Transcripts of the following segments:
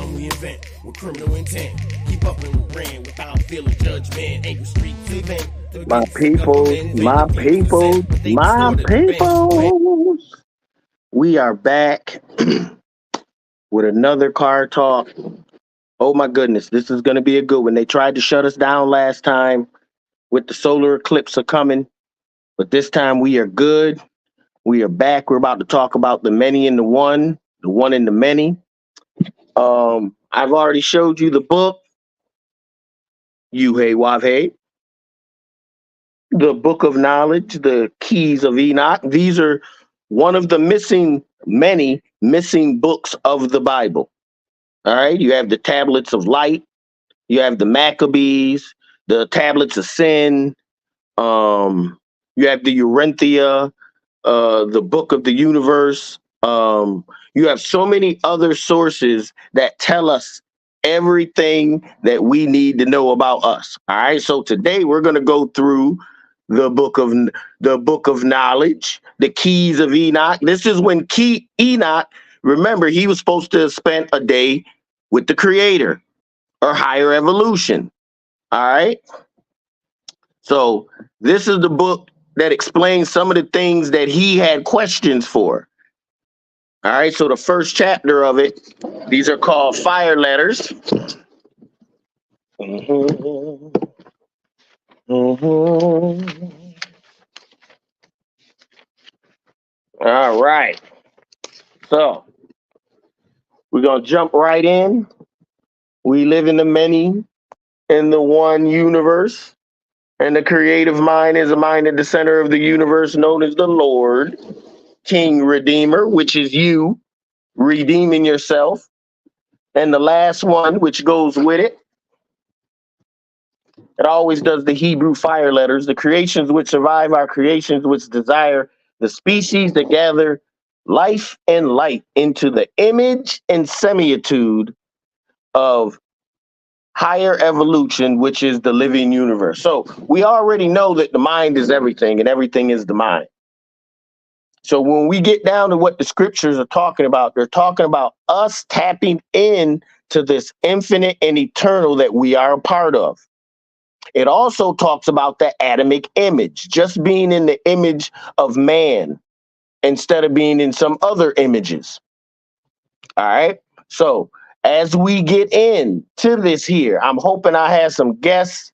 Some we invent with criminal intent. Keep up and we ran without feeling judgment. Ain't streets event. My peoples, my peoples, my peoples. We are back with another car talk. Oh my goodness, this is going to be a good one. They tried to shut us down last time with the solar eclipse coming, but this time we are good. We are back. We're about to talk about the many and the one and the many. I've already showed you the book, Yuhei Wavhe, the book of knowledge, the keys of Enoch. These are one of the many missing books of the Bible. All right. You have the tablets of light. You have the Maccabees, the tablets of sin. You have the Urantia, the book of the universe. You have so many other sources that tell us everything that we need to know about us. All right. So today we're going to go through the book of knowledge, the keys of Enoch. This is when Enoch, remember, he was supposed to have spent a day with the creator or higher evolution. All right. So this is the book that explains some of the things that he had questions for. All right. So the first chapter of it, these are called fire letters. All right. So we're going to jump right in. We live in the many and the one universe. And the creative mind is a mind at the center of the universe known as the Lord, King Redeemer, which is you redeeming yourself. And the last one, which goes with it, it always does the Hebrew fire letters. The creations which survive are creations which desire the species that gather life and light into the image and similitude of higher evolution, which is the living universe. So we already know that the mind is everything and everything is the mind. So when we get down to what the scriptures are talking about, they're talking about us tapping in to this infinite and eternal that we are a part of. It also talks about the Adamic image, just being in the image of man instead of being in some other images. All right. So as we get into this here, I'm hoping I have some guests.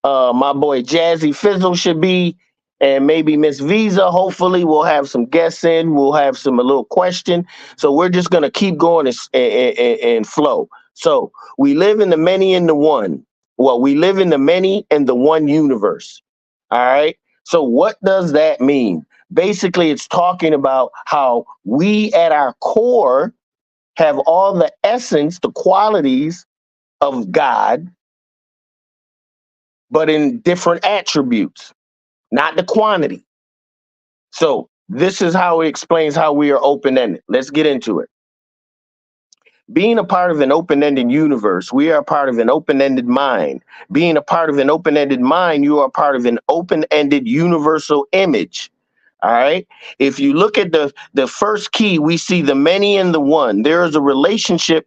My boy Jazzy Fizzle should be, and maybe Miss Visa. Hopefully we'll have some guests in. We'll have a little question. So we're just going to keep going and flow. So we live in the many and the one. Well, we live in the many and the one universe. All right. So what does that mean? Basically, it's talking about how we at our core have all the essence, the qualities of God, but in different attributes, not the quantity. So this is how it explains how we are open-ended. Let's get into it. Being a part of an open-ended universe, we are a part of an open-ended mind. Being a part of an open-ended mind, you are part of an open-ended universal image. All right. If you look at the first key, we see the many and the one. There is a relationship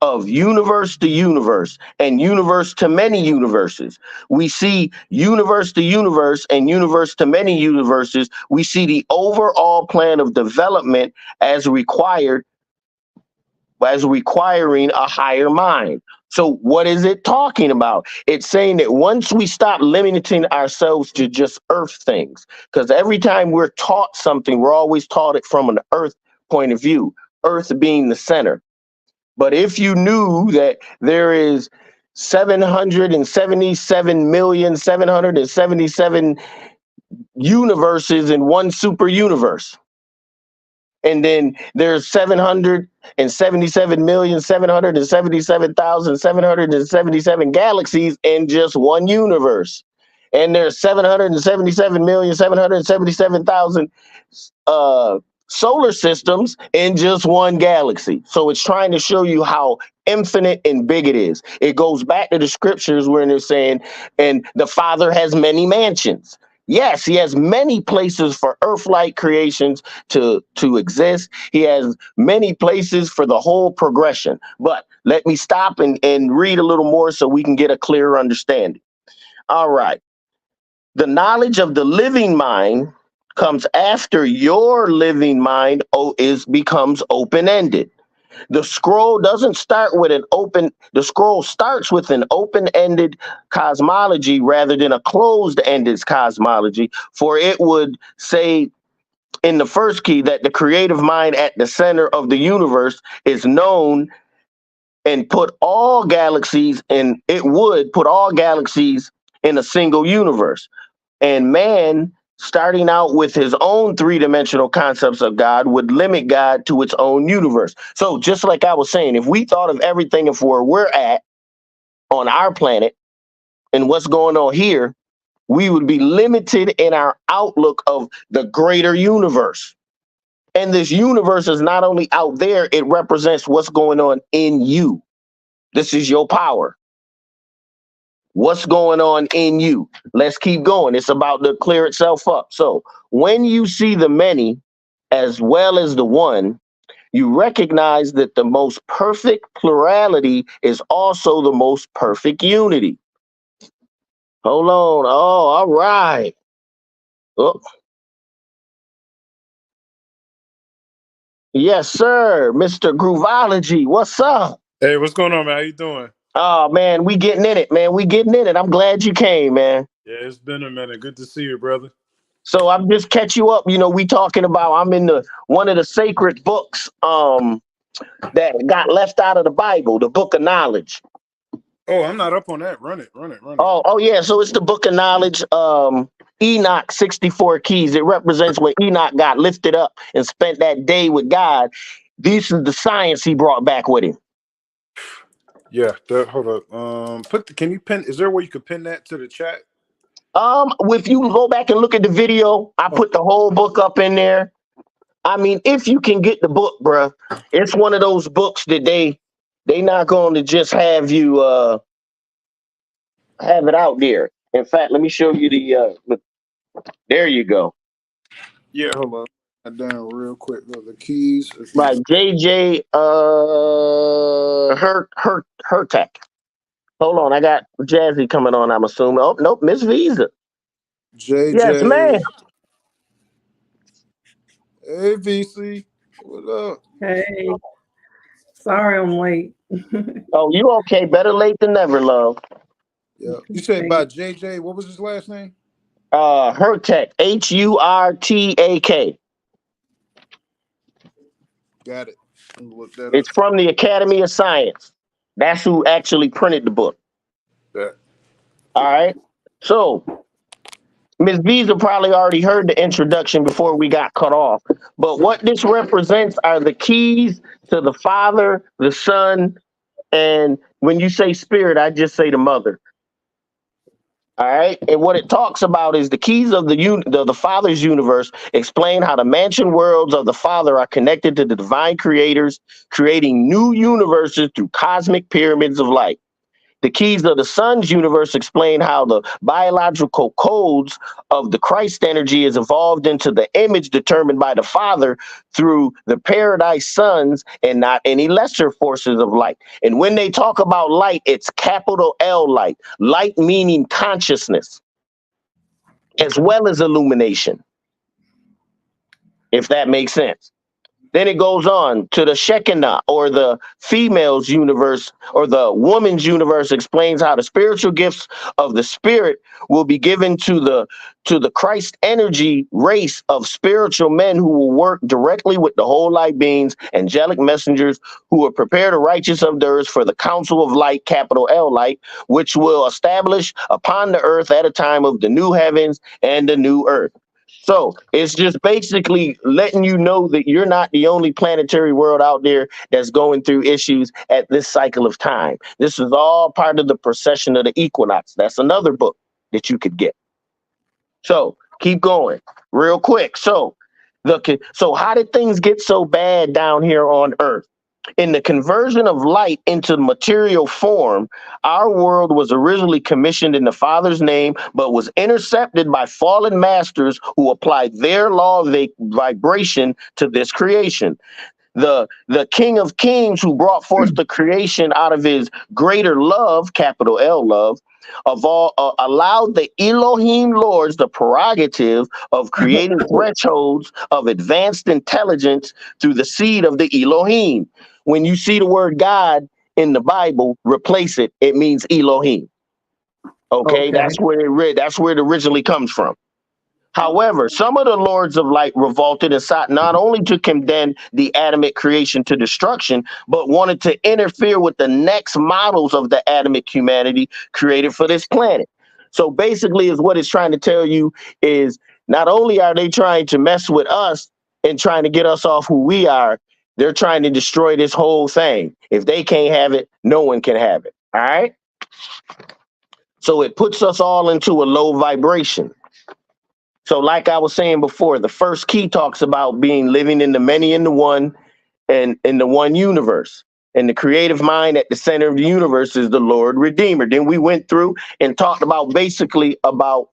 of universe to universe and universe to many universes. We see universe to universe and universe to many universes. We see the overall plan of development as requiring a higher mind. So what is it talking about? It's saying that once we stop limiting ourselves to just earth things, because every time we're taught something, we're always taught it from an earth point of view, earth being the center. But if you knew that there is 777,777 universes in one super universe, and then there's 777,777,777 galaxies in just one universe, and there's 777,777,000 solar systems in just one galaxy. So it's trying to show you how infinite and big it is. It goes back to the scriptures where they're saying, and the Father has many mansions. Yes, he has many places for earth-like creations to exist. He has many places for the whole progression. But let me stop and read a little more so we can get a clearer understanding. All right. The knowledge of the living mind comes after your living mind becomes open-ended. The scroll doesn't start with the scroll starts with an open-ended cosmology rather than a closed-ended cosmology, for it would say in the first key that the creative mind at the center of the universe is known and put all galaxies in it would put all galaxies in a single universe. And man, starting out with his own three-dimensional concepts of God, would limit God to its own universe. So just like I was saying, if we thought of everything of where we're at on our planet and what's going on here, we would be limited in our outlook of the greater universe. And this universe is not only out there, it represents what's going on in you. This is your power. What's going on in you? Let's keep going. It's about to clear itself up. So when you see the many as well as the one, you recognize that the most perfect plurality is also the most perfect unity. Hold on. Oh, all right. Oh. Yes, sir. Mr. Groovology. What's up? Hey, what's going on, man? How you doing? Oh, man, we getting in it, man. We getting in it. I'm glad you came, man. Yeah, it's been a minute. Good to see you, brother. So I'm just catch you up. You know, we talking about I'm in the one of the sacred books that got left out of the Bible, the book of knowledge. Oh, I'm not up on that. Run it. Oh yeah. So it's the book of knowledge. Enoch, 64 keys. It represents where Enoch got lifted up and spent that day with God. This is the science he brought back with him. Yeah, hold up. Can you pin? Is there a way you could pin that to the chat? If you go back and look at the video, I put the whole book up in there. I mean, if you can get the book, bruh, it's one of those books that they not going to just have you have it out there. In fact, let me show you there you go. Yeah, hold on. Down real quick. The keys. Right, JJ Hertech. Hold on, I got Jazzy coming on, I'm assuming. Oh, nope, Miss Visa. JJ. Yes, man. Hey, VC. What up? Hey. Sorry I'm late. Oh, you okay? Better late than never, love. Yeah. You said about JJ. What was his last name? Hertech. Hurtak. Got it. Look that It's up. from the Academy of Science. That's who actually printed the book. Yeah. All right. So Ms. Visa probably already heard the introduction before we got cut off. But what this represents are the keys to the Father, the Son, and when you say spirit, I just say the mother. All right. And what it talks about is the keys of the Father's universe explain how the mansion worlds of the Father are connected to the divine creators, creating new universes through cosmic pyramids of light. The keys of the Son's universe explain how the biological codes of the Christ energy is evolved into the image determined by the Father through the paradise sons and not any lesser forces of light. And when they talk about light, it's capital L light, light meaning consciousness, as well as illumination, if that makes sense. Then it goes on to the Shekinah, or the female's universe, or the woman's universe, explains how the spiritual gifts of the spirit will be given to the Christ energy race of spiritual men who will work directly with the whole light beings, angelic messengers who will prepare the righteous of the earth for the council of light, capital L light, which will establish upon the earth at a time of the new heavens and the new earth. So it's just basically letting you know that you're not the only planetary world out there that's going through issues at this cycle of time. This is all part of the procession of the equinox. That's another book that you could get. So keep going real quick. So how did things get so bad down here on Earth? In the conversion of light into material form, our world was originally commissioned in the Father's name, but was intercepted by fallen masters who applied their law of vibration to this creation. the King of Kings who brought forth the creation out of his greater love, capital L love, of all allowed the Elohim lords the prerogative of creating thresholds of advanced intelligence through the seed of the Elohim. When you see the word God in the Bible, replace it. It means Elohim. Okay, Okay. that's where it originally comes from. However, some of the lords of light revolted and sought not only to condemn the Adamic creation to destruction, but wanted to interfere with the next models of the Adamic humanity created for this planet. So basically, is what it's trying to tell you is not only are they trying to mess with us and trying to get us off who we are, they're trying to destroy this whole thing. If they can't have it, no one can have it. All right. So it puts us all into a low vibration. So like I was saying before, the first key talks about being living in the many and the one and in the one universe. And the creative mind at the center of the universe is the Lord Redeemer. Then we went through and talked about basically about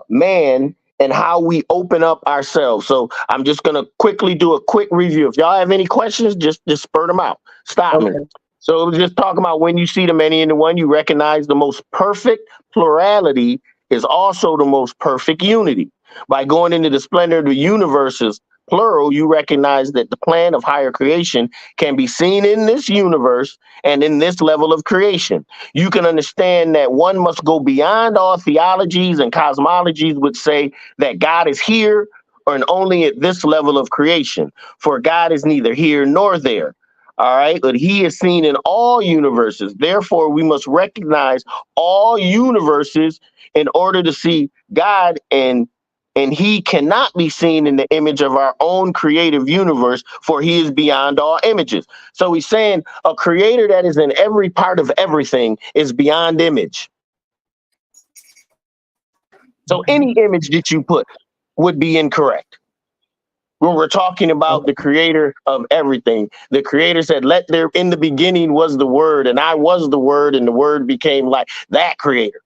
man and how we open up ourselves. So I'm just going to quickly do a quick review. If y'all have any questions, just spurt them out. Stop me. Okay. So it was just talking about when you see the many and the one, you recognize the most perfect plurality is also the most perfect unity. By going into the splendor of the universes, plural, you recognize that the plan of higher creation can be seen in this universe and in this level of creation. You can understand that one must go beyond all theologies and cosmologies which say that God is here and only at this level of creation, for God is neither here nor there. All right, but he is seen in all universes. Therefore, we must recognize all universes in order to see God, and he cannot be seen in the image of our own creative universe, for he is beyond all images. So he's saying a creator that is in every part of everything is beyond image. So any image that you put would be incorrect. When we're talking about the creator of everything, the creator said, let there, in the beginning was the word, and I was the word, and the word became light. That creator.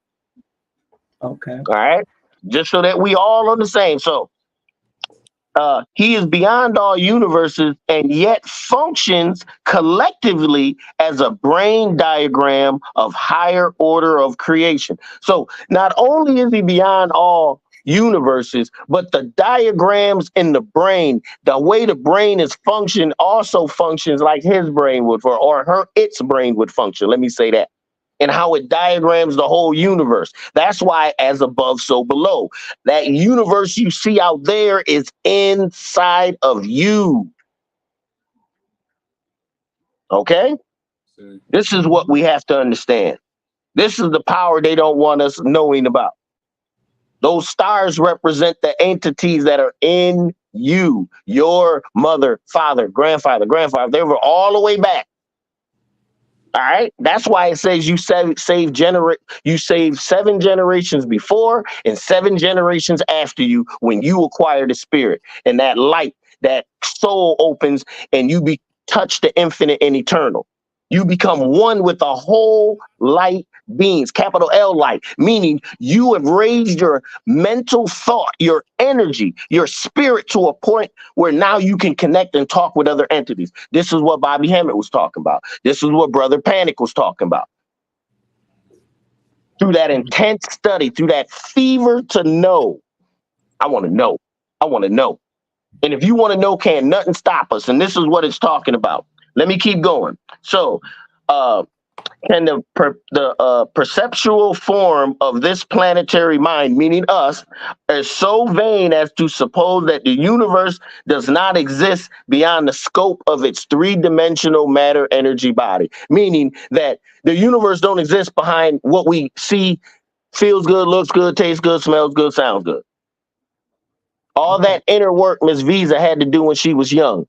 Okay. All right. Just so that we all are the same. So he is beyond all universes and yet functions collectively as a brain diagram of higher order of creation. So not only is he beyond all universes, but the diagrams in the brain, the way the brain is functioned also functions like his brain would, its brain would function. Let me say that. And how it diagrams the whole universe. That's why as above, so below. That universe you see out there is inside of you. Okay? This is what we have to understand. This is the power they don't want us knowing about. Those stars represent the entities that are in you. Your mother, father, grandfather. They were all the way back. All right. That's why it says you save 7 generations before and 7 generations after you when you acquire the spirit, and that light, that soul opens and you touch the infinite and eternal. You become one with the whole light beings, capital L light, meaning you have raised your mental thought, your energy, your spirit to a point where now you can connect and talk with other entities. This is what Bobby Hammett was talking about. This is what Brother Panic was talking about. Through that intense study, through that fever to know. I want to know. I want to know. And if you want to know, can't nothing stop us. And this is what it's talking about. Let me keep going. So, can the perceptual form of this planetary mind, meaning us, is so vain as to suppose that the universe does not exist beyond the scope of its 3-dimensional matter energy body, meaning that the universe don't exist behind what we see, feels good, looks good, tastes good, smells good, sounds good. All that inner work Miss Visa had to do when she was young.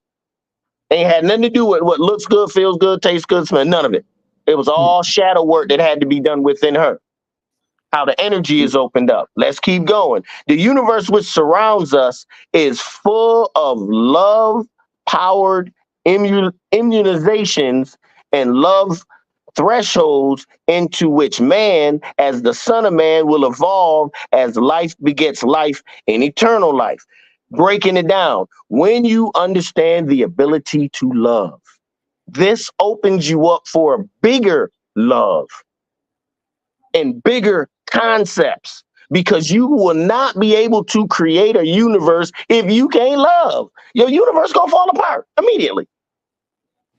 Ain't had nothing to do with what looks good, feels good, tastes good, smells, none of it. It was all shadow work that had to be done within her. How the energy is opened up. Let's keep going. The universe which surrounds us is full of love-powered immunizations and love thresholds into which man, as the son of man, will evolve as life begets life in eternal life. breaking it down. When you understand the ability to love, this opens you up for a bigger love and bigger concepts, because you will not be able to create a universe if you can't love. Your universe gonna fall apart immediately.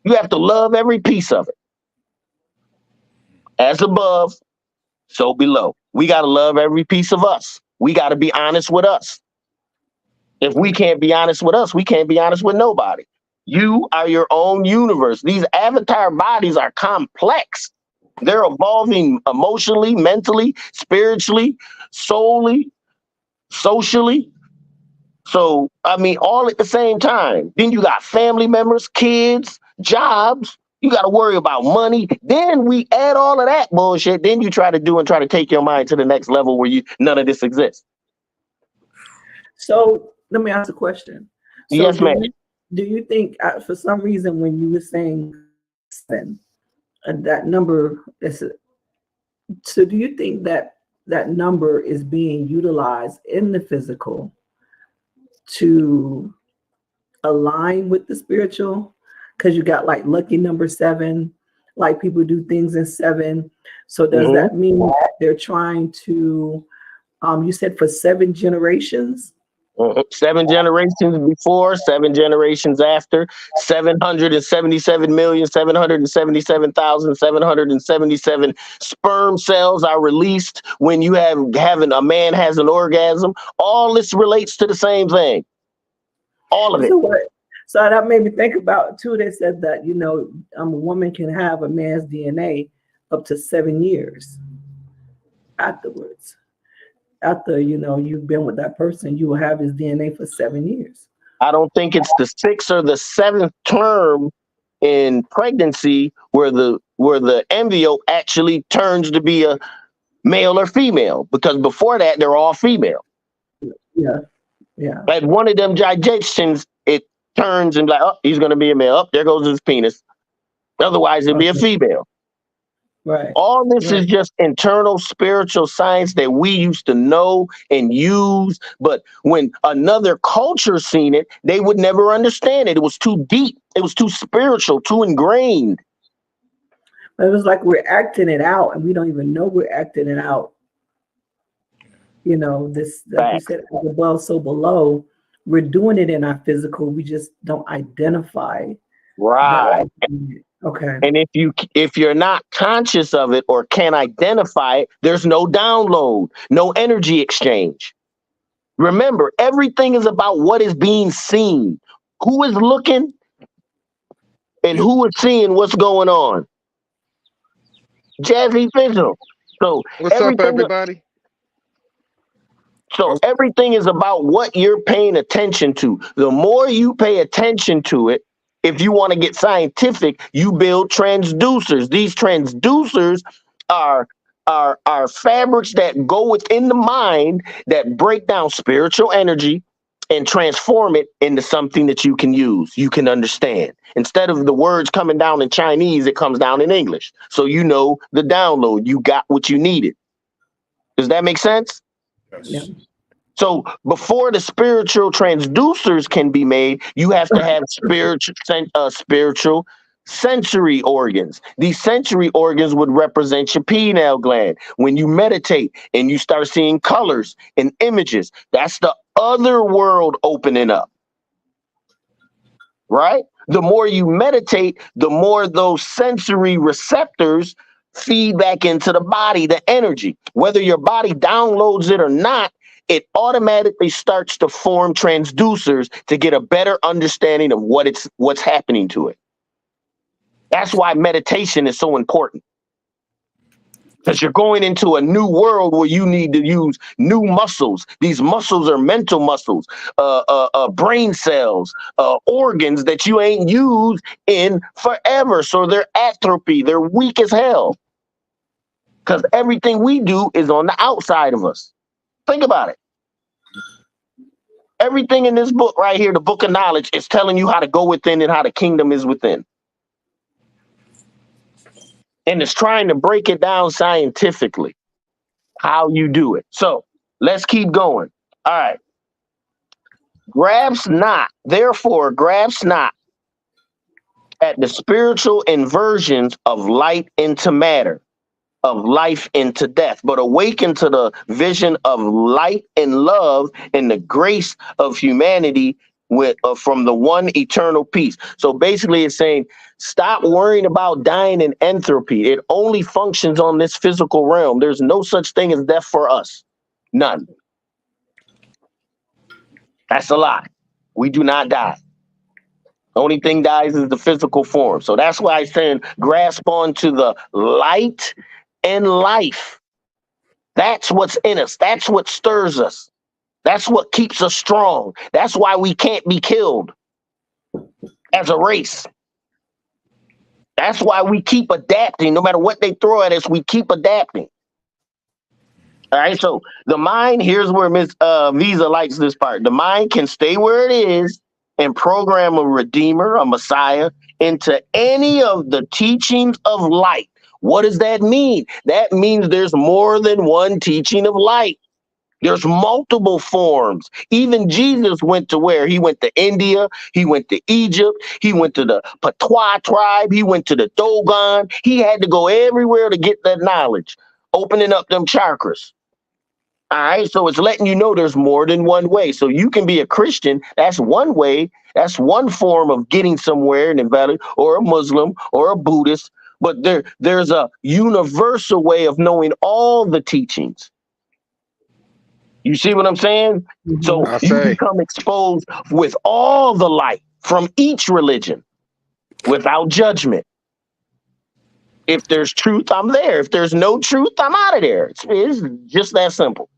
You have to love every piece of it. As above, so below. We got to love every piece of us. We got to be honest with us. If we can't be honest with us, we can't be honest with nobody. You are your own universe. These avatar bodies are complex. They're evolving emotionally, mentally, spiritually, soully, socially. So, I mean, all at the same time. Then you got family members, kids, jobs. You got to worry about money. Then we add all of that bullshit. Then you try to take your mind to the next level where none of this exists. So let me ask a question. So Yes, ma'am. Do you think, for some reason, when you were saying 7, that number is, so do you think that that number is being utilized in the physical to align with the spiritual? Because you got like lucky number 7, like people do things in 7. So does that mean that they're trying to, you said for 7 generations? 7 generations before, 7 generations after, 777,777,777 sperm cells are released when you a man has an orgasm. All this relates to the same thing. All of it. So that made me think about too. They said that, a woman can have a man's DNA up to 7 years afterwards. After, you've been with that person, you will have his DNA for 7 years. I don't think it's the 6th or the 7th term in pregnancy where the embryo actually turns to be a male or female, because before that they're all female. Yeah. At one of them digestions, it turns and like, oh, he's going to be a male. Oh, there goes his penis. Otherwise, it'd be a female. Right. All this is just internal spiritual science that we used to know and use. But when another culture seen it, they would never understand it. It was too deep. It was too spiritual, too ingrained. It was like we're acting it out and we don't even know we're acting it out. This, like you said, as above, so below. We're doing it in our physical. We just don't identify. Right. Okay. And if you're not conscious of it or can't identify it, there's no download, no energy exchange. Remember, everything is about what is being seen. Who is looking and who is seeing what's going on? Jazzy Fizzle. So What's up, everybody? So everything is about what you're paying attention to. The more you pay attention to it, if you want to get scientific, you build transducers. These transducers are fabrics that go within the mind that break down spiritual energy and transform it into something that you can use, you can understand. Instead of the words coming down in Chinese, it comes down in English. So you know the download, you got what you needed. Does that make sense? Yeah. So before the spiritual transducers can be made, you have to have spiritual sensory organs. These sensory organs would represent your pineal gland. When you meditate and you start seeing colors and images, that's the other world opening up. Right? The more you meditate, the more those sensory receptors feed back into the body, the energy. Whether your body downloads it or not, it automatically starts to form transducers to get a better understanding of what's happening to it. That's why meditation is so important. Because you're going into a new world where you need to use new muscles. These muscles are mental muscles, brain cells, organs that you ain't used in forever. So they're atrophy. They're weak as hell. Because everything we do is on the outside of us. Think about it. Everything in this book right here, the book of knowledge, is telling you how to go within and how the kingdom is within. And it's trying to break it down scientifically, how you do it. So let's keep going. All right. Therefore, grasp not at the spiritual inversions of light into matter, of life into death, but awaken to the vision of light and love and the grace of humanity with from the one eternal peace. So basically it's saying stop worrying about dying in entropy. It only functions on this physical realm. There's no such thing as death for us. None. That's a lie. We do not die. Only thing dies is the physical form. So that's why I'm saying grasp onto the light and life. That's what's in us. That's what stirs us. That's what keeps us strong. That's why we can't be killed as a race. That's why we keep adapting. No matter what they throw at us, we keep adapting. All right, so the mind, here's where Miss Visa likes this part. The mind can stay where it is and program a redeemer, a messiah, into any of the teachings of light. What does that mean? That means there's more than one teaching of light. There's multiple forms. Even Jesus went to where? He went to India. He went to Egypt. He went to the Patois tribe. He went to the Dogon. He had to go everywhere to get that knowledge, opening up them chakras. All right, so it's letting you know there's more than one way. So you can be a Christian. That's one way. That's one form of getting somewhere in the valley, or a Muslim or a Buddhist. But there's a universal way of knowing all the teachings. You see what I'm saying? So you become exposed with all the light from each religion without judgment. If there's truth, I'm there. If there's no truth, I'm out of there. It's just that simple.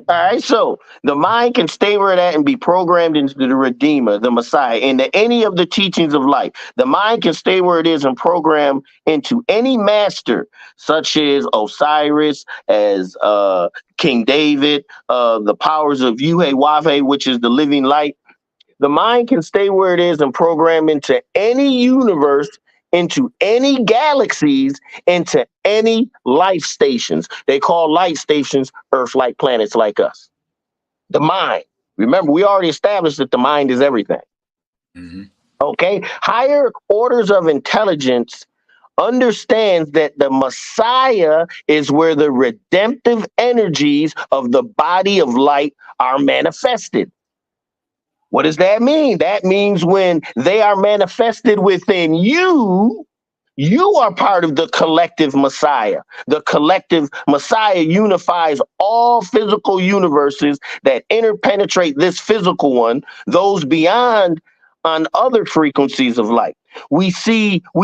All right, so the mind can stay where it at and be programmed into the Redeemer, the Messiah, into any of the teachings of life. The mind can stay where it is and program into any master, such as Osiris, as King David, the powers of Yuhe, which is the living light. The mind can stay where it is and program into any universe, into any galaxies, into any life stations. They call light stations Earth-like planets like us. The mind. Remember, we already established that the mind is everything. Mm-hmm. Okay? Higher orders of intelligence understands that the Messiah is where the redemptive energies of the body of light are manifested. What does that mean? That means when they are manifested within you, you are part of the collective Messiah. The collective Messiah unifies all physical universes that interpenetrate this physical one, those beyond on other frequencies of light. We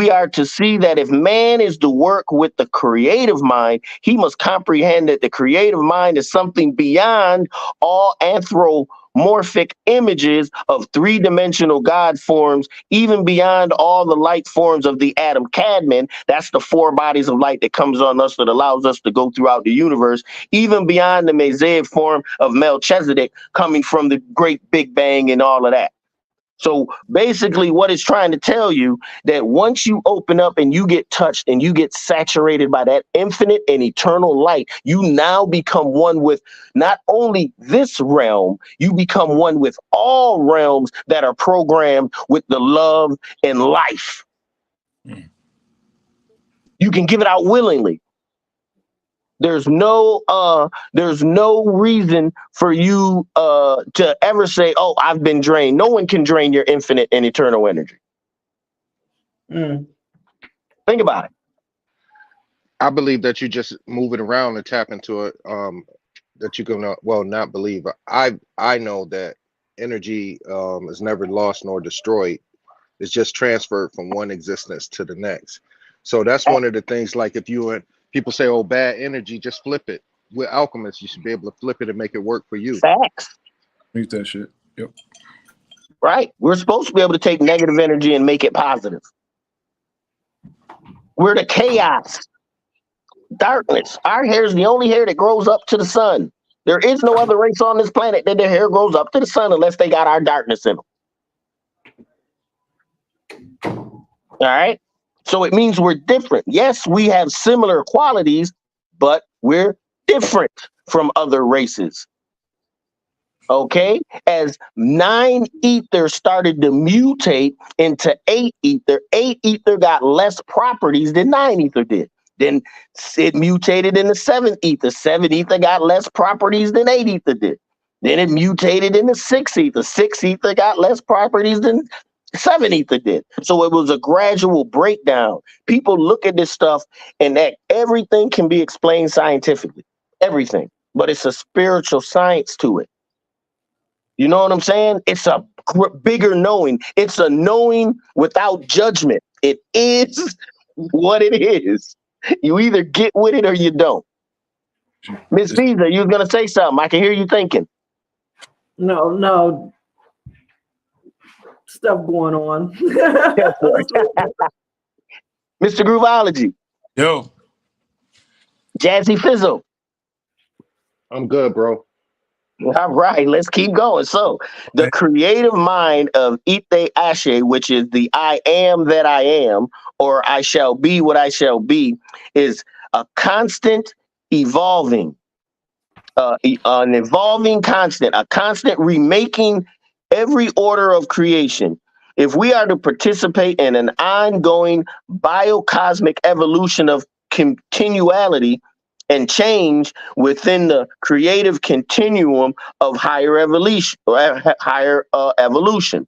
are to see that if man is to work with the creative mind, he must comprehend that the creative mind is something beyond all anthropomorphic images of three-dimensional God forms, even beyond all the light forms of the atom Cadman. That's the four bodies of light that comes on us that allows us to go throughout the universe, even beyond the Mosaic form of Melchizedek coming from the great Big Bang and all of that. So basically what it's trying to tell you that once you open up and you get touched and you get saturated by that infinite and eternal light, you now become one with not only this realm, you become one with all realms that are programmed with the love and life. You can give it out willingly. There's no reason for you to ever say, oh, I've been drained. No one can drain your infinite and eternal energy. Think about it. I believe that you just move it around and tap into it. That you can, well, not believe. I know that energy is never lost nor destroyed. It's just transferred from one existence to the next. So that's one of the things, like if you and people say, oh, bad energy, just flip it. With alchemists, you should be able to flip it and make it work for you. Facts. Mute that shit. Yep. Right. We're supposed to be able to take negative energy and make it positive. We're the chaos. Darkness. Our hair is the only hair that grows up to the sun. There is no other race on this planet that their hair grows up to the sun unless they got our darkness in them. All right. So it means we're different. Yes, we have similar qualities, but we're different from other races. Okay, as 9 ether started to mutate into 8 ether, 8 ether got less properties than 9 ether did. Then it mutated into 7 ether. 7 ether got less properties than 8 ether did. Then it mutated into 6 ether. 6 ether got less properties than 7 ether did. So it was a gradual breakdown. People look at this stuff and that everything can be explained scientifically. Everything. But it's a spiritual science to it. You know what I'm saying? It's a bigger knowing. It's a knowing without judgment. It is what it is. You either get with it or you don't. Miss Visa, you was gonna say something. I can hear you thinking. No, stuff going on. Mr. Grooveology, Yo, Jazzy Fizzle. I'm good, bro. All right, let's keep going. So, the creative mind of Ite Ashe, which is the I am that I am, or I shall be what I shall be, is a constant evolving, an evolving constant, a constant remaking every order of creation. If we are to participate in an ongoing biocosmic evolution of continuality and change within the creative continuum of higher evolution, evolution.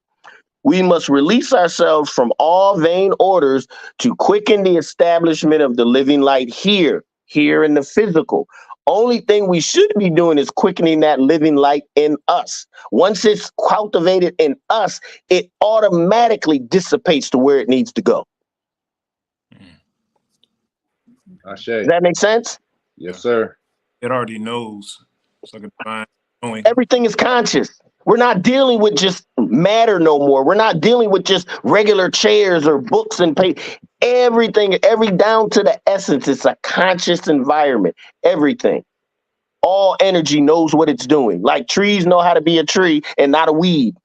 We must release ourselves from all vain orders to quicken the establishment of the living light here in the physical. Only thing we should be doing is quickening that living light in us. Once it's cultivated in us, it automatically dissipates to where it needs to go. Ashe. Does that make sense? Yes, sir. it already knows. It's like a divine knowing. Everything is conscious. We're not dealing with just matter no more. We're not dealing with just regular chairs or books and paper. Everything, every down to the essence, it's a conscious environment. Everything. All energy knows what it's doing. Like trees know how to be a tree and not a weed.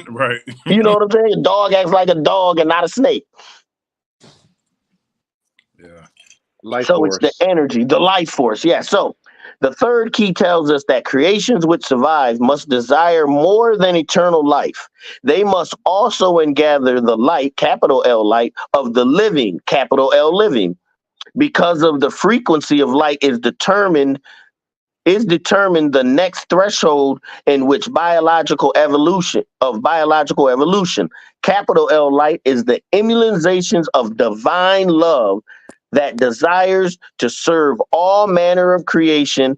Right. You know what I'm saying? A dog acts like a dog and not a snake. Yeah. Life So force. it's the energy, the life force. Yeah. So the third key tells us that creations which survive must desire more than eternal life. They must also gather the light, capital L light, of the living, capital L living, because of the frequency of light is determined the next threshold in which biological evolution, capital L light, is the immunizations of divine love that desires to serve all manner of creation,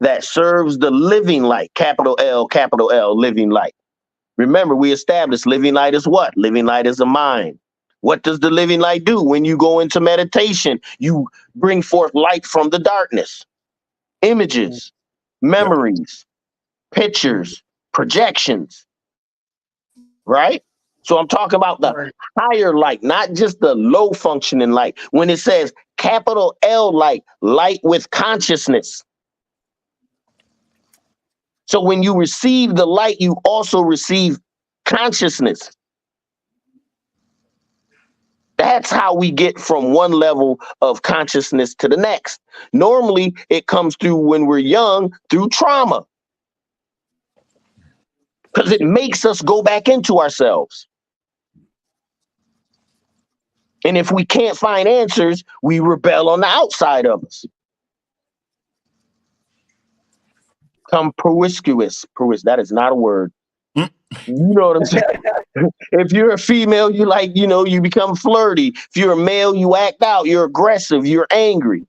that serves the living light, capital L, living light. Remember, we established living light is what? Living light is a mind. What does the living light do? When you go into meditation, you bring forth light from the darkness. Images, memories, pictures, projections, right? So I'm talking about the higher light, not just the low functioning light. When it says capital L light, light with consciousness. So when you receive the light, you also receive consciousness. That's how we get from one level of consciousness to the next. Normally, it comes through when we're young through trauma, because it makes us go back into ourselves. And if we can't find answers, we rebel on the outside of us. Come promiscuous. That is not a word. You know what I'm saying? If you're a female, you like, you become flirty. If you're a male, you act out. You're aggressive. You're angry.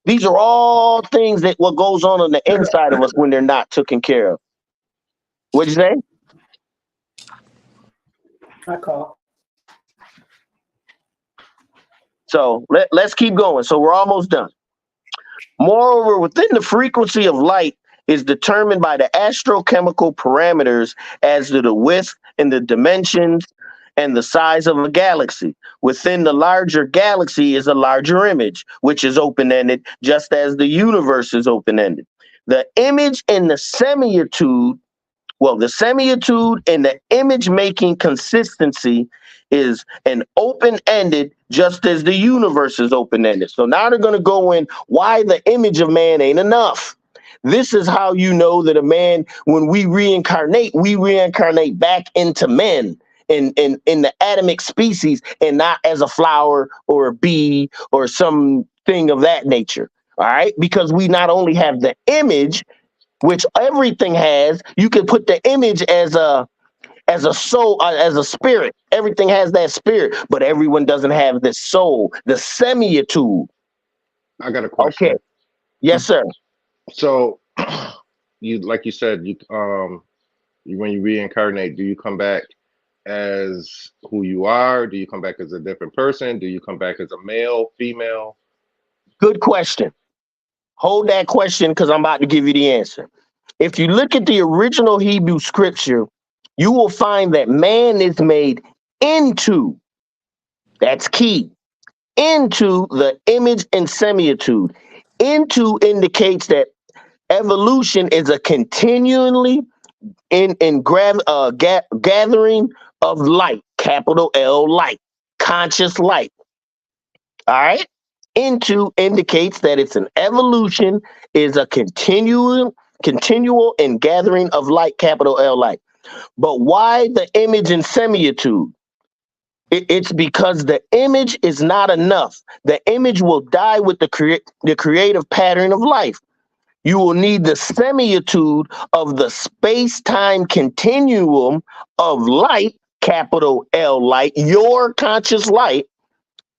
These are all things that what goes on the inside of us when they're not taken care of. What'd you say? I call. So let's keep going. So we're almost done. Moreover, within the frequency of light is determined by the astrochemical parameters as to the width and the dimensions and the size of a galaxy. Within the larger galaxy is a larger image, which is open-ended, just as the universe is open-ended. The image and the semitude, the semitude and the image-making consistency is an open-ended, just as the universe is open-ended. So now they're going to go in why the image of man ain't enough. This is how you know that a man, when we reincarnate back into men in the Adamic species and not as a flower or a bee or something of that nature. All right. Because we not only have the image, which everything has, you can put the image as a soul, as a spirit. Everything has that spirit, but everyone doesn't have the soul, the semitude. I got a Okay. question. Yes, sir. So, you like you said, when you reincarnate, do you come back as who you are? Do you come back as a different person? Do you come back as a male, female? Good question. Hold that question because I'm about to give you the answer. If you look at the original Hebrew scripture, you will find that man is made into, that's key, into the image and similitude. Into indicates that evolution is a continually gathering of light, capital L light, conscious light. All right. Into indicates that it's an evolution, is a continual and gathering of light, capital L light. But why the image and similitude? It's because the image is not enough. The image will die with the creative pattern of life. You will need the similitude of the space-time continuum of light, capital L light, your conscious light,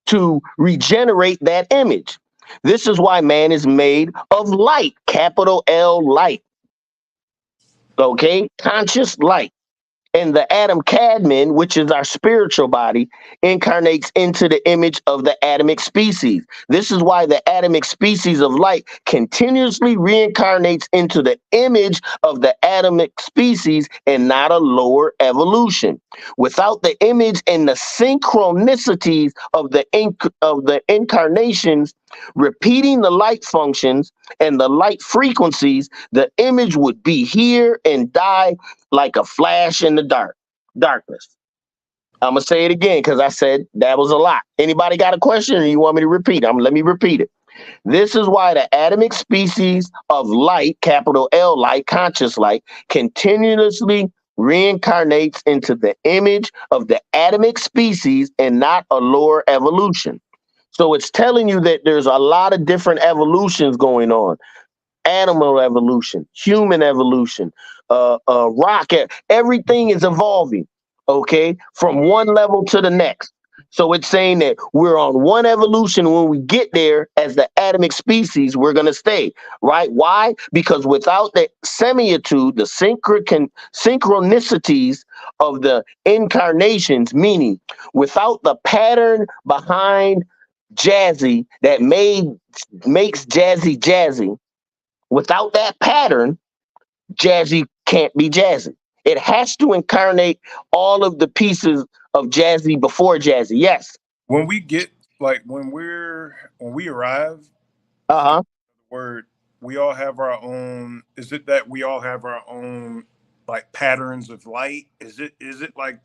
to regenerate that image. This is why man is made of light, capital L light. Okay, conscious light. And the Adam Cadman, which is our spiritual body, incarnates into the image of the Adamic species. This is why the Adamic species of light continuously reincarnates into the image of the Adamic species and not a lower evolution. Without the image and the synchronicities of the incarnations repeating the light functions and the light frequencies, the image would be here and die like a flash in the darkness. I'm gonna say it again because I said that was a lot. Anybody got a question or you want me to repeat? Let me repeat it. This is why the Adamic species of light, capital L light, conscious light, continuously reincarnates into the image of the Adamic species and not a lower evolution. So it's telling you that there's a lot of different evolutions going on. Animal evolution, human evolution, rock, everything is evolving, okay, from one level to the next. So it's saying that we're on one evolution. When we get there as the Adamic species, we're going to stay, right? Why? Because without the similitude, the synchronicities of the incarnations, meaning without the pattern behind Jazzy that makes Jazzy Jazzy, without that pattern, Jazzy can't be Jazzy. It has to incarnate all of the pieces of Jazzy before Jazzy. Yes. When we get like when we arrive, Uh-huh. word, we all have our own. Is it that we all have our own like patterns of light? Is it a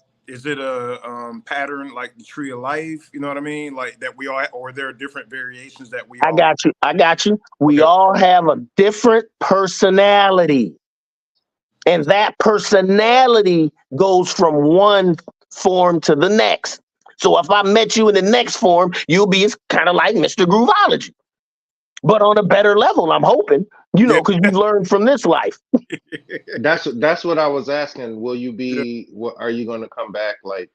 pattern like the tree of life? You know what I mean? Like that we all, or there are different variations that we I all. got you. I got you. We Okay. all have a different personality. And that personality goes from one form to the next. So if I met you in the next form, you'll be kind of like Mr. Groovology, but on a better level, I'm hoping, Yeah. because you learned from this life. That's what I was asking. Will you Yeah. be? What are you going to come back like?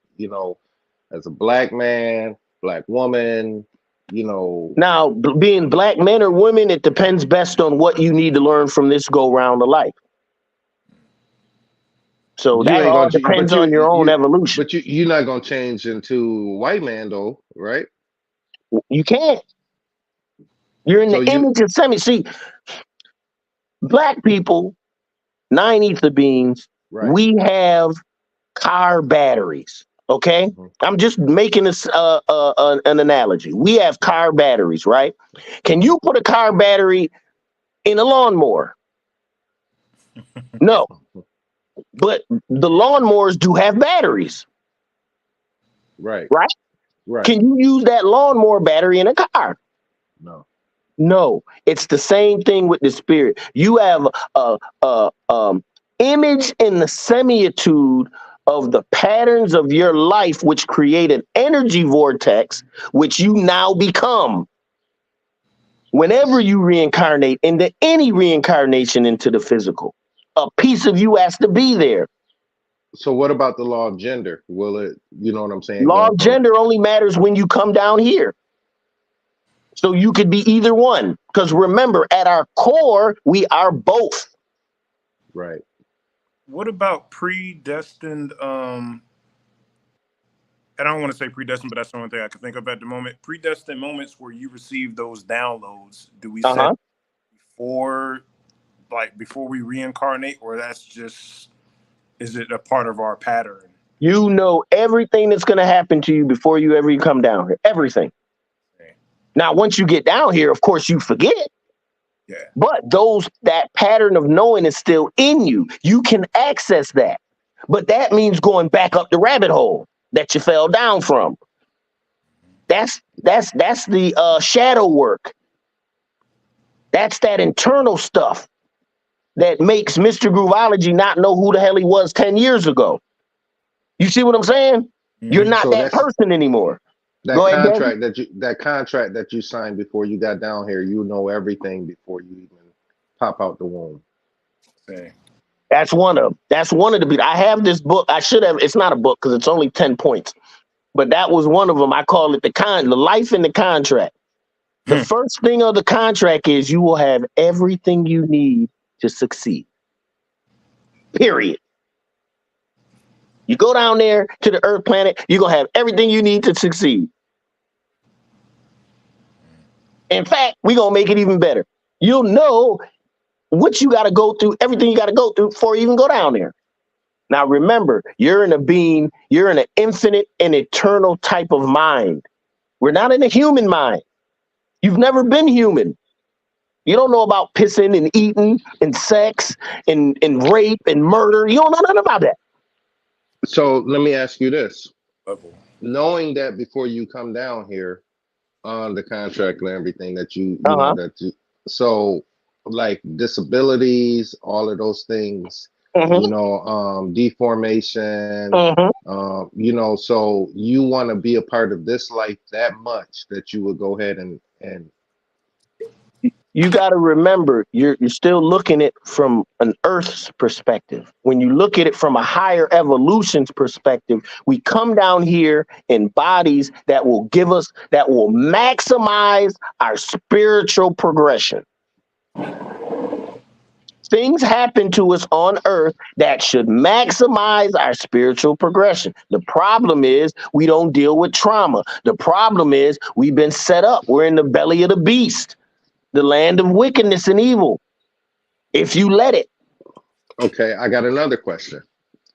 As a black man, black woman? Now, being black men or women, it depends best on what you need to learn from this go round of life. So You that ain't all gonna. depends on your own evolution. But you're not gonna change into white man though, right? You can't. You're in So the you image of semi. See, black people, 9 ether beings, right. we have car batteries. Okay, Hmm. I'm just making this an analogy. We have car batteries, right? Can you put a car battery in a lawnmower? No, but the lawnmowers do have batteries, Right. right? Right. Can you use that lawnmower battery in a car? No. No, it's the same thing with the spirit. You have a image in the semitude of the patterns of your life, which create an energy vortex, which you now become. Whenever you reincarnate into any reincarnation into the physical, a piece of you has to be there. So what about the law of gender? Will it, you know what I'm saying? Law Going of from, gender only matters when you come down here. So you could be either one. Because remember, at our core, we are both. right. What about predestined? And I don't want to say predestined, but that's the only thing I can think of at the moment. Predestined moments where you receive those downloads. Do we set before, like before we reincarnate, or that's just, is it a part of our pattern? You know everything that's going to happen to you before you ever come down here. Everything. Okay. Now, once you get down here, of course, you forget. Yeah. But that pattern of knowing is still in you. You can access that. But that means going back up the rabbit hole that you fell down from. That's the shadow work. That's that internal stuff that makes Mr. Groovology not know who the hell he was 10 years ago. You see what I'm saying? You're not So that that's person anymore. that Go ahead, Daddy. contract that you signed before you got down here. You know everything before you even pop out the womb. Okay. That's one of the. I have this book. I should have. It's not a book because it's only 10 points. But that was one of them. I call it the life in the contract. The first thing of the contract is you will have everything you need to succeed. Period. You go down there to the Earth planet, you're gonna have everything you need to succeed. In fact, we're gonna make it even better. You'll know what you gotta go through, everything you gotta go through before you even go down there. Now remember, you're in an infinite and eternal type of mind. We're not in a human mind. You've never been human. You don't know about pissing and eating and sex and rape and murder. You don't know nothing about that. So let me ask you this. Level. Knowing that before you come down here on the contract and everything that you Uh-huh. know that you, so like disabilities, all of those things, deformation, so you want to be a part of this life that much that you would go ahead and You got to remember, you're still looking at it from an Earth's perspective. When you look at it from a higher evolution's perspective, we come down here in bodies that will maximize our spiritual progression. Things happen to us on Earth that should maximize our spiritual progression. The problem is we don't deal with trauma. The problem is we've been set up. We're in the belly of the beast, the land of wickedness and evil, if you let it. Okay, I got another question.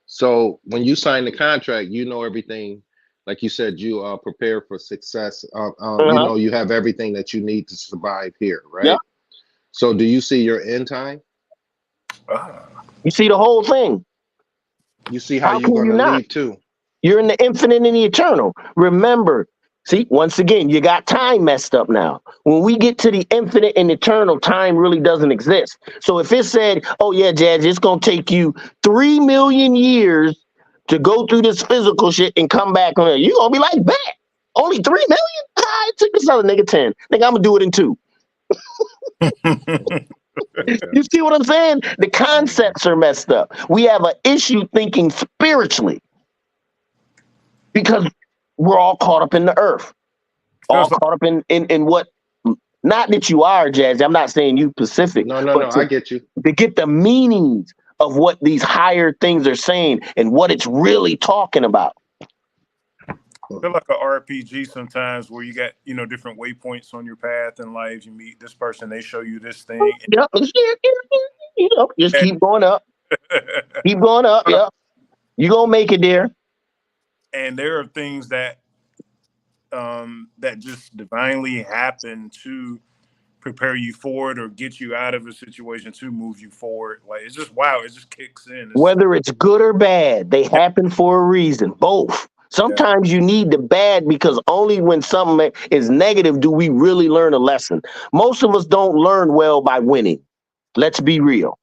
So when you sign the contract, you know everything. Like you said, you are prepared for success. You have everything that you need to survive here, right? Yeah. So do you see your end time? You see the whole thing. You see how you're going to leave too. You're in the infinite and the eternal. Remember, see, once again, you got time messed up now. When we get to the infinite and eternal, time really doesn't exist. So if it said, oh yeah, Jazz, it's going to take you 3 million years to go through this physical shit and come back on it, you're going to be like, bet, only 3 million? Ah, it took this other nigga 10. Think I'm going to do it in 2. You see what I'm saying? The concepts are messed up. We have an issue thinking spiritually because we're all caught up in the earth, all caught up in what, not that you are, Jazz. I'm not saying you Pacific. No, I get you. To get the meanings of what these higher things are saying and what it's really talking about. I feel like an RPG sometimes where you got, different waypoints on your path in life. You meet this person, they show you this thing. Yep. Just keep going up. Keep going up. Yep. You're going to make it there. And there are things that that just divinely happen to prepare you for it or get you out of a situation to move you forward. Like, it's just, wow, it just kicks in. Whether it's good or bad, they happen for a reason. Both. Sometimes you need the bad because only when something is negative do we really learn a lesson. Most of us don't learn well by winning. Let's be real.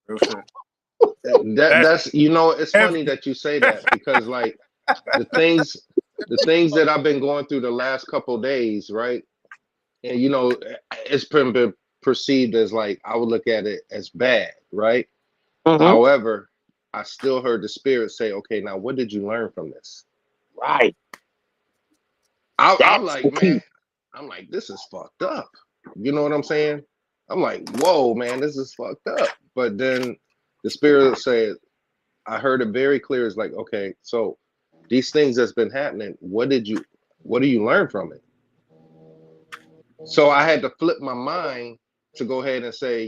Real shit. That's it's funny Heavy. that you say that because like the things that I've been going through the last couple days, right? And it's been perceived as like I would look at it as bad, right? Mhm. However, I still heard the spirit say, "Okay, now what did you learn from this?" Right. I'm That's like, the key. man, I'm like, this is fucked up. You know what I'm saying? I'm like, whoa, man, this is fucked up. But then the spirit said, I heard it very clear. It's like, okay, so these things that's been happening, what do you learn from it? So I had to flip my mind to go ahead and say,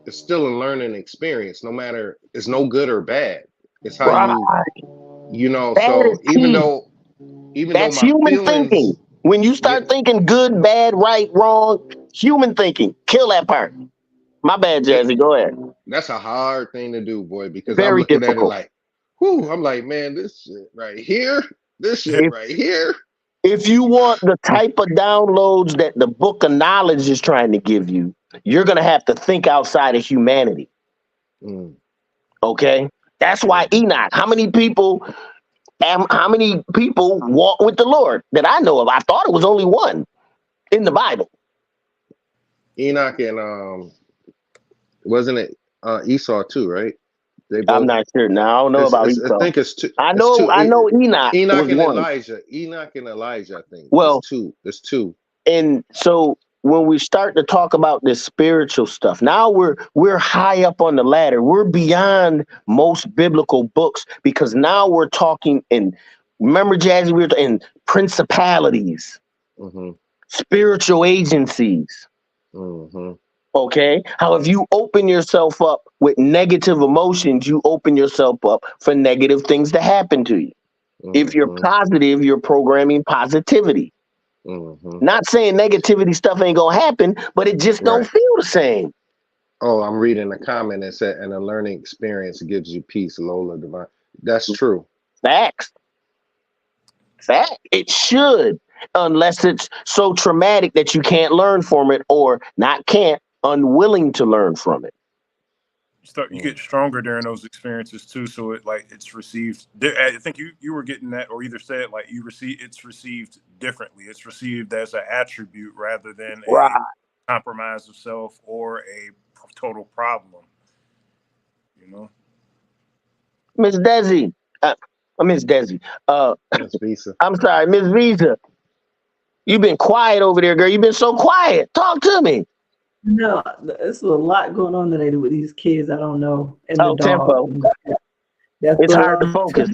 it's still a learning experience, no matter it's no good or bad. It's how Right. That so is key. even though That's my human thinking. feelings, When you start thinking good, bad, right, wrong, human thinking. Kill that part. My bad, Jazzy. Go ahead. that's a hard thing to do, boy, because I'm Very looking at it difficult. like, whew, I'm like, man, this shit right here, If, right here. if you want the type of downloads that the book of knowledge is trying to give you, you're going to have to think outside of humanity. Mm. Okay? That's why Enoch, how many people walk with the Lord that I know of? I thought it was only one in the Bible. Enoch and wasn't it Esau too, right? They I'm both. not sure. Now I don't know about I Esau. think it's two. I It's know two. Enoch Enoch was and one. Elijah. Enoch and Elijah. I think it's Well, two. It's two. and so when we start to talk about this spiritual stuff, now we're high up on the ladder. We're beyond most biblical books because now we're talking in, remember, Jazzy, we were in principalities, Mm-hmm. spiritual agencies. Mm-hmm. Okay, how if you open yourself up with negative emotions, you open yourself up for negative things to happen to you. If you're Mm-hmm. positive, you're programming positivity. Mm-hmm. Not saying negativity stuff ain't gonna happen, but it just don't Right. feel the same. Oh, I'm reading a comment that said, "And a learning experience gives you peace." Lola Divine. That's true. Facts. Fact. It should, unless it's so traumatic that you can't learn from it, or not can't, unwilling to learn from it. You get stronger during those experiences too, so it's received. I think you were getting that, or either said like it's received differently. It's received as an attribute rather than Right. a compromise of self or a total problem. Miss Desi. Miss Desi. Miss Visa. I'm sorry, Miss Visa. You've been quiet over there, girl. You've been so quiet. Talk to me. No, there's a lot going on today with these kids. I don't know, and the Oh, dog. tempo. That's It's but hard to focus.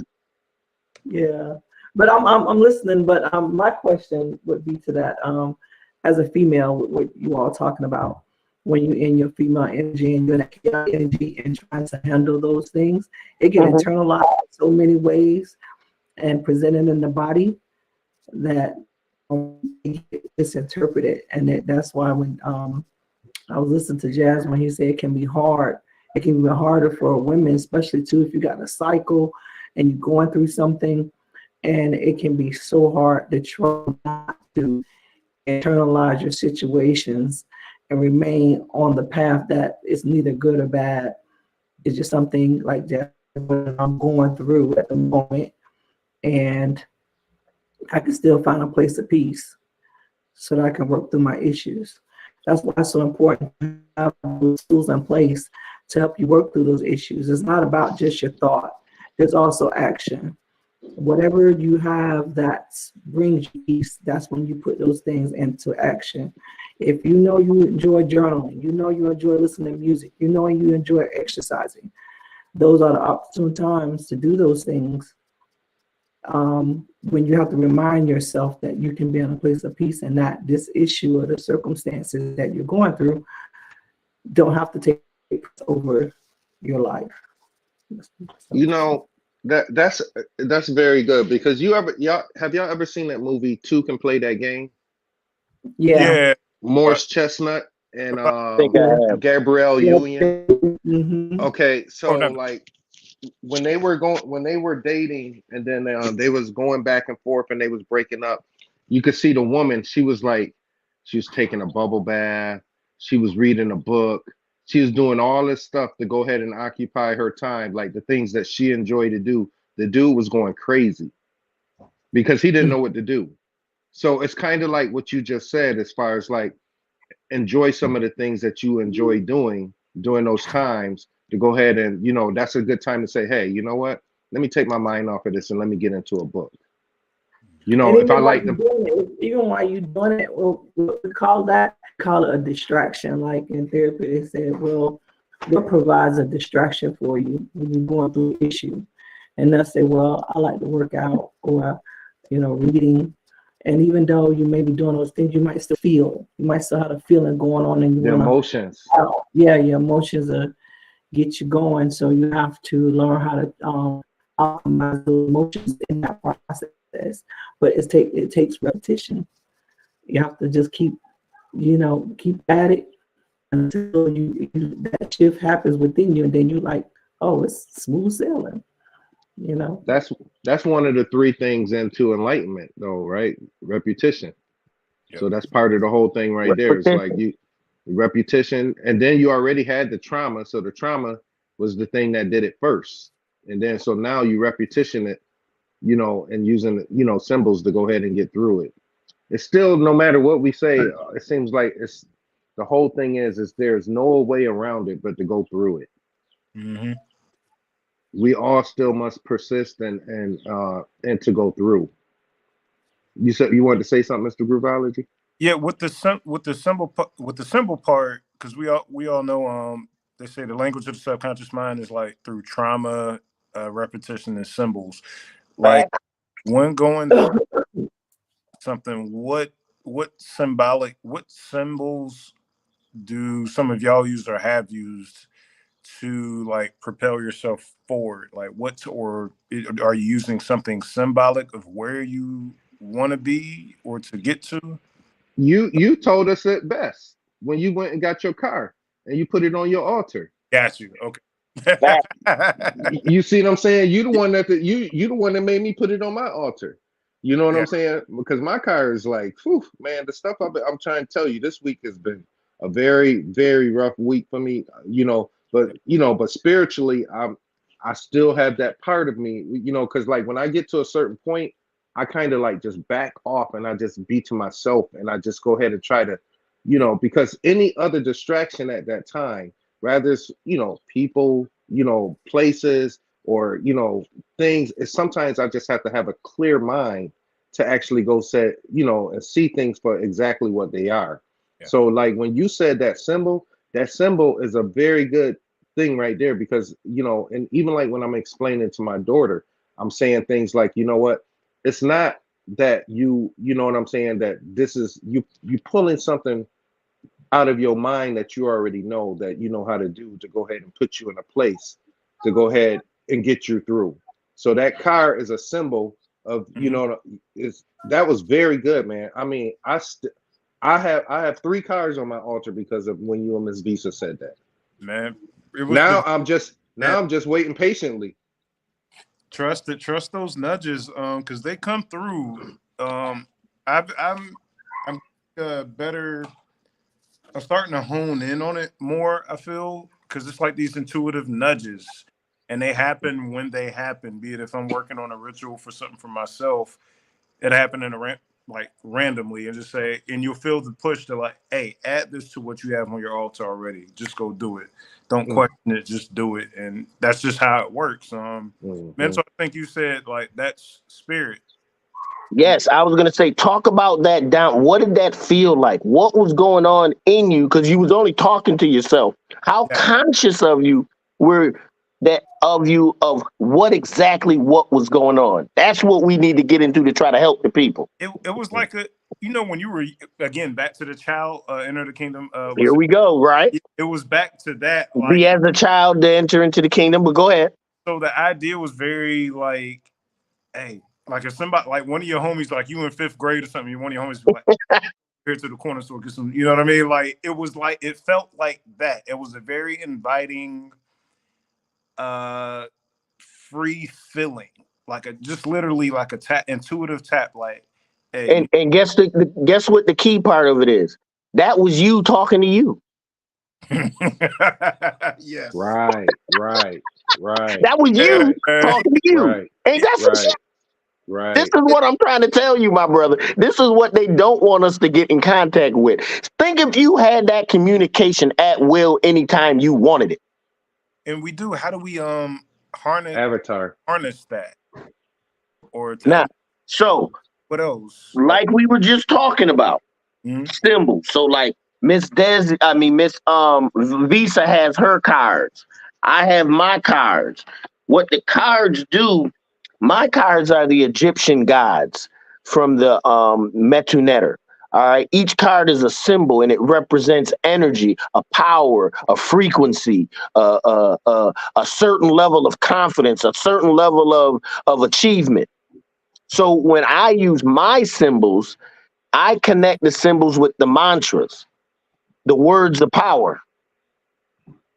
yeah. But I'm listening. But my question would be to that. As a female, what you all talking about when you in your female energy and you're in that chaotic energy and trying to handle those things, it can Mhm. internalize so many ways and presented in the body that it gets misinterpreted, and that's why when I was listening to Jazz when he said it can be hard. It can be harder for women, especially too if you got a cycle and you're going through something, and it can be so hard to try not to internalize your situations and remain on the path that is neither good or bad. It's just something like that I'm going through at the moment, and I can still find a place of peace so that I can work through my issues. That's why it's so important to have those tools in place to help you work through those issues. It's not about just your thought. There's also action. Whatever you have that brings you peace, that's when you put those things into action. If you know you enjoy journaling, you know you enjoy listening to music, you know you enjoy exercising, those are the opportune times to do those things. When you have to remind yourself that you can be in a place of peace and that this issue or the circumstances that you're going through don't have to take over your life. That's very good because y'all ever seen that movie Two Can Play That Game? Yeah. Yeah. Morris Chestnut and I think I have. Gabrielle Union. Mm-hmm. Okay, so Oh, no. like when they were dating, and then they was going back and forth, and they was breaking up. You could see the woman. She was taking a bubble bath. She was reading a book. She was doing all this stuff to go ahead and occupy her time, like the things that she enjoyed to do. The dude was going crazy because he didn't know what to do. So it's kind of like what you just said, as far as like enjoy some of the things that you enjoy doing during those times, to go ahead and, that's a good time to say, hey, you know what? Let me take my mind off of this and let me get into a book. And If I like the even while you're doing it, we call it a distraction. Like in therapy, they said, well, what provides a distraction for you when you're going through an issue? And they'll say, well, I like to work out, or reading. And even though you may be doing those things, you might still have a feeling going on, and the emotions. Your emotions get you going. So you have to learn how to optimize those emotions in that process. But it takes repetition. You have to just keep at it until that shift happens within you, and then you're like, oh, it's smooth sailing. That's one of the three things into enlightenment, though, right? Repetition. Yep. So that's part of the whole thing right there. It's like repetition, and then you already had the trauma. So the trauma was the thing that did it first, and then so now you repetition it, and using symbols to go ahead and get through it. It's still, no matter what we say, it seems like it's the whole thing is there's no way around it but to go through it. Mm-hmm. We all still must persist and to go through. You said you wanted to say something, Mr. Groovology? Yeah, with the symbol part, because we all know they say the language of the subconscious mind is like through trauma, repetition, and symbols. Like when going through something, what symbols do some of y'all use or have used to like propel yourself forward? Like or are you using something symbolic of where you want to be or to get to? You told us it best when you went and got your car and you put it on your altar. Got you. Okay. You see what I'm saying? You the one that made me put it on my altar. You know what I'm saying? Because my car is like, whew, man, the stuff I'm trying to tell you, this week has been a very, very rough week for me, but spiritually, I still have that part of me, because like when I get to a certain point, I kind of like just back off and I just be to myself and I just go ahead and try to, because any other distraction at that time, rather it's, people, places, or, things, sometimes I just have to have a clear mind to actually go set, and see things for exactly what they are. Yeah. So like when you said that symbol is a very good thing right there, because, and even like when I'm explaining to my daughter, I'm saying things like, you know what, it's not that you know what I'm saying, that this is you pulling something out of your mind that you already know that you know how to do, to go ahead and put you in a place to go ahead and get you through. So that car is a symbol of, that was very good, man. I mean, I have 3 cars on my altar because of when you and Miss Visa said that. Man, I'm just waiting patiently. Trust those nudges, because they come through. I'm better. I'm starting to hone in on it more, I feel, because it's like these intuitive nudges, and they happen when they happen. Be it if I'm working on a ritual for something for myself, it happened randomly, and just say, and you'll feel the push to like, hey, add this to what you have on your altar already. Just go do it. Don't question it. Just do it, and that's just how it works. Man, so I think you said like that's spirit. Yes, I was going to say, talk about that down. What did that feel like? What was going on in you? Because you was only talking to yourself. How conscious of you were of what was going on? That's what we need to get into to try to help the people. It was like when you were, again, back to the child, enter the kingdom. Here we go, right? It was back to that. Be as a child to enter into the kingdom, but go ahead. So the idea was very like, hey, like if somebody, like one of your homies, like you in 5th grade or something, one of your homies be like, here to the corner store, get some, you know what I mean? Like it felt like that. It was a very inviting free feeling, like a just literally like a tap, intuitive tap, like, hey. And guess what the key part of it is? That was you talking to you. Yes. Right. That was you talking to you. Right. Ain't that some shit? Right. This is what I'm trying to tell you, my brother. This is what they don't want us to get in contact with. Think if you had that communication at will anytime you wanted it. And we do. How do we harness that? Or Now, so what else? like we were just talking about, symbols. So like Miss Visa has her cards. I have my cards. What the cards do, my cards are the Egyptian gods from the Metu Neter. All right. Each card is a symbol and it represents energy, a power, a frequency, a certain level of confidence, a certain level of achievement. So when I use my symbols, I connect the symbols with the mantras, the words of power.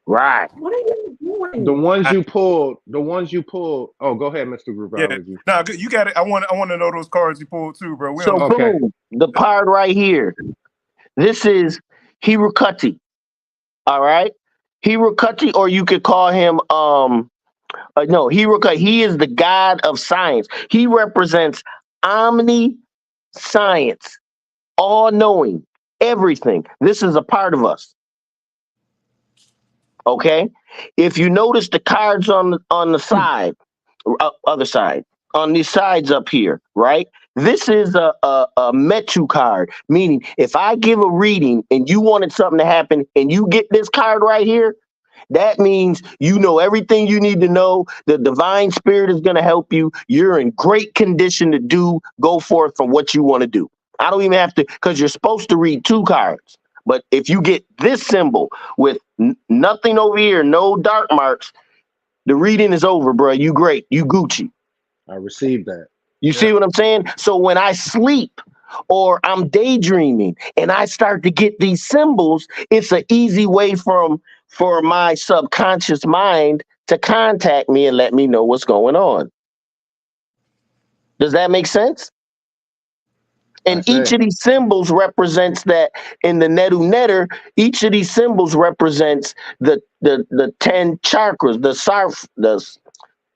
Right. What are you doing? The ones you pulled. Oh, go ahead, Mr. Groovology. Yeah. No, good. You got it. I want to know those cards you pulled too, bro. Boom, the card right here. This is Hirukati. All right. Hirukati, or you could call him Hirukati. He is the god of science. He represents omniscience, all knowing, everything. This is a part of us. Okay, if you notice the cards on the side, other side, on these sides up here, right? This is a Metu card, meaning if I give a reading and you wanted something to happen and you get this card right here, that means you know everything you need to know. The divine spirit is going to help you. You're in great condition to go forth from what you want to do. I don't even have to, because you're supposed to read 2 cards. But if you get this symbol with nothing over here, no dark marks, the reading is over, bro. You great. You Gucci. I received that. You see what I'm saying? So when I sleep or I'm daydreaming and I start to get these symbols, it's an easy way for my subconscious mind to contact me and let me know what's going on. Does that make sense? And each of these symbols represents that. In the Netu Neter, each of these symbols represents the 10 chakras, the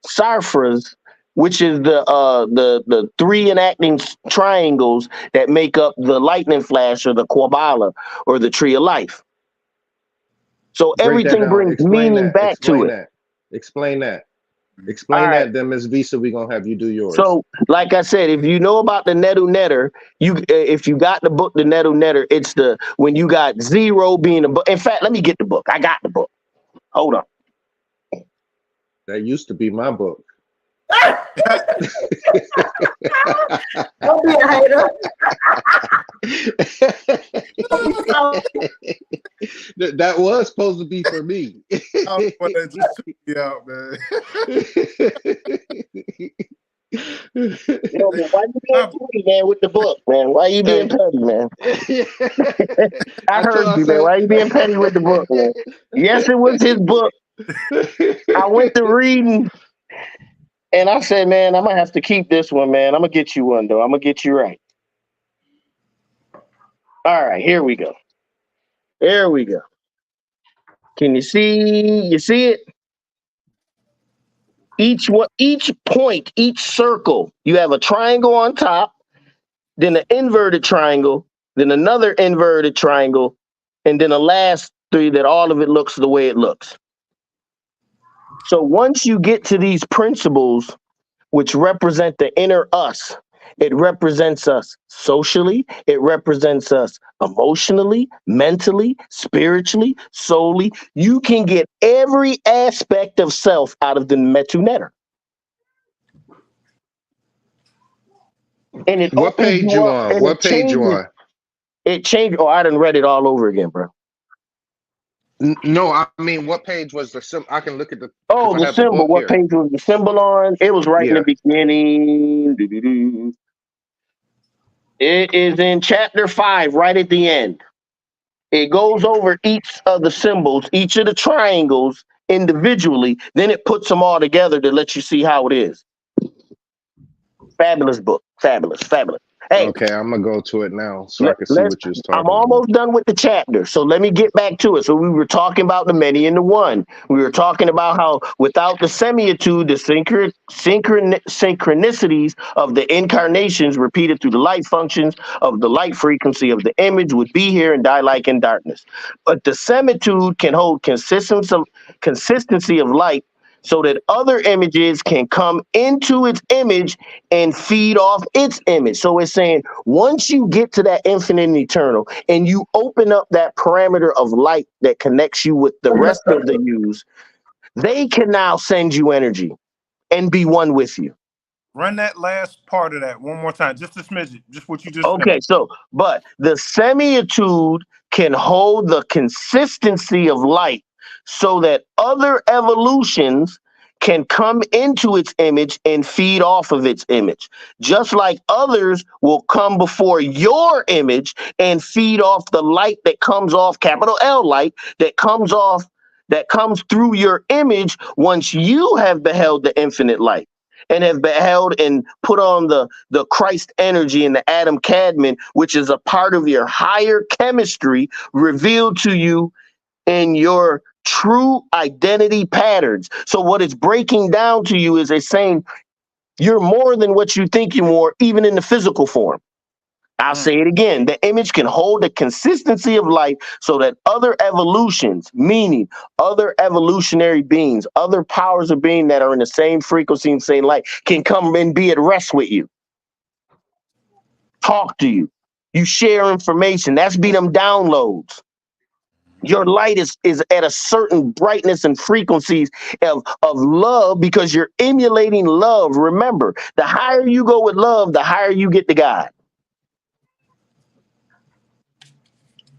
sarfras, which is the 3 enacting triangles that make up the lightning flash or the Quabala or the tree of life. So everything brings meaning back to it. Explain that. Explain that, then Ms. Visa, we're gonna have you do yours. So, like I said, if you know about the Netu Neter, if you got the book, the Netu Neter, it's when you got 0 being a book. In fact, let me get the book. I got the book. Hold on. That used to be my book. Don't be a hater. That was supposed to be for me. I just took me out, man. Yo, man, why you being petty, man, with the book, man? Why you being petty, man? I heard you, man. Why you being petty with the book, man? Yes, it was his book. I went to reading, and I said, man, I'm gonna have to keep this one, man. I'm gonna get you one, though. I'm gonna get you right. All right, here we go. There we go. Can you see? You see it? Each point, each circle, you have a triangle on top, then an inverted triangle, then another inverted triangle, and then a last 3 that all of it looks the way it looks. So once you get to these principles, which represent the inner us, it represents us socially, it represents us emotionally, mentally, spiritually, soully. You can get every aspect of self out of the Metu Neter. And it what page you on? What page you on? It changed. Oh, I done read it all over again, bro. No, I mean, what page was the symbol? I can look at the. Oh, the symbol. What page was the symbol on? It was right in the beginning. It is in chapter 5, right at the end. It goes over each of the symbols, each of the triangles, individually, then it puts them all together to let you see how it is. Fabulous book. Fabulous. Fabulous. Hey, Okay, I'm gonna go to it now so I can see let's what you was I'm talking about. almost done with the chapter, so let me get back to it. So we were talking about the many and the one. We were talking about how without the semitude, the synchronicities of the incarnations repeated through the light functions of the light frequency of the image would be here and die like in darkness. But the semitude can hold consistency of light so that other images can come into its image and feed off its image. So it's saying once you get to that infinite and eternal and you open up that parameter of light that connects you with the rest of the yous, they can now send you energy and be one with you. Run that last part of that one more time, just a smidget, just what you just Okay, finished. so, but the semitude can hold the consistency of light so that other evolutions can come into its image and feed off of its image. Just like others will come before your image and feed off the light that comes off, capital L light, that comes through your image once you have beheld the infinite light and have beheld and put on the Christ energy and the Adam Cadman, which is a part of your higher chemistry revealed to you in your true identity patterns. So what it's breaking down to you is it's saying you're more than what you think you're more, even in the physical form. I'll say it again. The image can hold the consistency of light so that other evolutions, meaning other evolutionary beings, other powers of being that are in the same frequency and same light, can come and be at rest with you, talk to you. You share information. That's be them downloads. Your light is at a certain brightness and frequencies of love because you're emulating love. Remember, the higher you go with love, the higher you get to God.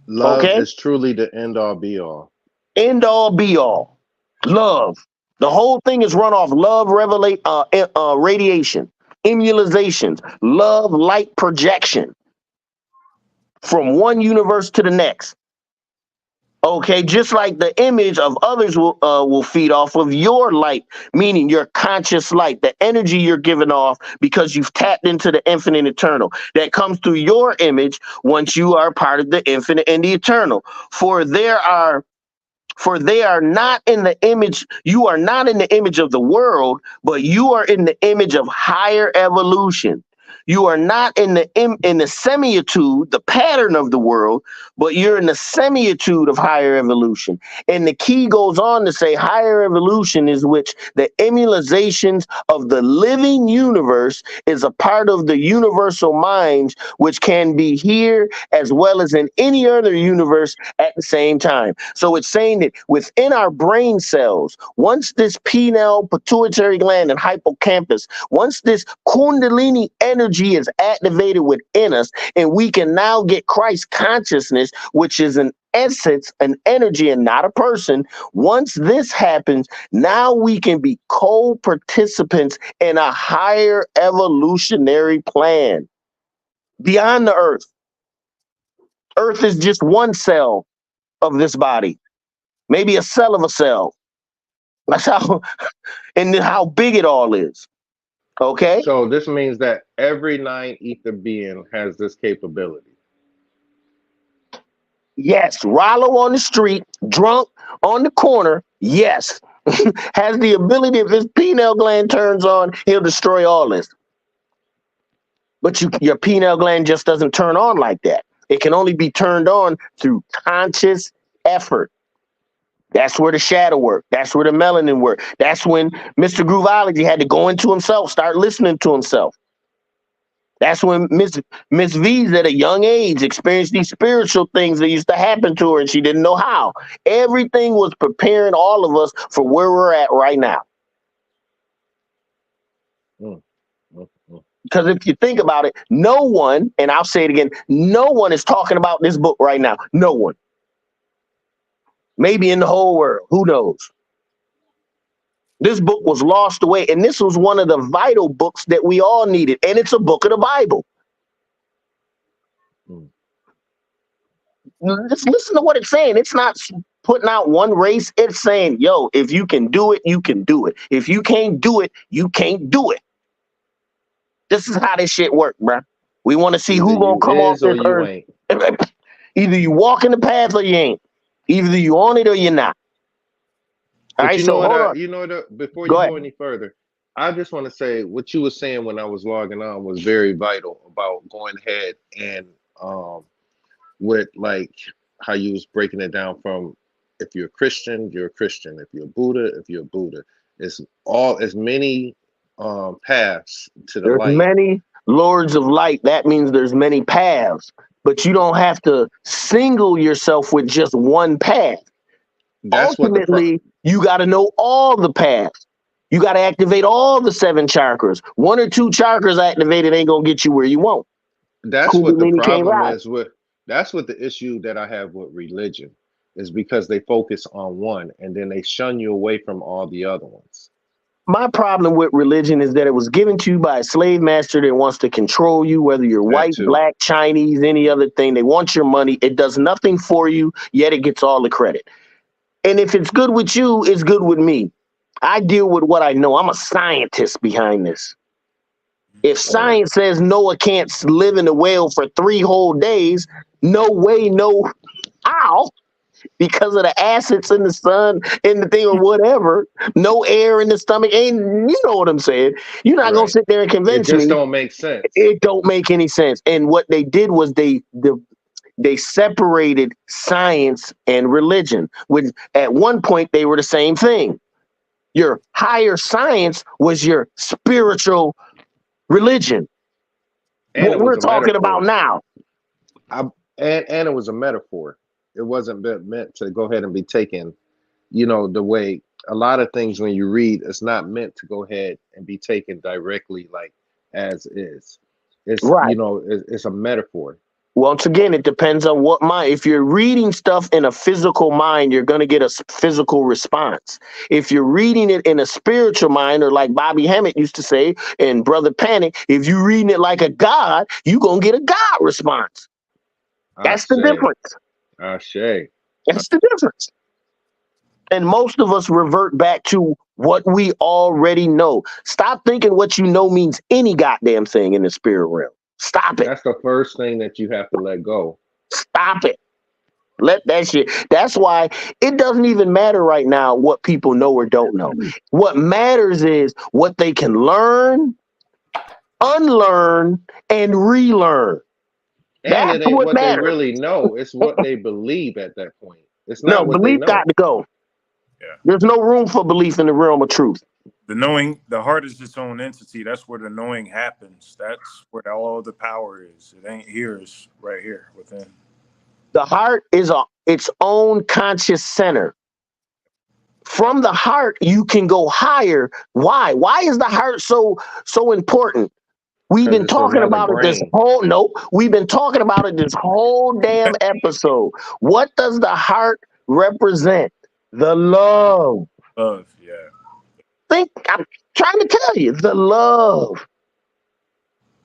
Love Okay? is truly the end all be all. End all be all. Love. The whole thing is run off love, radiation, immunizations, love, light projection from one universe to the next. Okay, just like the image of others will feed off of your light, meaning your conscious light, the energy you're giving off because you've tapped into the infinite eternal that comes through your image once you are part of the infinite and the eternal. For they are not in the image, you are not in the image of the world, but you are in the image of higher evolution. You are not in the semitude, the pattern of the world, but you're in the semitude of higher evolution. And the key goes on to say higher evolution is which the immunizations of the living universe is a part of the universal minds, which can be here as well as in any other universe at the same time. So it's saying that within our brain cells, once this pineal, pituitary gland, and hippocampus, once this kundalini energy is activated within us, and we can now get Christ consciousness, which is an essence, an energy, and not a person. Once this happens, now we can be co-participants in a higher evolutionary plan beyond the earth. Earth is just one cell of this body, maybe a cell of a cell. That's how, and how big it all is. Okay. So this means that every nine ether being has this capability. Yes. Rollo on the street, drunk on the corner. Yes. Has the ability, if his pineal gland turns on, he'll destroy all this. But your pineal gland just doesn't turn on like that. It can only be turned on through conscious effort. That's where the shadow work. That's where the melanin work. That's when Mr. Grooveology had to go into himself, start listening to himself. That's when Miss V's at a young age experienced these spiritual things that used to happen to her and she didn't know how. Everything was preparing all of us for where we're at right now. Mm, mm, mm. Because if you think about it, no one, and I'll say it again, no one is talking about this book right now. No one. Maybe in the whole world. Who knows? This book was lost away, and this was one of the vital books that we all needed, and it's a book of the Bible. Mm. Just listen to what it's saying. It's not putting out one race. It's saying, yo, if you can do it, you can do it. If you can't do it, you can't do it. This is how this shit work, bro. We want to see Either who gonna you come off is or this you earth. ain't. Either you walk in the path or you ain't. Either you on it or you're not. All But right, you know so what? hold on. You know what? Before Go you ahead. go any further, I just want to say what you were saying when I was logging on was very vital about going ahead and with like how you was breaking it down from if you're a Christian, you're a Christian. If you're a Buddha, if you're a Buddha, it's all as many paths to the There's light. many lords of light. That means there's many paths, but you don't have to single yourself with just one path. That's what Ultimately, you got to know all the paths. You got to activate all the 7 chakras. 1 or 2 chakras activated ain't gonna get you where you want. that's what the Kundalini can't problem rise. is with. That's what the issue that I have with religion is because they focus on one and then they shun you away from all the other ones. My problem with religion is that it was given to you by a slave master that wants to control you, whether you're That white, too. black, Chinese, any other thing. They want your money. It does nothing for you, yet it gets all the credit. And if it's good with you, it's good with me. I deal with what I know. I'm a scientist behind this. If Word. science says Noah can't live in the whale for 3 whole days, no way, no how, because of the acids in the sun in the thing or whatever, no air in the stomach, ain't you know what I'm saying? You're not gonna Right. sit there and It convince just me. don't make sense. It don't make any sense. And what they did was they separated science and religion. When at one point they were the same thing. Your higher science was your spiritual religion. And What it was we're a talking about metaphor. now. I, and it was a metaphor. It wasn't meant to go ahead and be taken, the way a lot of things when you read, it's not meant to go ahead and be taken directly like as is. It's Right. it's a metaphor. Once again, it depends on what mind. If you're reading stuff in a physical mind, you're going to get a physical response. If you're reading it in a spiritual mind, or like Bobby Hammett used to say in Brother Panic, if you're reading it like a God, you're going to get a God response. That's the Ashe. difference. Ashe. That's the difference. And most of us revert back to what we already know. Stop thinking what you know means any goddamn thing in the spirit realm. Stop it. That's the first thing that you have to let go. Stop it. Let that shit. That's why it doesn't even matter right now what people know or don't know. What matters is what they can learn, unlearn, and relearn. And That's it ain't what what they matters. really know, it's what they believe at that point. It's No, not what they belief got know. to go. Yeah. There's no room for belief in the realm of truth. The heart is its own entity. That's where the knowing happens. That's where all the power is. It ain't here. It's right here within. The heart is its own conscious center. From the heart, you can go higher. Why? Why is the heart so important? We've Because been it's talking another about it this brain. whole no, we've been talking about it this whole damn episode. What does the heart represent? The love. Love, yeah. I'm trying to tell you, the love.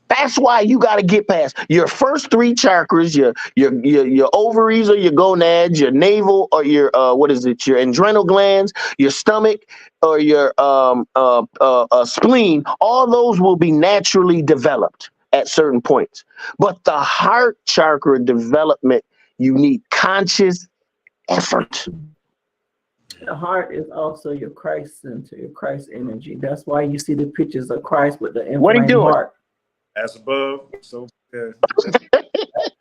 That's why you got to get past your first 3 chakras, your ovaries or your gonads, your navel or your what is it? Your adrenal glands, your stomach or your spleen. All those will be naturally developed at certain points. But the heart chakra development, you need conscious effort. The heart is also your Christ center, your Christ energy. That's why you see the pictures of Christ with the What are you inflamed doing? heart. As above, so yeah.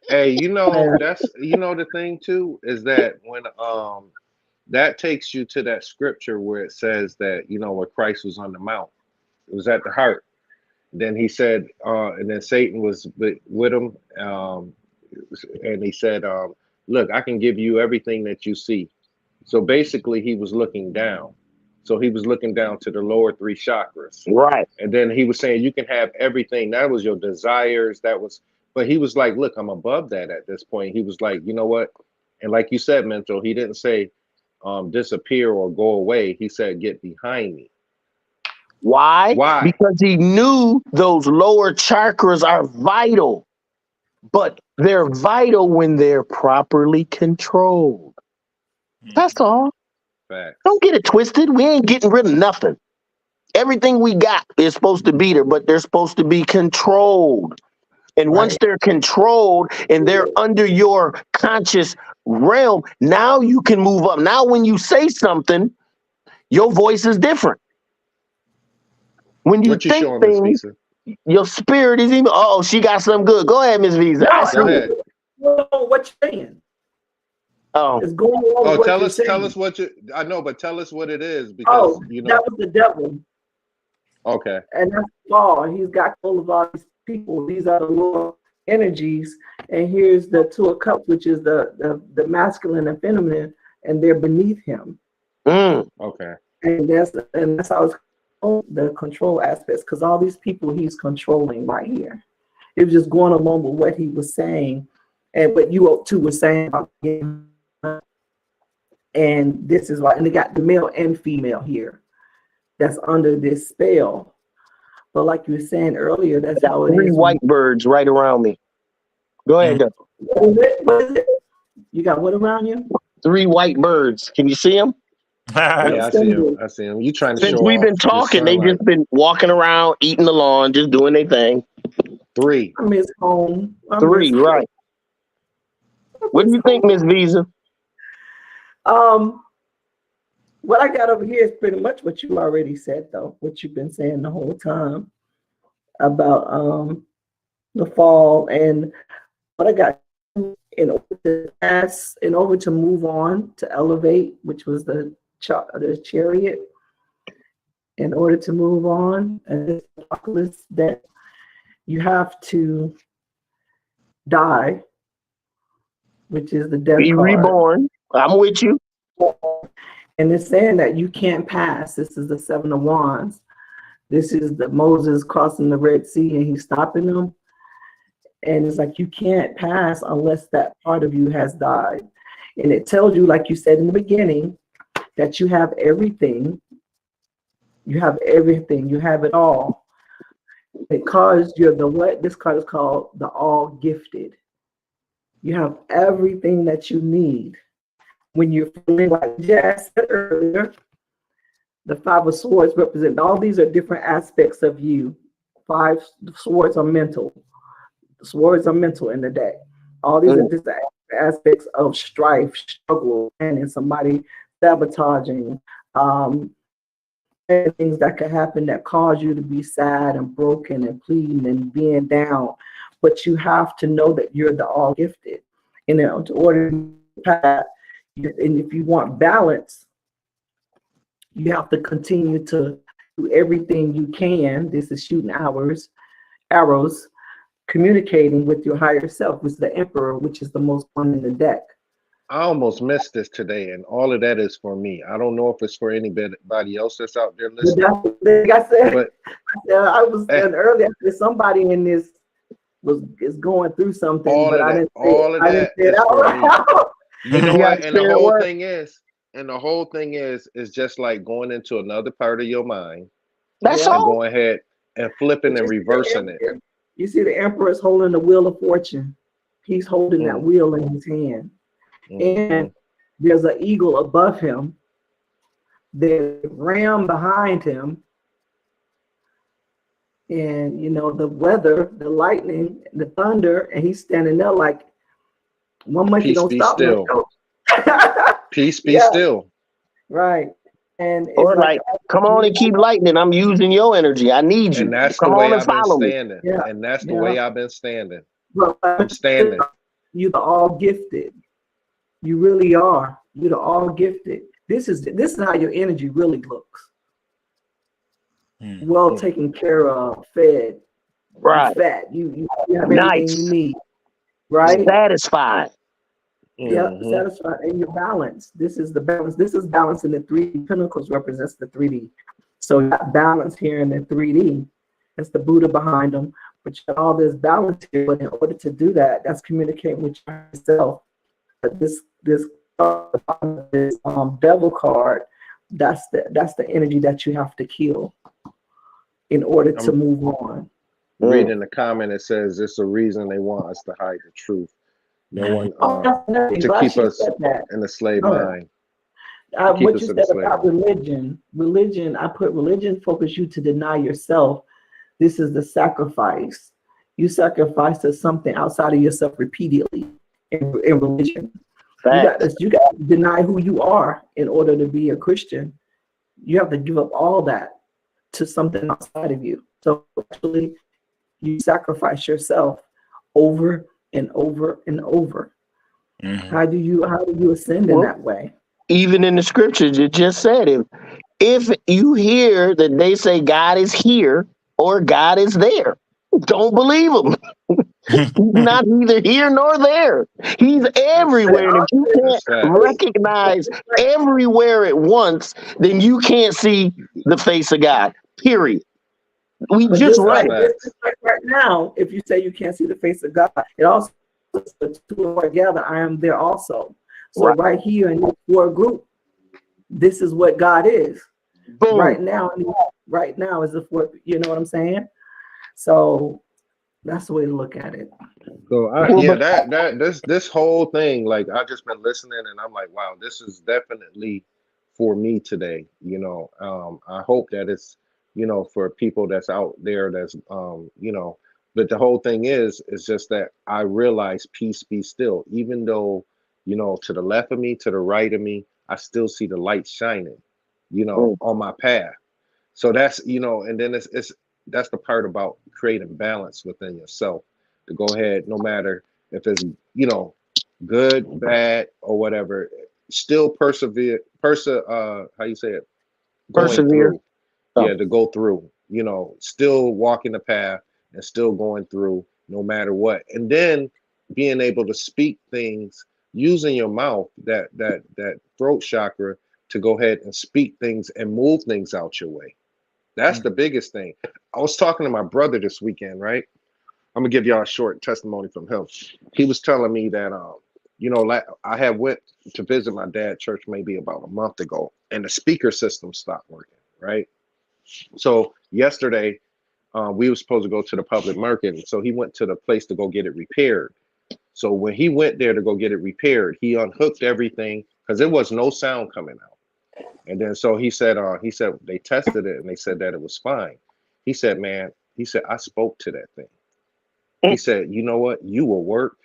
Hey, that's the thing too is that when that takes you to that scripture where it says that where Christ was on the mount, it was at the heart. Then he said, and then Satan was with him, and he said, "Look, I can give you everything that you see." So basically, he was looking down. So he was looking down to the lower 3 chakras. Right. And then he was saying, you can have everything. That was your desires. But he was like, look, I'm above that at this point. He was like, you know what? And like you said, Mental, he didn't say disappear or go away. He said, get behind me. Why? Why? Because he knew those lower chakras are vital, but they're vital when they're properly controlled. That's all. Facts. Don't get it twisted. We ain't getting rid of nothing. Everything we got is supposed to be there, but they're supposed to be controlled. And once Right. they're controlled and they're under your conscious realm, now you can move up. Now, when you say something, your voice is different. When you What you think showing, Miss things, Visa? your spirit is even. Oh, she got something good. Go ahead, Miss Visa. I No, see Go it. ahead. what you're saying. Oh, It's going along Oh, with what tell you're us saying. what you. I know, but tell us what it is because Oh, you that know. was the devil. Okay. And that's Paul. He's got hold of all these people. These are the lower energies. And here's the Two of Cups, which is the masculine and feminine, and they're beneath him. Okay. And that's how it's the control aspects, because all these people he's controlling right here. It was just going along with what he was saying, and what you two were saying about him. And this is why, and they got the male and female here that's under this spell. But like you were saying earlier, that's I got how it 3 is. white birds right around me. Go ahead, though. What is it? You got what around you? 3 white birds. Can you see them? Yeah, I see him. I see him. You trying to Since show we've off been this talking, they sunlight? just been walking around, eating the lawn, just doing their thing. 3. I miss home. 3, right? What do you think, Miss Visa? What I got over here is pretty much what you already said, though. What you've been saying the whole time about the fall, and what I got in order to pass, in order to move on to elevate, which was the chariot. In order to move on, and this apocalypse, that you have to die, which is the death Be card. reborn. I'm with you. And it's saying that you can't pass. This is the 7 of Wands. This is the Moses crossing the Red Sea and he's stopping them. And it's like you can't pass unless that part of you has died. And it tells you, like you said in the beginning, that you have everything. You have everything. You have it all. Because you're the what? This card is called the all gifted. You have everything that you need. When you're feeling like Jazz said earlier, the 5 of Swords represent, all these are different aspects of you. 5 swords are mental. The swords are mental in the deck. All these are different aspects of strife, struggle, and somebody sabotaging, things that could happen that cause you to be sad and broken and pleading and being down. But you have to know that you're the all gifted. In order to pass. And if you want balance, you have to continue to do everything you can. This is shooting arrows, communicating with your higher self, which is the Emperor, which is the most one in the deck. I almost missed this today, and all of that is for me. I don't know if it's for anybody else that's out there listening. Like I said, but I was saying earlier, somebody in this is going through something, but I didn't say it out loud. You know what? And the whole thing is just like going into another part of your mind. That's and all. going ahead and flipping and reversing it. You see, the Emperor is holding the wheel of fortune. He's holding that wheel in his hand. And there's an eagle above him. There's a ram behind him. And, the weather, the lightning, the thunder, and he's standing there like, one monkey don't stop. Still. Peace be still. Right. And or like, come on and keep lightning. I'm using your energy. I need you. And that's come the way on and I've been follow standing. Yeah. And that's the way I've been standing. Well, I'm standing. You're the all gifted. You really are. You're the all gifted. This is how your energy really looks. Well taken care of, fed, right? Fat. You have everything you need, right? Satisfied. Yeah, satisfied, and you're balanced. This is the balance. This is balance in the 3D. Pentacles represents the 3D. So you got balance here in the 3D. That's the Buddha behind them. But you got all this balance here. But in order to do that, that's communicating with yourself. But this devil card, that's the energy that you have to kill in order to move on. Reading the comment, it says it's a reason they want us to hide the truth. No one to keep us in the slave mind. keep What you us in said about slavery. religion, I put religion focus you to deny yourself. This is the sacrifice. You sacrifice to something outside of yourself repeatedly in religion. Facts. You got to deny who you are in order to be a Christian. You have to give up all that to something outside of you. So actually, you sacrifice yourself over and over and over. Mhm. How do you ascend in Well, that way? even in the scriptures, it just said if you hear that they say God is here or God is there, don't believe them. He's not either here nor there. He's That's But it everywhere. And if you also, can't that's facts. recognize everywhere at once, then you can't see the face of God. Period. We but just That's right. facts. just like right now, if you say you can't see the face of God, it also says the two are together, I am there also. So Right. right here in this four group, this is what God is. Boom. Right now is the four, you know what I'm saying? So that's the way to look at it. So Well, yeah, but this whole thing, like I just been listening and I'm like, wow, this is definitely for me today. I hope that it's, for people that's out there that's but the whole thing is just that I realize peace be still. Even though, to the left of me, to the right of me, I still see the light shining, boom. on my path. So that's, and then it's that's the part about creating balance within yourself to go ahead, no matter if it's, good, bad, or whatever, still persevere, how you say it, going Persevere. through. Oh, Yeah, to go through, still walking the path and still going through no matter what. And then being able to speak things using your mouth, that throat chakra, to go ahead and speak things and move things out your way. That's the biggest thing. I was talking to my brother this weekend, right? I'm gonna give y'all a short testimony from him. He was telling me that, like I had went to visit my dad church maybe about a month ago, and the speaker system stopped working, right? So yesterday, we were supposed to go to the public market, and so he went to the place to go get it repaired. So when he went there to go get it repaired, he unhooked everything because there was no sound coming out. And then so he said they tested it and they said that it was fine. He said, man, he said, I spoke to that thing. He said, you know what? You will work.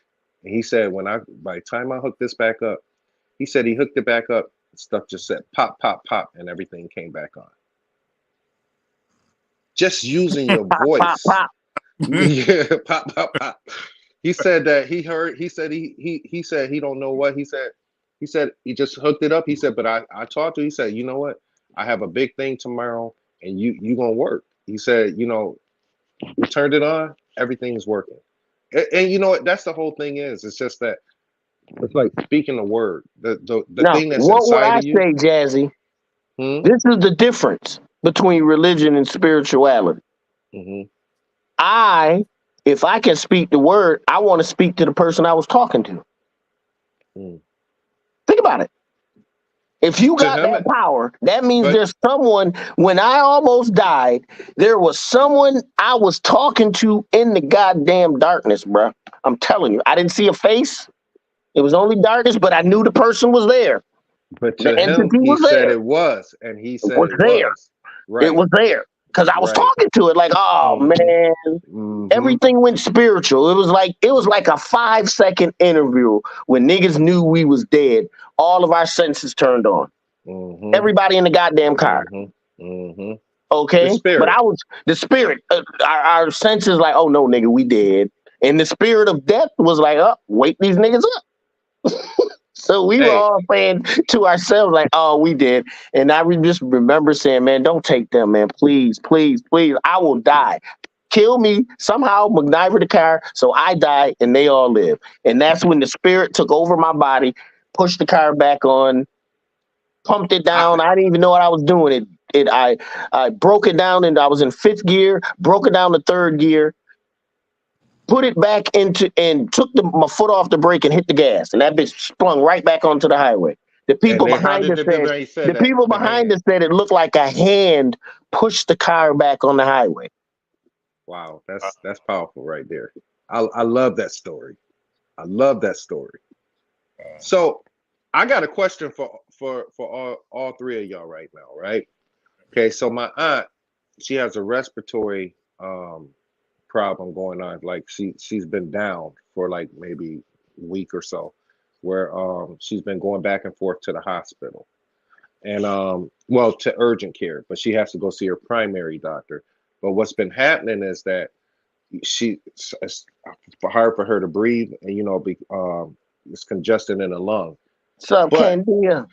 And he said, by the time I hooked this back up, he said he hooked it back up, stuff just said pop, pop, pop, and everything came back on. Just using your pop, pop, voice. pop. Yeah, pop, pop, pop. He said that he heard, he said he said he don't know what. He said he just hooked it up. He said, but I talked to him. He said, you know what? I have a big thing tomorrow and you gonna work. He said, we turned it on, everything's working. And you know what? That's the whole thing is. It's just that it's like speaking the word. The Now, thing that's what would inside I of you. say, Jazzy? Hmm? This is the difference between religion and spirituality. Hmm. If I can speak the word, I want to speak to the person I was talking to. Mm. Think about it. If you To got him, that power, that means but there's someone, when I almost died, there was someone I was talking to in the goddamn darkness, bro. I'm telling you, I didn't see a face. It was only darkness, but I knew the person was there. but The to him, entity he was said there. it was, and he It said was it there. was. It Right, was there. Because I was right. talking to it like, oh Hmm. man, Hmm. everything went spiritual. It was like a 5-second interview when niggas knew we was dead. All of our senses turned on. Hmm. Everybody in the goddamn car. Hmm. Hmm. The Okay, but spirit. I was the spirit. Our senses like, oh no, nigga, we dead. And the spirit of death was like, oh, wake these niggas up. So we were Hey, all saying to ourselves, like, oh, we did. And just remember saying, man, don't take them, man. Please, please, please. I will die. Kill me somehow, MacGyver the car, so I die and they all live. And that's when the spirit took over my body, pushed the car back on, pumped it I, down. I didn't even know what I was doing. I broke it down and I was in fifth gear, broke it down to third gear, put it back into and took my foot off the brake and hit the gas. And that bitch sprung right back onto the highway. The and people then how behind did us the said people say the that people the behind hand? us said it looked like a hand pushed the car back on the highway. Wow, that's powerful right there. I love that story. I love that story. So I got a question for all three of y'all right now, right? Okay, so my aunt, she has a respiratory problem going on. Like she's been down for like maybe a week or so, where she's been going back and forth to the hospital and well, to urgent care, but she has to go see her primary doctor. But what's been happening is that it's hard for her to breathe, and it's congested in the lung. What's up, But Candia?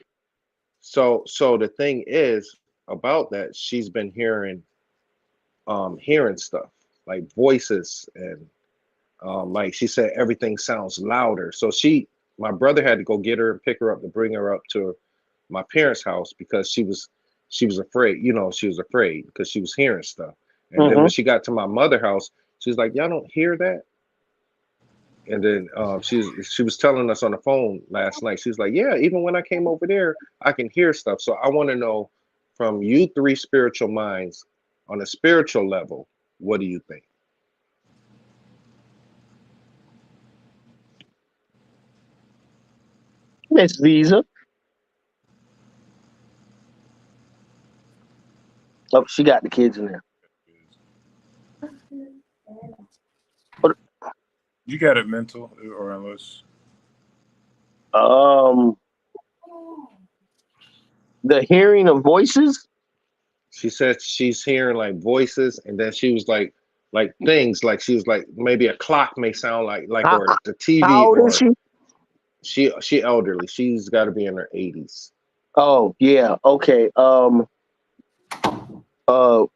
so the thing is about that, she's been hearing stuff like voices and like she said everything sounds louder. So my brother had to go get her and pick her up to bring her up to my parents' house because she was afraid. She was afraid because she was hearing stuff. And then when she got to my mother's house, she was like, "Y'all don't hear that?" And then she was telling us on the phone last night. She was like, "Yeah, even when I came over there, I can hear stuff." So I want to know from you three spiritual minds, on a spiritual level, what do you think? Miss Visa. Oh, she got the kids in there. You got it mental or unless The hearing of voices. She said she's hearing like voices, and then she was like things like she was like maybe a clock may sound like How, or the TV how old is or she? she elderly. She's got to be in her 80s. Oh yeah. Okay.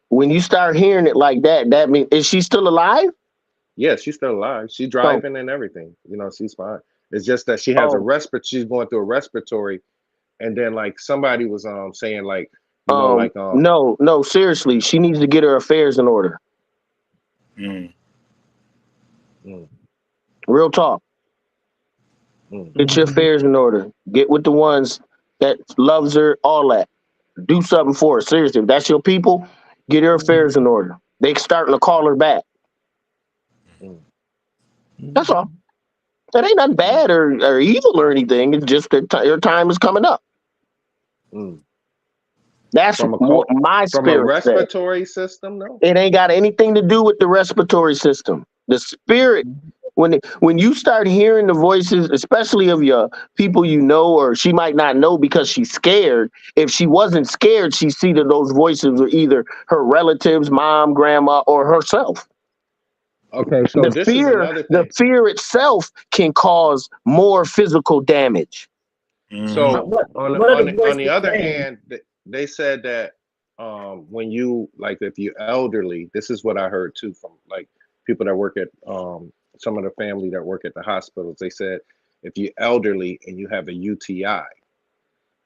When you start hearing it like that, that means is she still alive? Yeah, she's still alive. She's Oh, driving and everything. She's fine. It's just that she has a oh. she's going through a respiratory, and then like somebody was saying like like No, seriously, she needs to get her affairs in order. mm, Real talk. Get your affairs in order. Get with the ones that loves her, all that. Do something for her. Seriously, if that's your people, get her affairs in order. They starting to call her back. That's all. That ain't nothing bad or evil or anything. It's just that her time is coming up. That's what my from a spirit says. respiratory system, no? It ain't got anything to do with the respiratory system. The spirit, when you start hearing the voices, especially of your people you know, or she might not know because she's scared. If she wasn't scared, she'd see that those voices were either her relatives, mom, grandma, or herself. Okay, so this is another thing. The fear itself can cause more physical damage. So on the other hand, they said that when you if you elderly, this is what I heard too from like people that work at some of the family that work at the hospitals. They said if you're elderly and you have a UTI,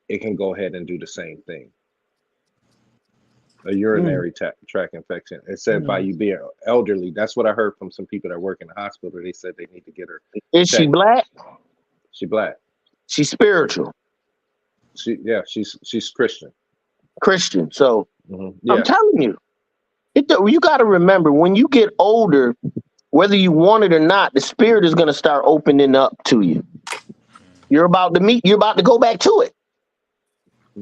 it can go ahead and do the same thing. A urinary tract infection. It said by you being elderly. That's what I heard from some people that work in the hospital. They said they need to get her. Is she black? She black. She's spiritual. She's Christian. Christian. So yeah. I'm telling you, you got to remember when you get older, whether you want it or not, the spirit is going to start opening up to you. You're about to go back to it.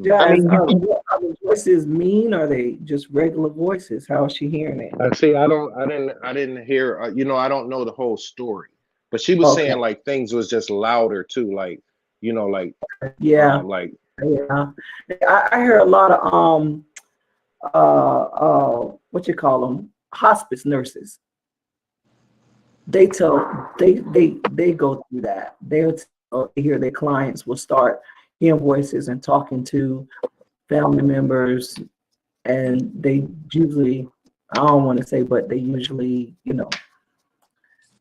Guys, are the voices mean? Or are they just regular voices? How is she hearing it? See, I didn't hear. I don't know the whole story, but she was saying like things was just louder too, like like yeah, yeah. I hear a lot of what you call them, hospice nurses. They go through that. They'll hear their clients will start hearing voices and talking to family members, and they usually, I don't want to say, but they usually,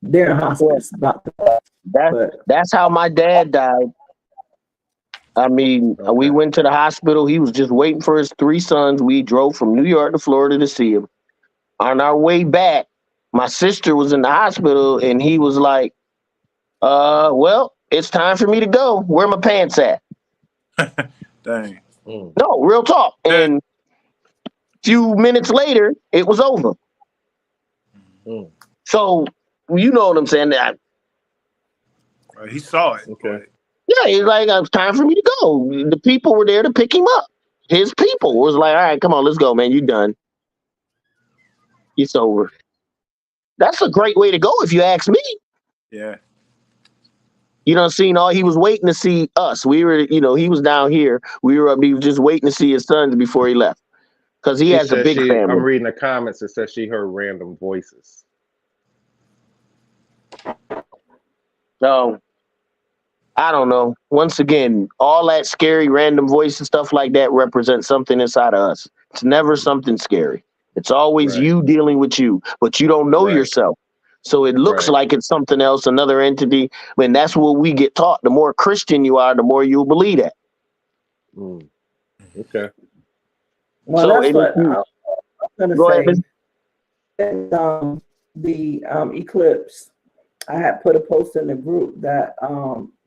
they're in hospice. That's how my dad died. I mean, we went to the hospital. He was just waiting for his 3 sons. We drove from New York to Florida to see him. On our way back, my sister was in the hospital, and he was like, well, it's time for me to go. Where my pants at? Dang. No, real talk. And a few minutes later, it was over. So, you know what I'm saying? He saw it. Okay. Yeah, he's like, it's time for me to go. The people were there to pick him up. His people was like, all right, come on, let's go, man. You done. It's over. That's a great way to go, if you ask me. Yeah. You know, seen all he was waiting to see us. We were, he was down here. We were up. He was just waiting to see his sons before he left because he She has a says big I'm family. reading the comments. It says she heard random voices. So I don't know. Once again, all that scary random voice and stuff like that represents something inside of us. It's never something scary. It's always Right. you dealing with you, but you don't know Right. yourself. So it looks Right. like it's something else, another entity. When that's what we get taught. The more Christian you are, the more you'll believe that. Mm. Okay. Well, So that's and if what you I'm gonna go ahead, say. And, the eclipse, I had put a post in the group that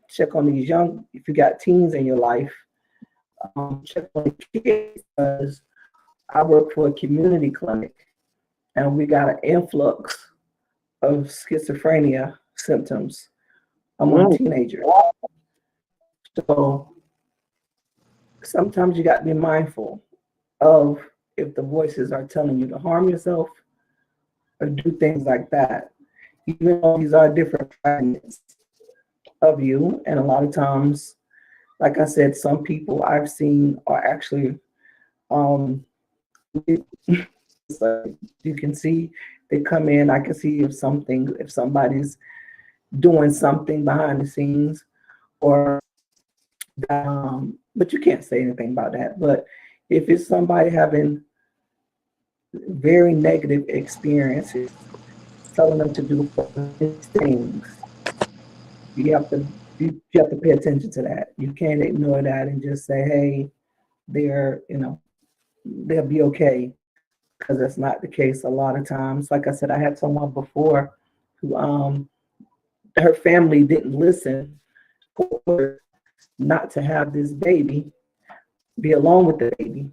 check on these young. If you got teens in your life, check on the kids, because I work for a community clinic, and we got an influx of schizophrenia symptoms among Mm, teenagers. So sometimes you got to be mindful of if the voices are telling you to harm yourself or do things like that. Even though these are different fragments of you, and a lot of times, like I said, some people I've seen are actually, um, you can see they come in. I can see if somebody's doing something behind the scenes, or but you can't say anything about that. But if it's somebody having very negative experiences, telling them to do things, you have to you have to pay attention to that. You can't ignore that and just say, hey, they're they'll be okay, because that's not the case a lot of times. Like I said, I had someone before who her family didn't listen for her not to have this baby, be alone with the baby,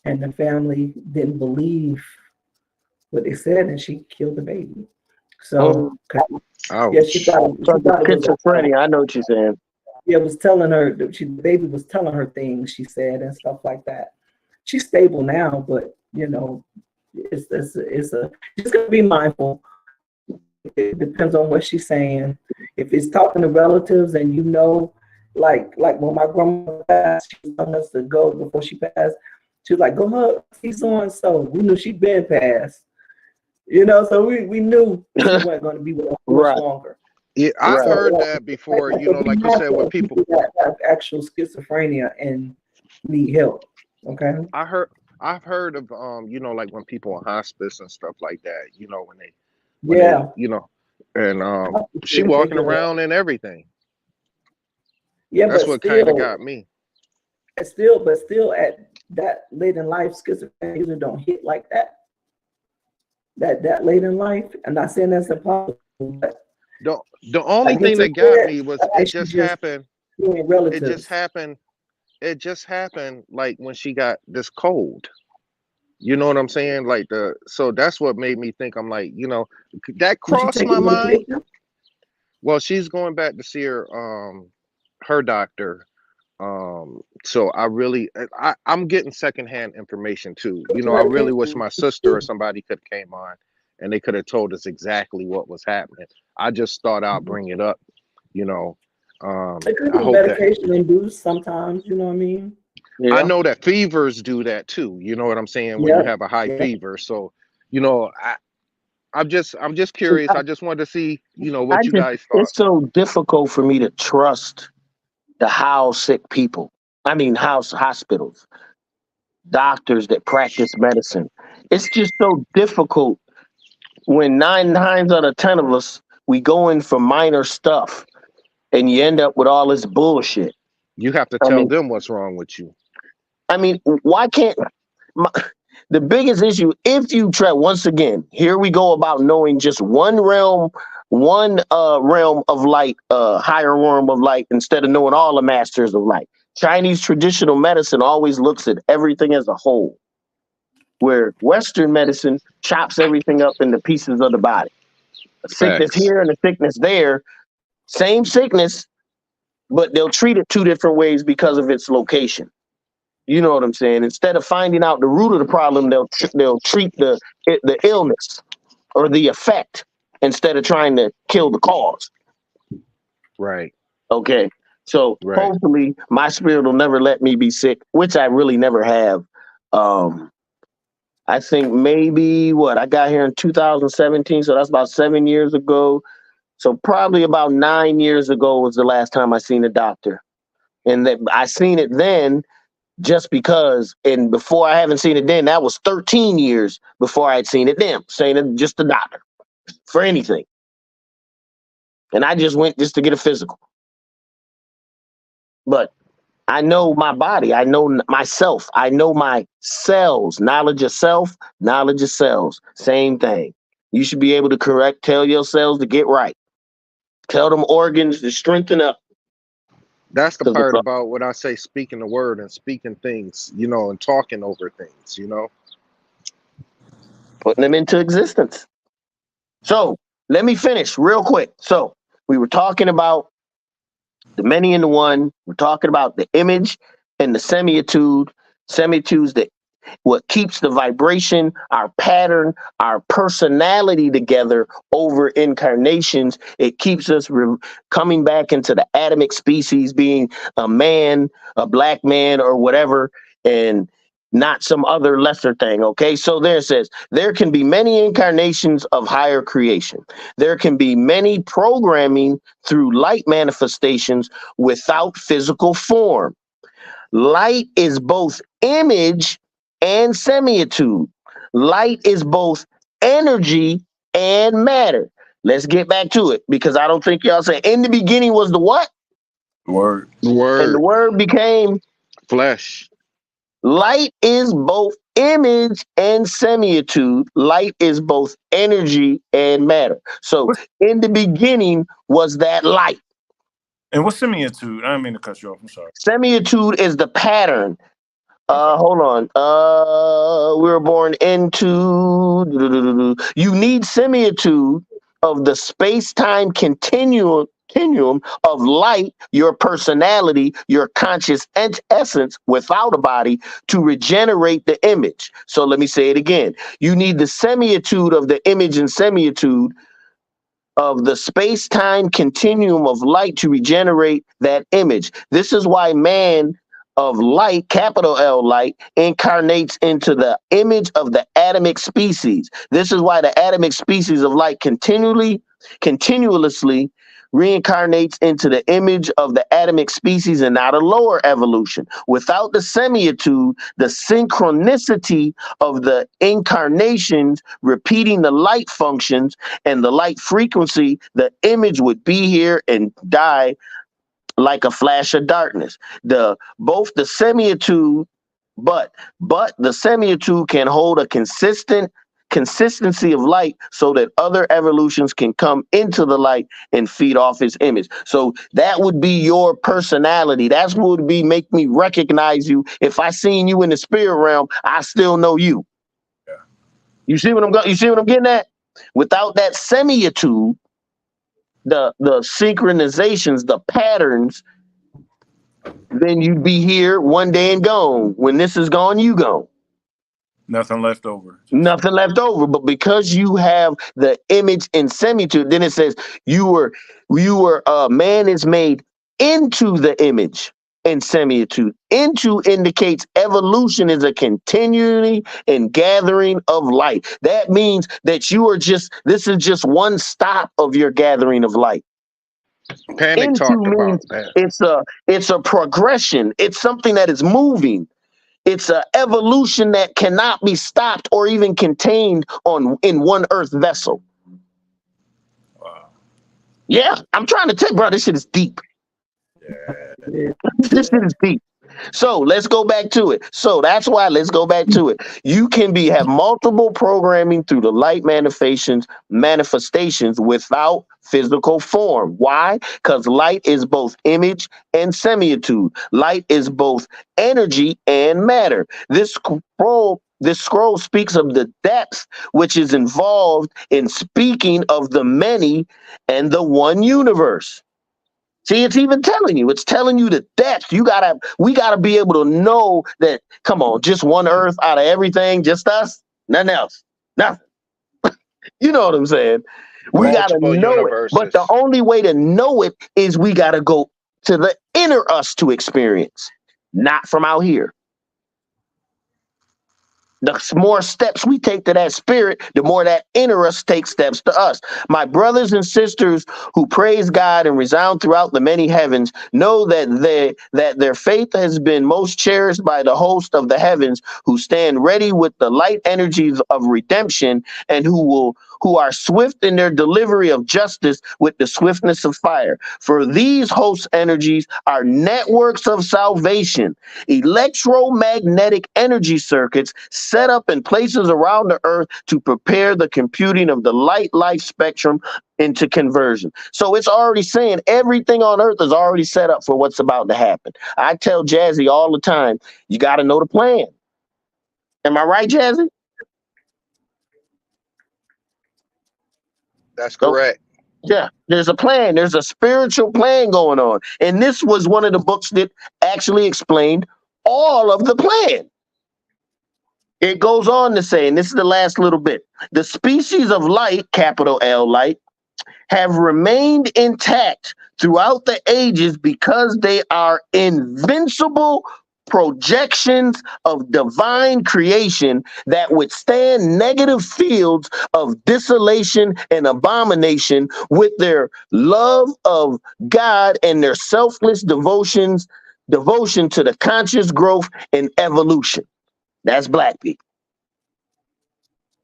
and the family didn't believe what they said, and she killed the baby. mm. So yeah, she Ouch. thought So she the thought it was schizophrenia, I know what you're saying. yeah, was telling her that the baby was telling her things, she said, and stuff like that. She's stable now, but it's just gonna be mindful. It depends on what she's saying. If it's talking to relatives, and like when my grandma passed, she was telling us to go before she passed. She was like, "Go hug, see so and so." We knew she'd been passed, so we knew she wasn't going to be with us much Right, longer. Yeah, I've right. So, heard that before. You know, be like you said, mindful with of people. people that have actual schizophrenia and need help. Okay. I heard. I've heard of like when people in hospice and stuff like that. When they Yeah. and she They walking good. around and everything. Yeah, That's but what kind of got me. still at that late in life, schizophrenia usually don't hit like that. That late in life. I'm not saying that's impossible, but The the only like thing into that got it, me was like she just being It just relatives. happened. It just happened like when she got this cold. You know what I'm saying? So that's what made me think. I'm like, that Was she crossed my taking mind. medication? Well, she's going back to see her doctor. So I'm getting secondhand information too. I really wish my sister or somebody could have came on and they could have told us exactly what was happening. I just thought I'd bring it up, you know. It could I be hope that medication induced sometimes, you know what I mean? I Yeah. know that fevers do that too. You know what I'm saying? When you Yeah, have a high yeah. fever. So, you know, I, I'm just curious. I just wanted to see, I what you just guys thought. it's so difficult for me to trust the house sick people. I mean house hospitals, doctors that practice medicine. It's just so difficult when nine times out of 10 of us we go in for minor stuff and you end up with all this bullshit. You have to I tell mean them what's wrong with you. why can't my, the biggest issue if you try once again here we go about knowing just one realm of light, higher realm of light, instead of knowing all the masters of light. Chinese traditional medicine always looks at everything as a whole, where Western medicine chops everything up into pieces of the body. A sickness Facts. here and a sickness there, same sickness, but they'll treat it two different ways because of its location. You know what I'm saying? Instead of finding out the root of the problem, they'll treat the illness or the effect instead of trying to kill the cause. Right. Okay. So Right. hopefully my spirit will never let me be sick, which I really never have. I think maybe I got here in 2017, so that's about 7 years ago. So probably about 9 years ago was the last time I seen a doctor. And that I seen it then just because, and before I haven't seen it then, that was 13 years before I'd seen it then, saying it just a doctor for anything. And I just went just to get a physical. But I know my body. I know myself. I know my cells. Knowledge of self, knowledge of cells. Same thing. You should be able to tell your cells to get right. Tell them organs to strengthen up. That's the part about when I say speaking the word and speaking things, and talking over things, Putting them into existence. So let me finish real quick. So we were talking about the many and the one. We're talking about the image and the semitude. Semitude's what keeps the vibration, our pattern, our personality together over incarnations. It keeps us coming back into the Adamic species, being a man, a black man, or whatever, and not some other lesser thing. Okay, so there it says there can be many incarnations of higher creation. There can be many programming through light manifestations without physical form. Light is both image and semitude. Light is both energy and matter. Let's get back to it because I don't think y'all say in the beginning was the what? Word. And the word became flesh. Light is both image and semitude. Light is both energy and matter. So in the beginning was that light. And what's semitude? I didn't mean to cut you off. I'm sorry. Semitude is the pattern. Hold on. We were born into. You need semitude of the space-time continuum of light, your personality, your conscious essence without a body to regenerate the image. So let me say it again. You need the semitude of the image and semitude of the space-time continuum of light to regenerate that image. This is why man of light, capital L light, incarnates into the image of the Adamic species. This is why the Adamic species of light continuously reincarnates into the image of the Adamic species and not a lower evolution. Without the semitude, the synchronicity of the incarnations repeating the light functions and the light frequency, the image would be here and die like a flash of darkness. Both the semitude, but the semitude can hold a consistency of light so that other evolutions can come into the light and feed off its image. So that would be your personality. That's what would make me recognize you. If I seen you in the spirit realm, I still know you. Yeah. You see what I'm getting at? Without that semitude, the synchronizations, the patterns, then you'd be here one day and gone. When this is gone, you gone. Nothing left over. Nothing left over. But because you have the image in semitude, then it says you were man is made into the image in semitude. Into indicates evolution is a continuity and gathering of light. That means that this is just one stop of your gathering of light. Panic Into talked about means that. it's a progression. It's something that is moving. It's an evolution that cannot be stopped or even contained in one earth vessel. Wow. Yeah, I'm trying to tell you, bro, this shit is deep. Yeah. This shit is deep. So let's go back to it. So that's why let's go back to it. You can have multiple programming through the light manifestations without physical form. Why? Because light is both image and semitude. Light is both energy and matter. This scroll speaks of the depth which is involved in speaking of the many and the one universe. See, it's even telling you. It's telling you the depth. We gotta be able to know that. Come on, just one Earth out of everything, just us, nothing else, nothing. You know what I'm saying? We gotta Multiple know it, but the universes. only way to know it is we gotta go to the inner us to experience, not from out here. The more steps we take to that spirit, the more that inner us takes steps to us. My brothers and sisters who praise God and resound throughout the many heavens know that their faith has been most cherished by the host of the heavens, who stand ready with the light energies of redemption, and who are swift in their delivery of justice with the swiftness of fire. For these host energies are networks of salvation, electromagnetic energy circuits set up in places around the earth to prepare the computing of the light spectrum into conversion. So it's already saying everything on earth is already set up for what's about to happen. I tell Jazzy all the time, you got to know the plan. Am I right, Jazzy? That's So, correct. yeah, there's a plan. There's a spiritual plan going on. And this was one of the books that actually explained all of the plan. It goes on to say, and this is the last little bit, the species of light, capital L light, have remained intact throughout the ages because they are invincible projections of divine creation that withstand negative fields of desolation and abomination with their love of God and their selfless devotion to the conscious growth and evolution. That's black people.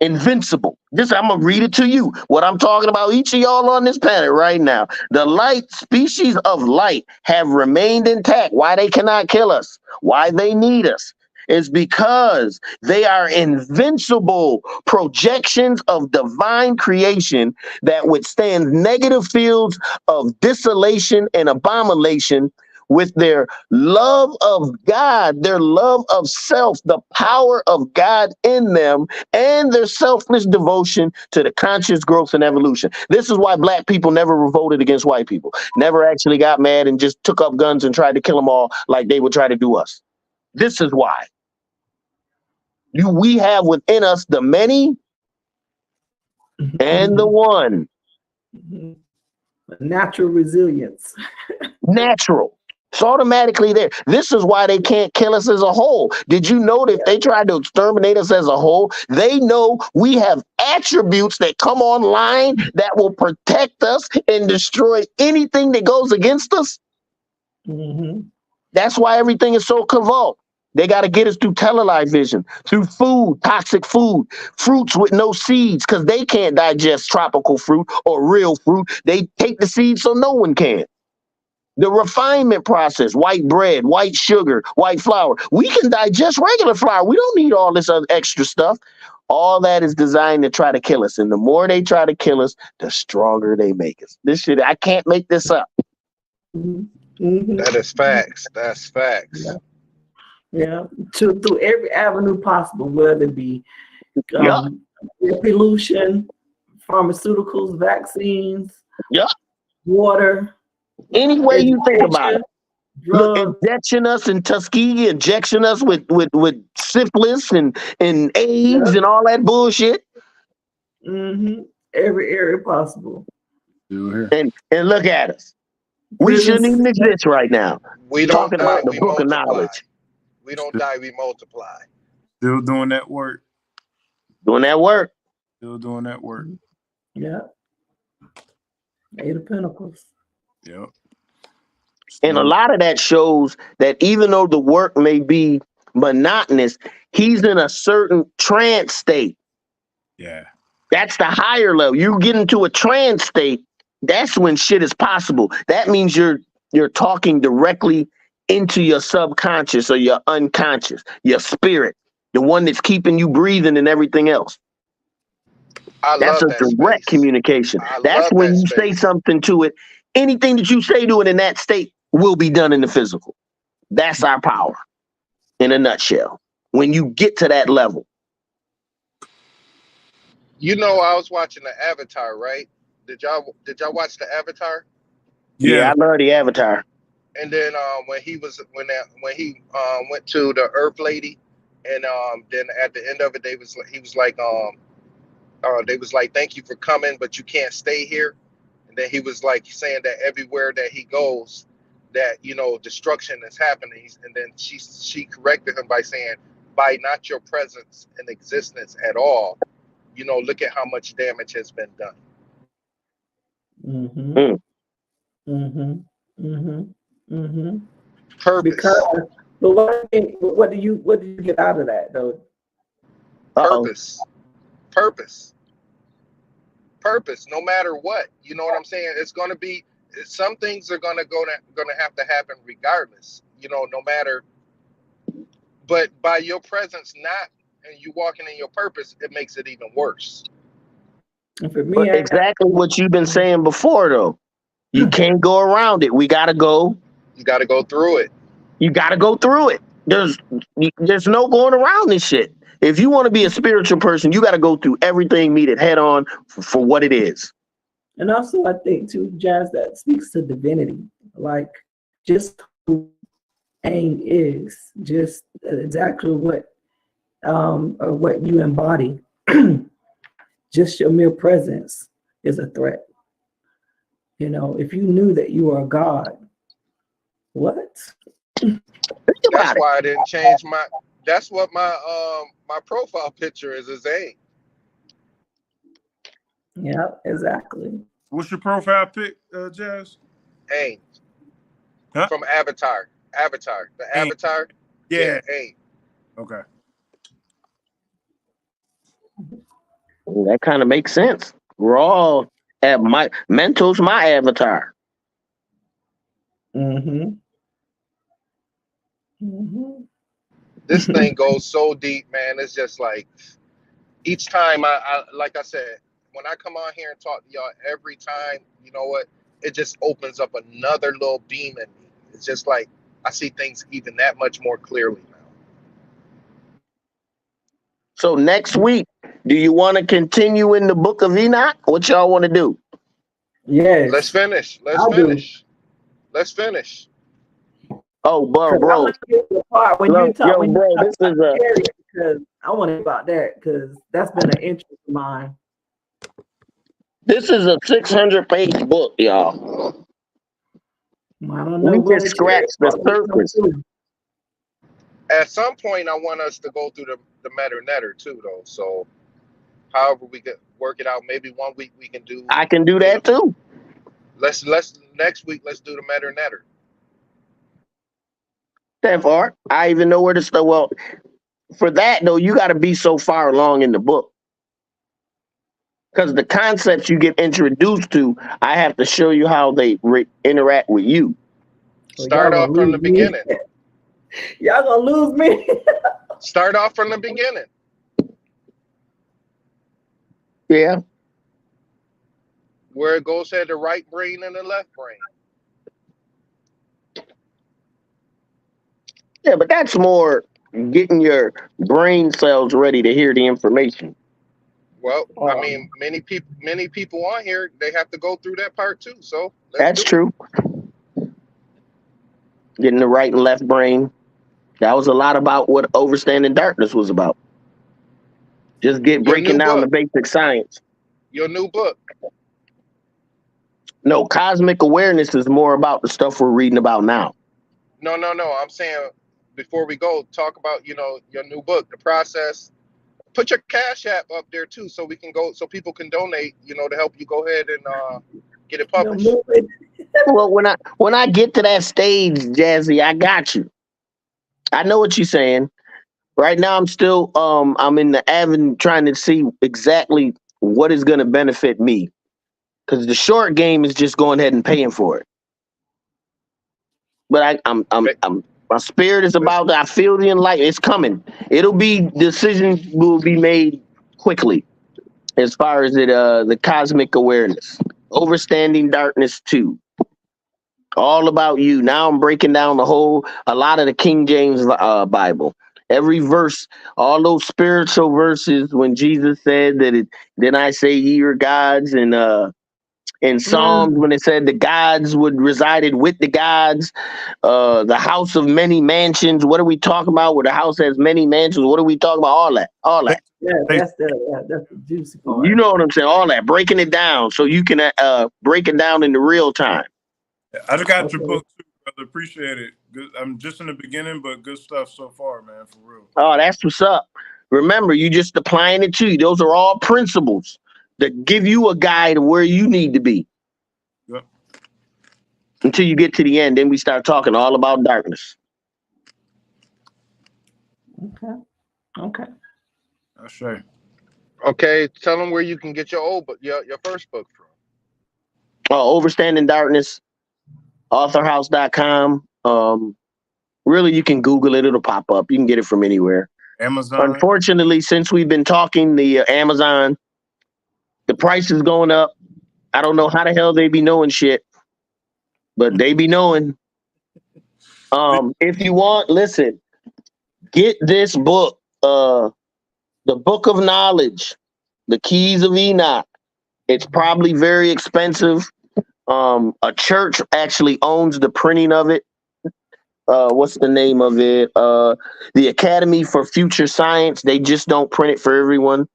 Invincible. This I'm gonna read it to you. What I'm talking about, each of y'all on this planet right now. The light species of light have remained intact. Why they cannot kill us? Why they need us? Is because they are invincible projections of divine creation that withstand negative fields of desolation and abomination with their love of God, their love of self, the power of God in them, and their selfless devotion to the conscious growth and evolution. This is why black people never revolted against white people, never actually got mad and just took up guns and tried to kill them all like they would try to do us. This is why. We have within us the many and the one. Natural resilience. Natural. It's automatically there. This is why they can't kill us as a whole. Did you know that if they tried to exterminate us as a whole, they know we have attributes that come online that will protect us and destroy anything that goes against us? Mm-hmm. That's why everything is so covert. They got to get us through telelive vision, through food, toxic food, fruits with no seeds, because they can't digest tropical fruit or real fruit. They take the seeds so no one can. The refinement process, white bread, white sugar, white flour. We can digest regular flour. We don't need all this other extra stuff. All that is designed to try to kill us. And the more they try to kill us, the stronger they make us. This shit, I can't make this up. Mm-hmm. That is facts. That's facts. Yeah. Through every avenue possible, whether it be Yeah. pollution, pharmaceuticals, vaccines, Yeah. water, Any way you think about it. Look, drugs. injection us in Tuskegee, injection us with syphilis and AIDS and all that bullshit. Mm-hmm. Every area possible. And look at us. We shouldn't even exist right now. We don't Talking die, about the we book of multiply. knowledge. We don't die, we multiply. Still doing that work. Doing that work. Still doing that work. Yeah. Eight of Pentacles. Yep. And a lot of that shows that even though the work may be monotonous, he's in a certain trance state. Yeah. That's the higher level. You get into a trance state, that's when shit is possible. That means you're talking directly into your subconscious or your unconscious, your spirit, the one that's keeping you breathing and everything else. That's a direct communication. That's when you say something to it. Anything that you say to it in that state will be done in the physical. That's our power in a nutshell. When you get to that level. You know, I was watching the Avatar, right? Did y'all watch the Avatar? Yeah, Yeah. I love the Avatar. And then when he went to the Earth Lady, and then at the end of it, he was like they was like, thank you for coming, but you can't stay here. And then he was like saying that everywhere that he goes, that destruction is happening. And then she corrected him by saying, by not your presence and existence at all, look at how much damage has been done. Mm-hmm. Mm. Mm-hmm. Mm-hmm. Mm-hmm. Purpose. Because, but what did you get out of that though? Uh-oh. Purpose. No matter what, you know what I'm saying. It's going to be some things are going to have to happen regardless. No matter. But by your presence not and you walking in your purpose, it makes it even worse. And for me, But exactly what you've been saying before, though. You can't go around it. We gotta go. You got to go through it. You gotta go through it. There's no going around this shit. If you want to be a spiritual person, you got to go through everything, meet it head on for what it is. and also I think too, Jazz, that speaks to divinity, like just who Aang is, just exactly what or what you embody. Just your mere presence is a threat. If you knew that you are God, what? Think That's about it. why I didn't change my. That's what my profile picture is Aang. Yeah, exactly. What's your profile pic, Jazz? Aang. Huh? From Avatar. The Aang. Avatar. Yeah. Aang. Okay. That kind of makes sense. We're all at my mental's my avatar. Mm-hmm. Mm-hmm. This thing goes so deep, man. It's just like each time I like I said, when I come on here and talk to y'all every time, you know what? It just opens up another little beam in me. It's just like I see things even that much more clearly now. So next week, do you want to continue in the book of Enoch? What y'all want to do? Yes. Let's finish. I'll do. Let's finish. Oh, bro, 'Cause I bro. want to get to the part when Yo, you talk when you bro, talk this about is a Carrie, because I want to hear about that because that's been an interest of mine. 600-page book, y'all. I don't know We where just the Cherry scratched the part will come surface. through. At some point, I want us to go through the Matter Netter too, though. So, however we could work it out, maybe one week we can do. I can do that too. Let's next week. Let's do the Matter Netter. That far. I even know where to start. Well, for that though, you got to be so far along in the book. Because the concepts you get introduced to, I have to show you how they interact with you. Start y'all off gonna from the lose me. beginning. Y'all gonna lose me. Start off from the beginning. Yeah. Where it goes had the right brain and the left brain. Yeah, but that's more getting your brain cells ready to hear the information. Well, I mean, many people on here, they have to go through that part too. So That's true. Getting the right and left brain. That was a lot about what Overstanding Darkness was about. Just breaking down the basic science. Your new book. No, Cosmic Awareness is more about the stuff we're reading about now. No. I'm saying before we go, talk about your new book, the process. Put your Cash App up there too, so we can go, so people can donate, to help you go ahead and get it published. Well, when I get to that stage, Jazzy, I got you. I know what you're saying. Right now, I'm still I'm in the avenue trying to see exactly what is going to benefit me, because the short game is just going ahead and paying for it. But I'm my spirit is about that. I feel the enlightenment. It's coming. Decisions will be made quickly as far as the cosmic awareness. Overstanding Darkness 2. All about you. Now I'm breaking down a lot of the King James Bible. Every verse, all those spiritual verses when Jesus said that then I say ye are gods, and In Psalms, when it said the gods would resided with the gods, the house of many mansions. What are we talking about? Where the house has many mansions. What are we talking about? All that. Yeah, that's the juicy part. You know what I'm saying? All that, breaking it down so you can break it down into real time. I just got your book too, brother. Appreciate it. Good. I'm just in the beginning, but good stuff so far, man. For real. Oh, that's what's up. Remember, you just applying it to you. Those are all principles that give you a guide of where you need to be. Yep. Until you get to the end, then we start talking all about darkness. Okay. That's right. Okay, tell them where you can get your old book, your first book from. Overstanding Darkness, authorhouse.com. Really, you can Google it. It'll pop up. You can get it from anywhere. Amazon. Unfortunately, since we've been talking, the Amazon, the price is going up. I don't know how the hell they be knowing shit, but they be knowing. If you want, listen, get this book, the Book of Knowledge, the Keys of Enoch. It's probably very expensive. A church actually owns the printing of it. What's the name of it? The Academy for Future Science. They just don't print it for everyone.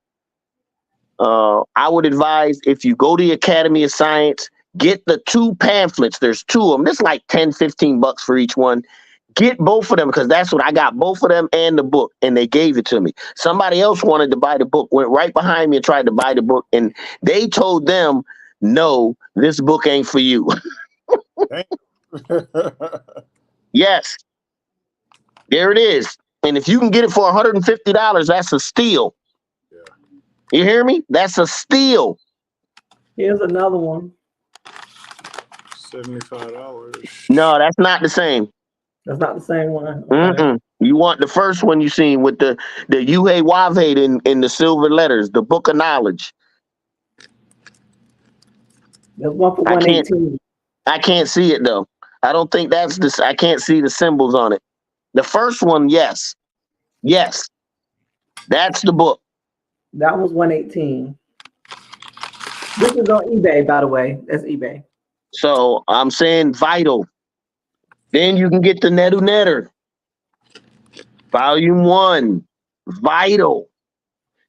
I would advise, if you go to the Academy of Science, get the 2 pamphlets. There's 2 of them. It's like $10-15 for each one. Get both of them, because that's what I got, both of them and the book, and they gave it to me. Somebody else wanted to buy the book, went right behind me and tried to buy the book, and they told them, no, this book ain't for you. Yes, there it is. And if you can get it for $150, that's a steal. Yeah. You hear me? That's a steal. Here's another one. $75. No, that's not the same. That's not the same one. Okay. You want the first one you seen with the Yuhe Waved in the silver letters, the Book of Knowledge. There's one for 118. I can't see it though. I don't think that's this. I can't see the symbols on it. The first one, yes. Yes. That's the book. That was 118. This is on eBay, by the way. That's eBay. So I'm saying vital. Then you can get the Netu Netter. Volume 1. Vital.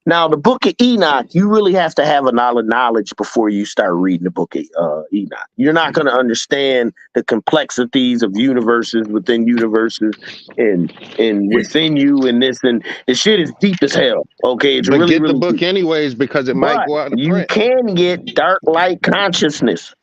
Now, the Book of Enoch, you really have to have a knowledge before you start reading the Book of Enoch. You're not going to understand the complexities of universes within universes and within you and this. And the shit is deep as hell. Okay, it's But really, get the really book deep. anyways, because it might go out of You print. can get Dark Light Consciousness.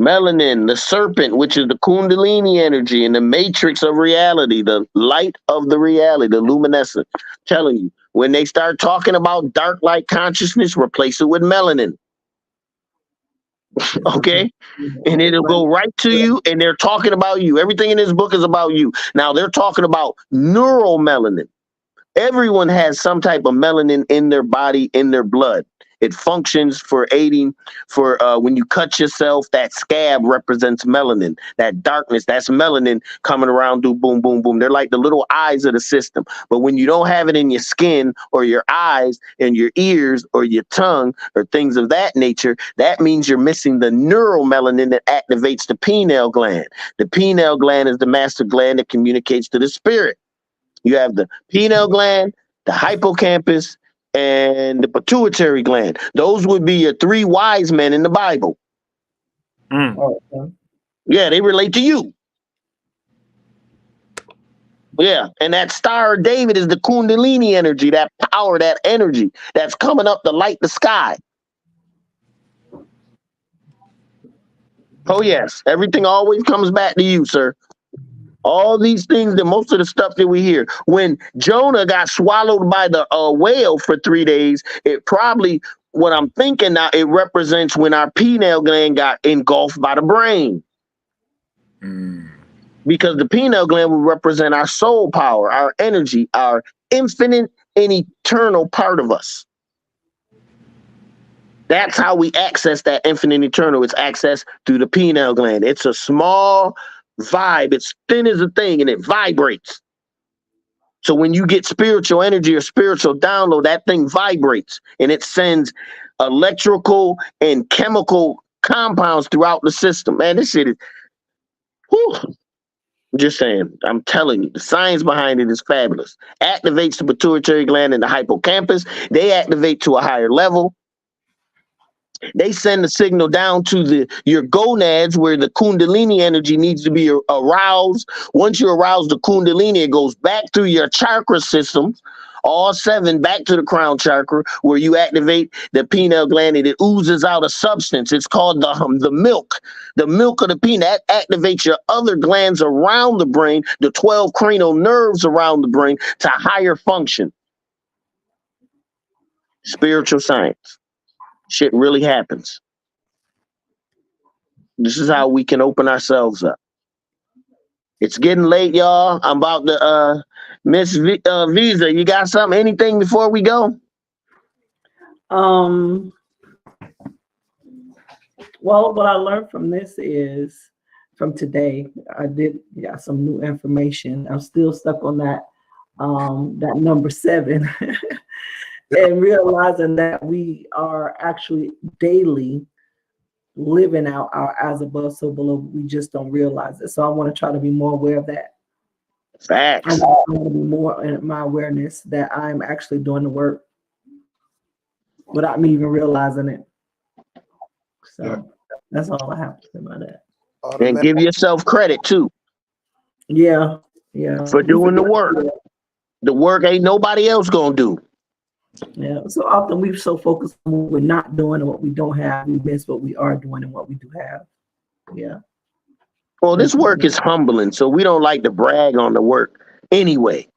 Melanin, the serpent, which is the Kundalini energy and the matrix of reality, the light of the reality, the luminescent. I'm telling you, when they start talking about dark light consciousness, replace it with melanin. Okay? And it'll go right to you, and they're talking about you. Everything in this book is about you. Now, they're talking about neuromelanin. Everyone has some type of melanin in their body, in their blood. It functions for aiding for when you cut yourself, that scab represents melanin. That darkness, that's melanin coming around, do boom, boom, boom. They're like the little eyes of the system. But when you don't have it in your skin or your eyes and your ears or your tongue or things of that nature, that means you're missing the neuromelanin that activates the pineal gland. The pineal gland is the master gland that communicates to the spirit. You have the pineal gland, the hippocampus, and the pituitary gland. Those would be your 3 wise men in the Bible. Oh, okay. Yeah, they relate to you. Yeah, and that Star of David is the Kundalini energy, that power, that energy that's coming up to light the sky. Oh, yes, everything always comes back to you, sir. All these things, that most of the stuff that we hear. When Jonah got swallowed by the whale for 3 days, it probably, what I'm thinking now, it represents when our pineal gland got engulfed by the brain. Because the pineal gland will represent our soul power, our energy, our infinite and eternal part of us. That's how we access that infinite and eternal. It's accessed through the pineal gland. It's a small vibe. It's thin as a thing and it vibrates. So when you get spiritual energy or spiritual download, that thing vibrates and it sends electrical and chemical compounds throughout the system. Man, this shit is, whew. I'm just saying, I'm telling you, the science behind it is fabulous. Activates the pituitary gland and the hippocampus. They activate to a higher level. They send the signal down to your gonads where the kundalini energy needs to be aroused. Once you arouse the kundalini, it goes back through your chakra system, all 7 back to the crown chakra, where you activate the pineal gland and it oozes out a substance. It's called the milk. The milk of the peanut activates your other glands around the brain, the 12 cranial nerves around the brain, to higher function. Spiritual science. Shit really happens. This is how we can open ourselves up. It's getting late, y'all. I'm about to Miss Visa. You got something? Anything before we go? Well, what I learned from this is from today. I got some new information. I'm still stuck on that number 7. And realizing that we are actually daily living out our as above, so below. We just don't realize it. So I want to try to be more aware of that. Facts. I want to be more in my awareness that I'm actually doing the work without me even realizing it. So that's all I have to say about that. And give yourself credit too. Yeah. For doing the work. The work ain't nobody else gonna do. Yeah, so often we're so focused on what we're not doing and what we don't have, we miss what we are doing and what we do have. Yeah. Well, this work is humbling, so we don't like to brag on the work anyway.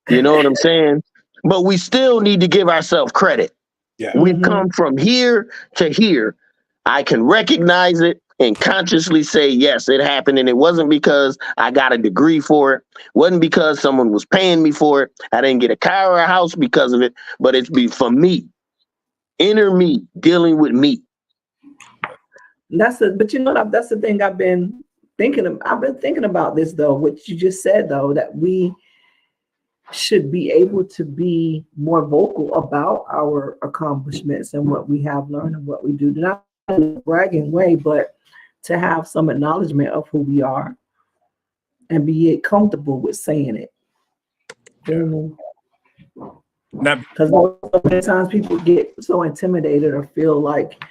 You know what I'm saying? But we still need to give ourselves credit. Yeah. We've come from here to here. I can recognize it and consciously say, yes, it happened. And it wasn't because I got a degree for it. Wasn't because someone was paying me for it. I didn't get a car or a house because of it, but it's for me, inner me, dealing with me. But that's the thing I've been thinking of. I've been thinking about this though, what you just said though, that we should be able to be more vocal about our accomplishments and what we have learned and what we do. Not in a bragging way, but to have some acknowledgement of who we are and be comfortable with saying it. Because many times people get so intimidated or feel like,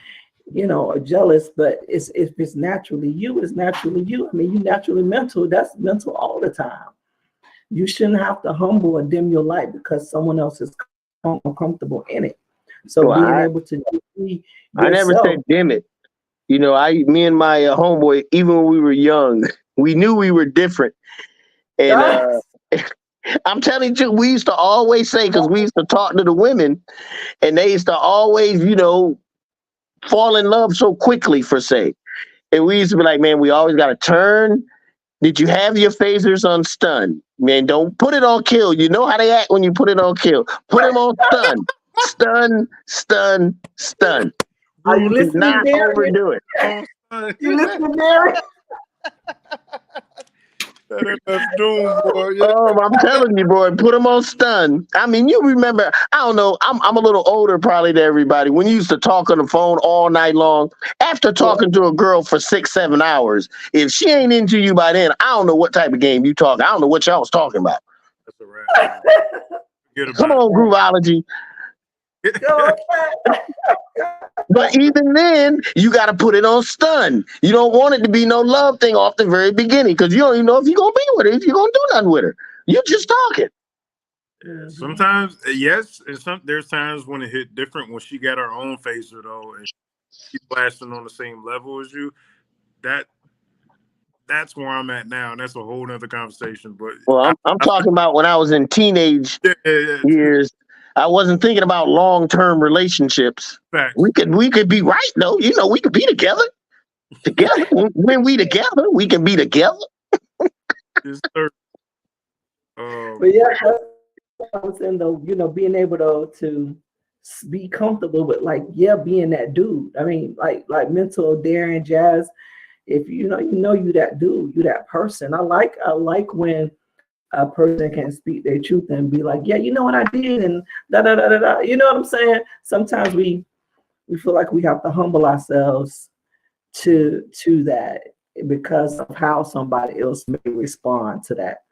or jealous, but if it's naturally you, it's naturally you. I mean, you naturally mental, that's mental all the time. You shouldn't have to humble or dim your light because someone else is uncomfortable in it. So being able to be yourself. I never said dim it. Me and my homeboy, even when we were young, we knew we were different. And I'm telling you, we used to always say, because we used to talk to the women, and they used to always, fall in love so quickly, for say. And we used to be like, man, we always got to turn. Did you have your phasers on stun? Man, don't put it on kill. You know how they act when you put it on kill. Put them on stun. Stun, stun, stun. Are you listening, not Derek? overdo it. You listening, Derek? That's doom, boy. Yeah. Oh, I'm telling you, boy, put them on stun. I mean, you remember, I don't know, I'm a little older probably to everybody. When you used to talk on the phone all night long, after talking to a girl for 6-7 hours, if she ain't into you by then, I don't know what type of game you talk. I don't know what y'all was talking about. That's a wrap. Come on, Grooveology. But even then, you got to put it on stun. You don't want it to be no love thing off the very beginning because you don't even know if you're going to be with her, if you're going to do nothing with her. You're just talking. Yeah, sometimes, yes, and there's times when it hit different when she got her own phaser, though, and she's blasting on the same level as you. That's where I'm at now, and that's a whole nother conversation. But well, I'm talking about when I was in teenage years. I wasn't thinking about long-term relationships. Facts. We could be right though. We could be together. Together. When we together, we can be together. Yes, sir. But yeah, that's what I'm saying though, being able to be comfortable with being that dude. I mean, like Mental, Darren, Jazz, if you that dude, you that person. I like when a person can speak their truth and be like, yeah, you know what I did, and da da da da da. You know what I'm saying? Sometimes we feel like we have to humble ourselves to that because of how somebody else may respond to that.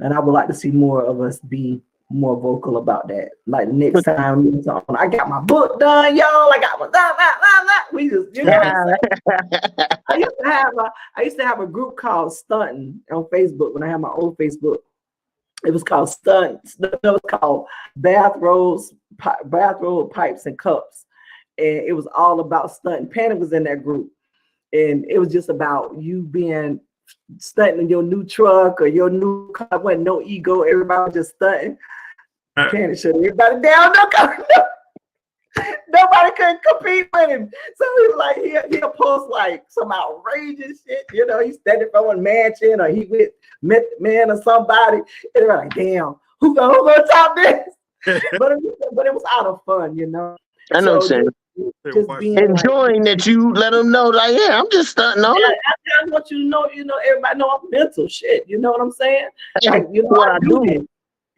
And I would like to see more of us be more vocal about that. Like next time, I got my book done, y'all. I got my we just, you know. I used to have a group called Stunting on Facebook when I had my old Facebook. It was called Stunt. It was called Bathrobe Pipes and Cups, and it was all about stunting. Panic was in that group, and it was just about you being stunting in your new truck or your new car. There wasn't no ego. Everybody was just stunting. Panic shut everybody down. Nobody could compete with him. So he was like, he'll post like some outrageous shit. You know, he's standing from a mansion or he met the man or somebody. And they're like, damn, who gonna top this? but it was out of fun, you know. I know what you're saying. Just being enjoying like, that you let them know, like, yeah, I'm just stunting on it. I want you to know, everybody know I'm mental shit. You know what I'm saying? Like, what I do.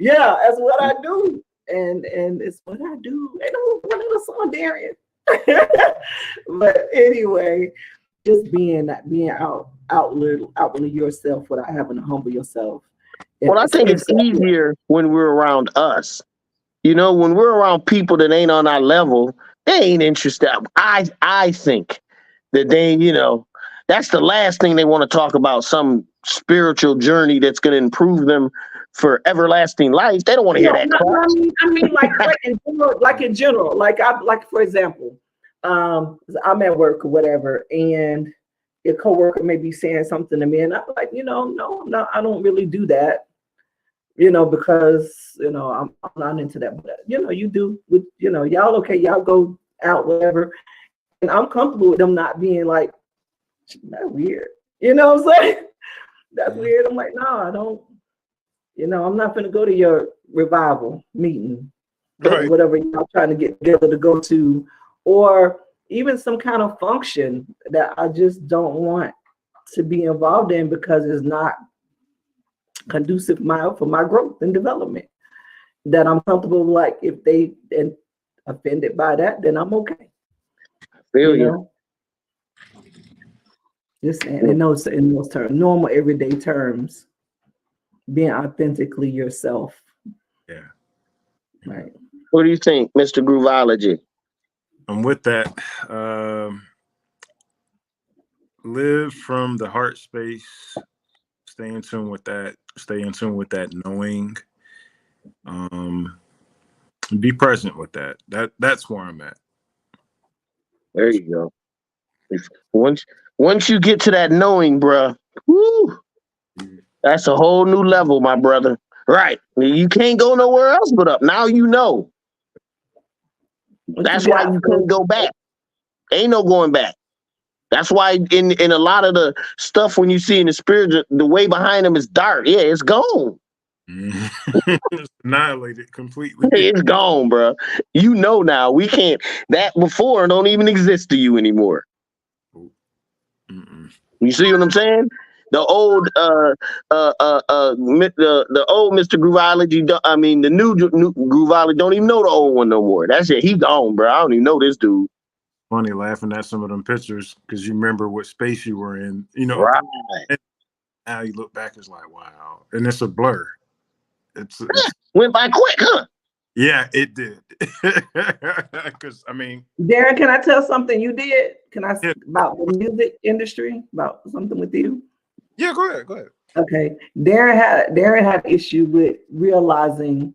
Yeah, that's what I do. And it's what I do. Ain't no one of the song Darian. But anyway, just being outwardly yourself without having to humble yourself. Well, I think it's easier when we're around us. You know, when we're around people that ain't on our level, they ain't interested. I think that they, you know, that's the last thing they want to talk about, some spiritual journey that's going to improve them for everlasting life. They don't want to hear that. I mean, like in general, like for example, I'm at work or whatever, and your coworker may be saying something to me, and I'm like, no, I don't really do that, because I'm not into that. But you do with y'all. Okay, y'all go out, whatever, and I'm comfortable with them not being like, that's weird. You know what I'm saying? That's weird. I'm like, no, I don't. I'm not going to go to your revival meeting, right, whatever y'all trying to get together to go to, or even some kind of function that I just don't want to be involved in because it's not conducive for my growth and development. That I'm comfortable, like, if they offended by that, then I'm okay. I feel you. Just saying, in those terms, normal everyday terms. Being authentically yourself. Yeah. Right. What do you think, Mr. Grooveology? I'm with that. Live from the heart space. Stay in tune with that. Stay in tune with that knowing. Be present with that. That's where I'm at. There you go. Once you get to that knowing, bruh, whoo, that's a whole new level, my brother. Right. You can't go nowhere else but up. Now you know. That's why you can't go back. Ain't no going back. That's why in a lot of the stuff when you see in the spirit, the way behind them is dark. Yeah, it's gone. It's annihilated completely. It's gone, bro. You know now. We can't. That before don't even exist to you anymore. You see what I'm saying? The old the old Mr. Grooveology, I mean the new Grooveology don't even know the old one no more. That's it. He gone, bro. I don't even know this dude. Funny laughing at some of them pictures because you remember what space you were in. Right. Now you look back, it's like, wow. And it's a blur. It's went by quick, huh? Yeah, it did. Because I mean, Darren, can I tell something you did? Can I about the music industry? About something with you? Yeah, go ahead. Okay. Darren had an issue with realizing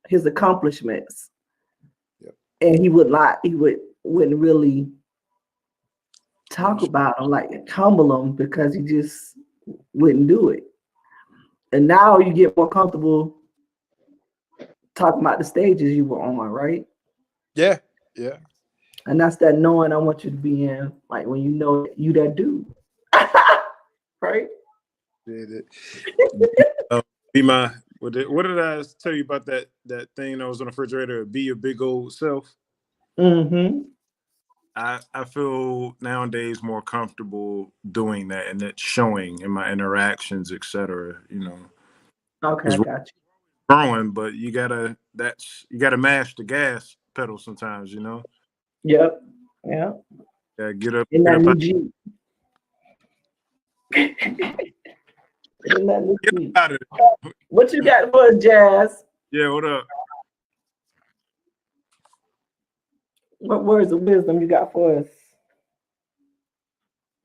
his accomplishments. Yep. And he wouldn't really talk about them, like humble them, because he just wouldn't do it. And now you get more comfortable talking about the stages you were on, right? Yeah. And that's that knowing I want you to be in, like when you know you that dude. Right? Be my what did I tell you about that thing that was on the refrigerator? Be your big old self. Mm-hmm. I feel nowadays more comfortable doing that, and it's showing in my interactions, etc. Okay, I got you. Growing, but you gotta mash the gas pedal sometimes. Yep. Yeah. Yeah, get up. In Get that up, new out, Jeep. In that new get Jeep. up out of it. What you got for us, Jazz? Yeah, what up? What words of wisdom you got for us?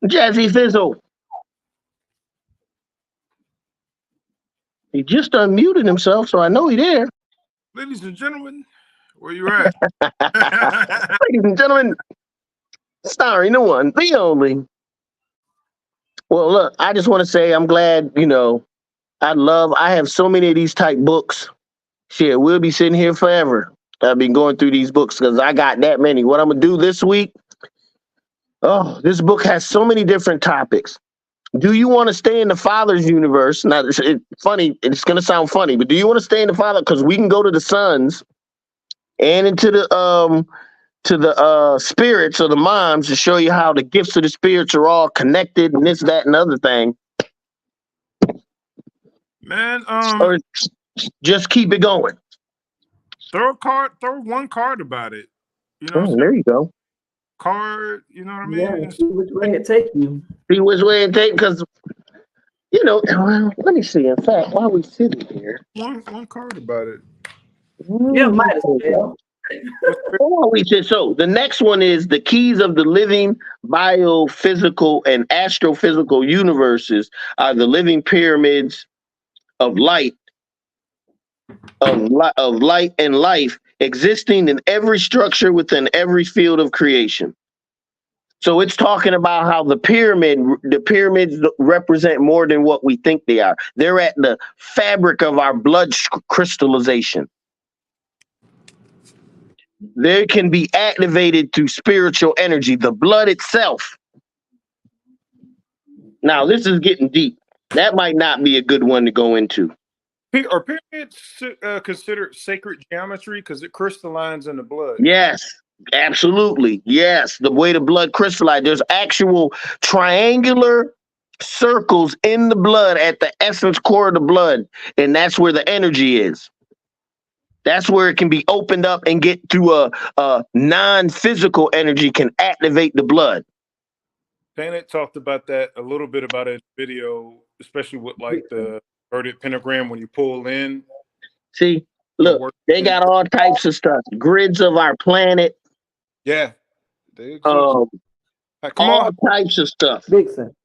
Jazzy Fizzle. He just unmuted himself, so I know he there. Ladies and gentlemen, where you at? Ladies and gentlemen, starring the one, the only. Well, look, I just want to say I'm glad, I have so many of these type books. Shit, we'll be sitting here forever. I've been going through these books because I got that many. What I'm going to do this week, this book has so many different topics. Do you want to stay in the Father's universe? Now, it's funny. It's going to sound funny, but do you want to stay in the Father? Because we can go to the sons and into the spirits or the moms to show you how the gifts of the spirits are all connected and this, that, and other thing. Man, Or just keep it going. throw one card about it. You know what I'm Oh, saying? there you go. Card, you know what I Yeah, mean? see which way it take you. See which way it take, because well, let me see. In fact, while we sitting here, One card about it. Yeah, might as well. while we sit, so the next one is the keys of the living biophysical and astrophysical universes are the living pyramids of light, of light and life existing in every structure within every field of creation. So it's talking about how the pyramids represent more than what we think they are. They're at the fabric of our blood crystallization. They can be activated through spiritual energy, the blood itself. Now, this is getting deep. That might not be a good one to go into. Are pyramids considered sacred geometry because it crystallines in the blood? Yes, absolutely. Yes, the way the blood crystallizes, there's actual triangular circles in the blood at the essence core of the blood, and that's where the energy is. That's where it can be opened up and get through a non-physical energy can activate the blood. Planet talked about that a little bit about it in the video, especially with like the inverted pentagram when you pull in. See, look, they got all types of stuff. Grids of our planet. Yeah, they exist. Come all on. Types of stuff. Vixen.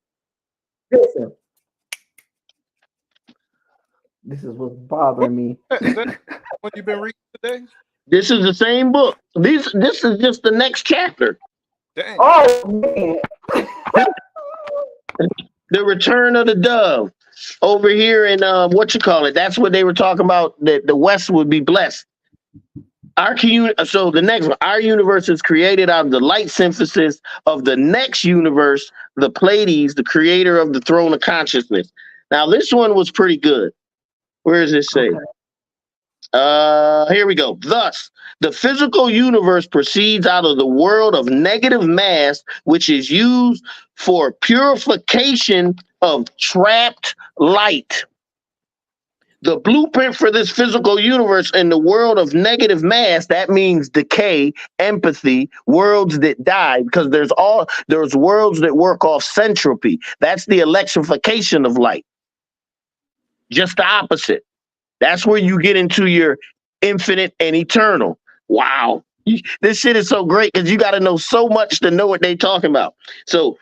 This is what's bothering me. Is that what you've been reading today? This is the same book. This is just the next chapter. Dang. Oh man. The Return of the Dove. Over here in that's what they were talking about, that the West would be blessed. So the next one, our universe is created out of the light synthesis of the next universe, the Pleiades, the creator of the throne of consciousness. Now this one was pretty good. Where does it say? Okay. Here we go. Thus, the physical universe proceeds out of the world of negative mass, which is used for purification of trapped light. The blueprint for this physical universe in the world of negative mass, that means decay, empathy, worlds that die, because there's worlds that work off centropy. That's the electrification of light. Just the opposite. That's where you get into your infinite and eternal. Wow. This shit is so great because you got to know so much to know what they're talking about. So,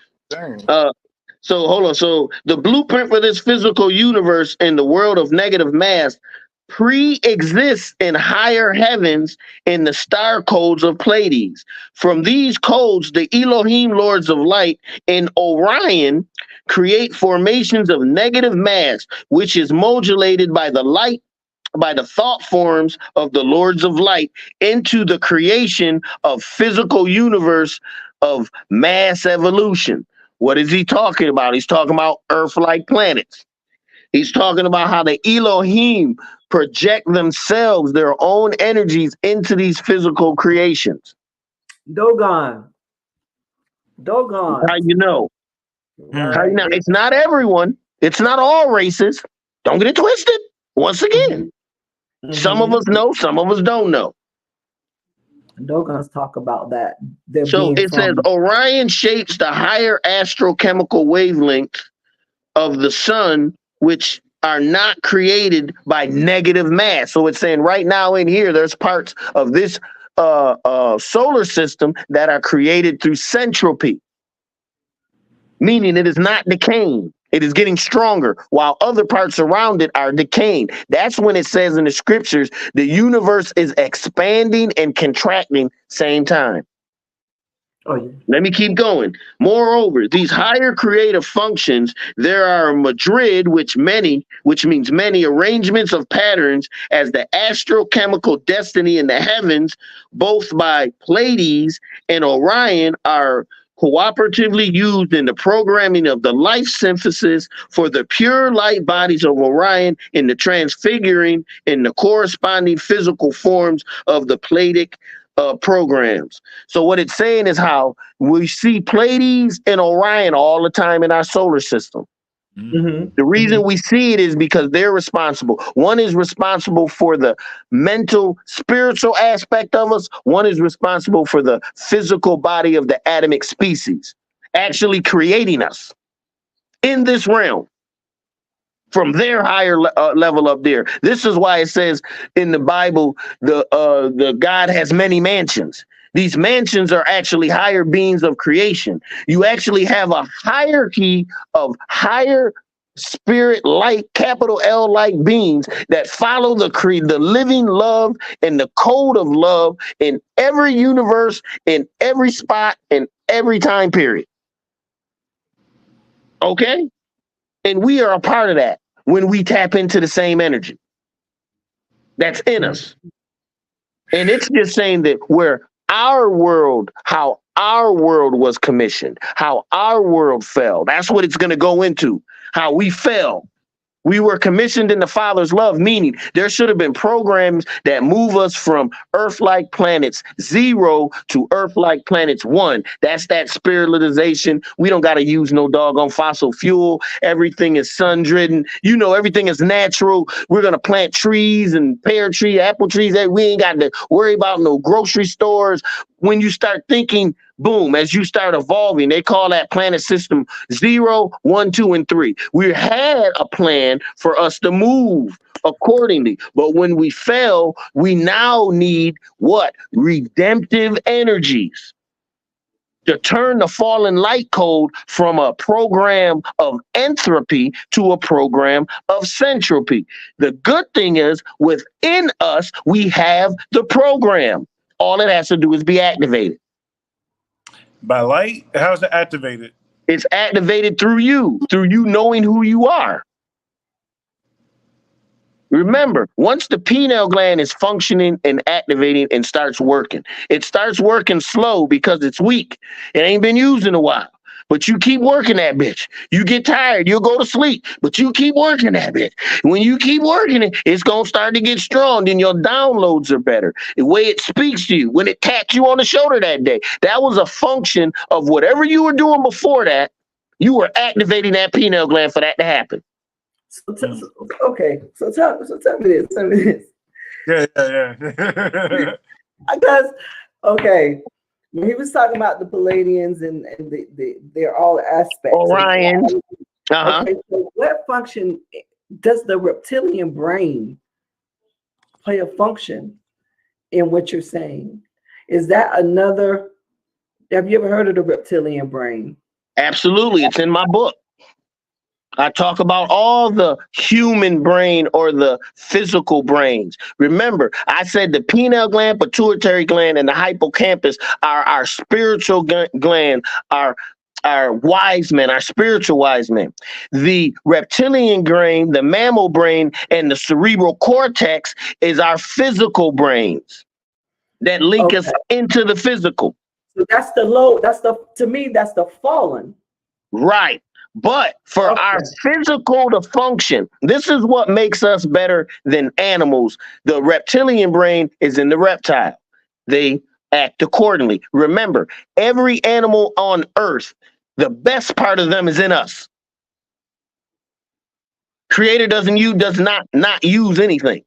so hold on. So the blueprint for this physical universe in the world of negative mass pre-exists in higher heavens in the star codes of Pleiades. From these codes, the Elohim Lords of Light in Orion create formations of negative mass, which is modulated by the light, by the thought forms of the Lords of Light into the creation of physical universe of mass evolution. What is he talking about? He's talking about Earth-like planets. He's talking about how the Elohim project themselves, their own energies into these physical creations. Dogon. How you know? Right. How you know? It's not everyone. It's not all races. Don't get it twisted. Once again, some of us know, some of us don't know. Dogons talk about that. They're So being it says from Orion shapes the higher astrochemical wavelengths of the sun, which are not created by negative mass. So it's saying right now in here, there's parts of this solar system that are created through centropy, meaning it is not decaying. It is getting stronger while other parts around it are decaying. That's when it says in the scriptures, the universe is expanding and contracting same time. oh yeah. Let me keep going. Moreover, these higher creative functions, there are Madrid, which means many arrangements of patterns as the astrochemical destiny in the heavens, both by Pleiades and Orion, are cooperatively used in the programming of the life synthesis for the pure light bodies of Orion in the transfiguring in the corresponding physical forms of the Pleiadic programs. So what it's saying is how we see Pleiades and Orion all the time in our solar system. Mm-hmm. The reason we see it is because they're responsible. One is responsible for the mental, spiritual aspect of us. One is responsible for the physical body of the atomic species, actually creating us in this realm from their higher level up there. This is why it says in the Bible, the God has many mansions. These mansions are actually higher beings of creation. You actually have a hierarchy of higher spirit light, capital L like beings that follow the living love and the code of love in every universe, in every spot, in every time period. Okay? And we are a part of that when we tap into the same energy that's in us. And it's just saying that where our world, how our world was commissioned, how our world fell. That's what it's going to go into, how we fell. We were commissioned in the Father's love, meaning there should have been programs that move us from Earth-like planets 0 to Earth-like planets 1. That's that spiritualization. We don't got to use no doggone fossil fuel. Everything is sun-driven. You know, everything is natural. We're going to plant trees and pear tree, apple trees. We ain't got to worry about no grocery stores. When you start thinking, boom, as you start evolving, they call that planet system 0, 1, 2, and 3. We had a plan for us to move accordingly. But when we fell, we now need what? Redemptive energies to turn the fallen light code from a program of entropy to a program of centropy. The good thing is within us, we have the program. All it has to do is be activated. By light? How's it activated? It's activated through you knowing who you are. Remember, once the pineal gland is functioning and activating and starts working, it starts working slow because it's weak. It ain't been used in a while. But you keep working that bitch. You get tired, you'll go to sleep, but you keep working that bitch. When you keep working it, it's going to start to get strong. Then your downloads are better. The way it speaks to you, when it taps you on the shoulder that day, that was a function of whatever you were doing before that. You were activating that pineal gland for that to happen. So tell me this. Tell me this. Yeah. Because okay, when he was talking about the Palladians and they're all aspects. Orion. Okay, so what function does the reptilian brain play a function in what you're saying? Is that another? Have you ever heard of the reptilian brain? Absolutely, it's in my book. I talk about all the human brain or the physical brains. Remember, I said the pineal gland, pituitary gland, and the hippocampus are our spiritual gland, our wise men, our spiritual wise men. The reptilian brain, the mammal brain, and the cerebral cortex is our physical brains that link us into the physical. So that's the low, to me, that's the fallen. Right. But for our physical to function, this is what makes us better than animals. The reptilian brain is in the reptile. They act accordingly. Remember, every animal on earth, the best part of them is in us. Creator does not use anything.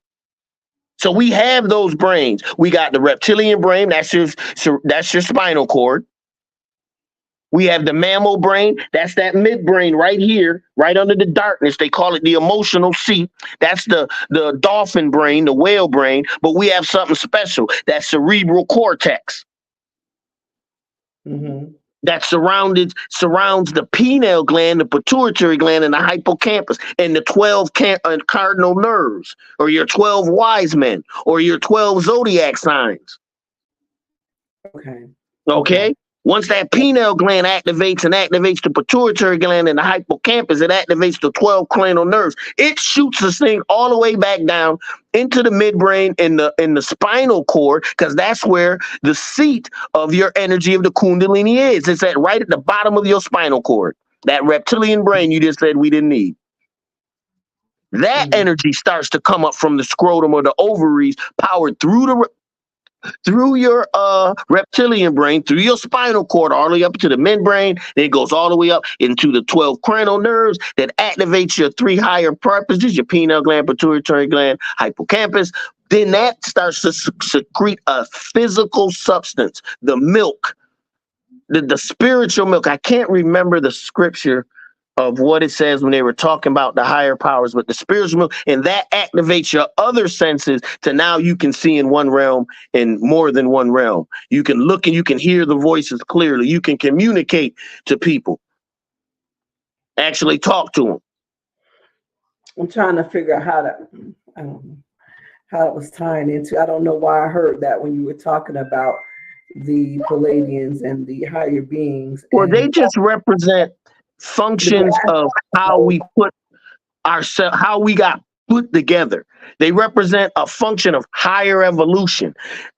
So we have those brains. We got the reptilian brain. That's your spinal cord. We have the mammal brain. That's that midbrain right here, right under the darkness. They call it the emotional seat. That's the dolphin brain, the whale brain. But we have something special. That cerebral cortex that surrounds the pineal gland, the pituitary gland, and the hippocampus, and the 12 cardinal nerves, or your 12 wise men, or your 12 zodiac signs. Okay. Once that pineal gland activates the pituitary gland and the hippocampus, it activates the 12 cranial nerves. It shoots this thing all the way back down into the midbrain in the spinal cord, because that's where the seat of your energy of the Kundalini is. It's right at the bottom of your spinal cord. That reptilian brain you just said we didn't need. That energy starts to come up from the scrotum or the ovaries, powered through your reptilian brain, through your spinal cord, all the way up to the midbrain. Then it goes all the way up into the 12 cranial nerves that activates your 3 higher purposes, your pineal gland, pituitary gland, hippocampus. Then that starts to secrete a physical substance, the milk, the spiritual milk. I can't remember the scripture of what it says when they were talking about the higher powers, but the spiritual milk, and that activates your other senses to now you can see in one realm, in more than one realm. You can look and you can hear the voices clearly. You can communicate to people, actually talk to them. I'm trying to figure out how it was tying into. I don't know why I heard that when you were talking about the Palladians and the higher beings. Well, they just represent functions of how we put ourselves, how we got put together. They represent a function of higher evolution.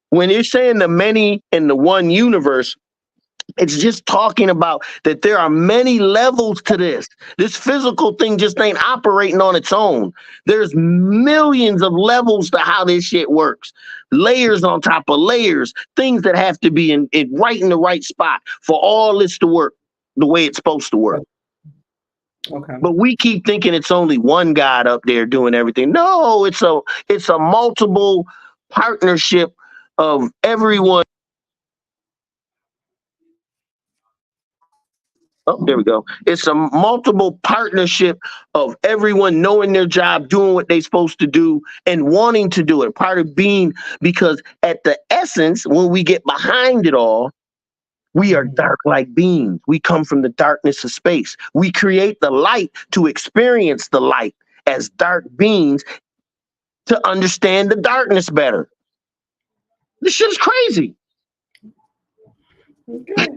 When you're saying the many in the one universe, it's just talking about that there are many levels to this. This physical thing just ain't operating on its own. There's millions of levels to how this shit works. Layers on top of layers, things that have to be in the right spot for all this to work the way it's supposed to work. Okay. But we keep thinking it's only one God up there doing everything. No, it's a multiple partnership of everyone. Oh, there we go. It's a multiple partnership of everyone knowing their job, doing what they're supposed to do, and wanting to do it. Part of being, because at the essence, when we get behind it all, we are dark like beings. We come from the darkness of space. We create the light to experience the light as dark beings to understand the darkness better. This shit is crazy. Okay.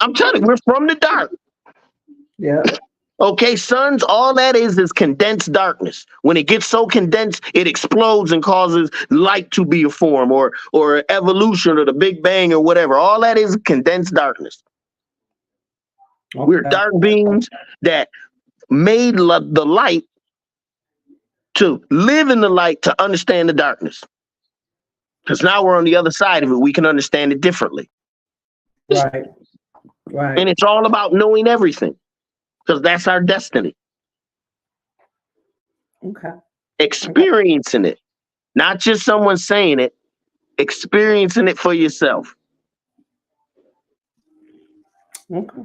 I'm telling you, we're from the dark. Yeah. Okay, suns, all that is condensed darkness. When it gets so condensed, it explodes and causes light to be a form, or evolution, or the Big Bang, or whatever. All that is condensed darkness. Okay. We're dark beings that made the light to live in the light to understand the darkness. Because now we're on the other side of it. We can understand it differently. Right. Right. And it's all about knowing everything. Because that's our destiny. Okay. Experiencing it. Not just someone saying it. Experiencing it for yourself. Okay.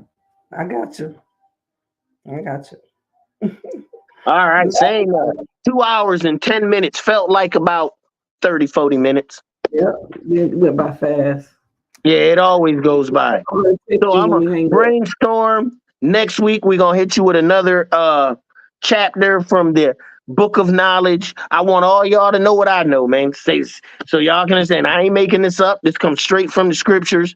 I got you. All right. Saying 2 hours and 10 minutes felt like about 30, 40 minutes. Yeah. It went by fast. Yeah, it always goes by. So I'm going to brainstorm. Next week, we're going to hit you with another chapter from the Book of Knowledge. I want all y'all to know what I know, man. So y'all can understand. I ain't making this up. This comes straight from the scriptures.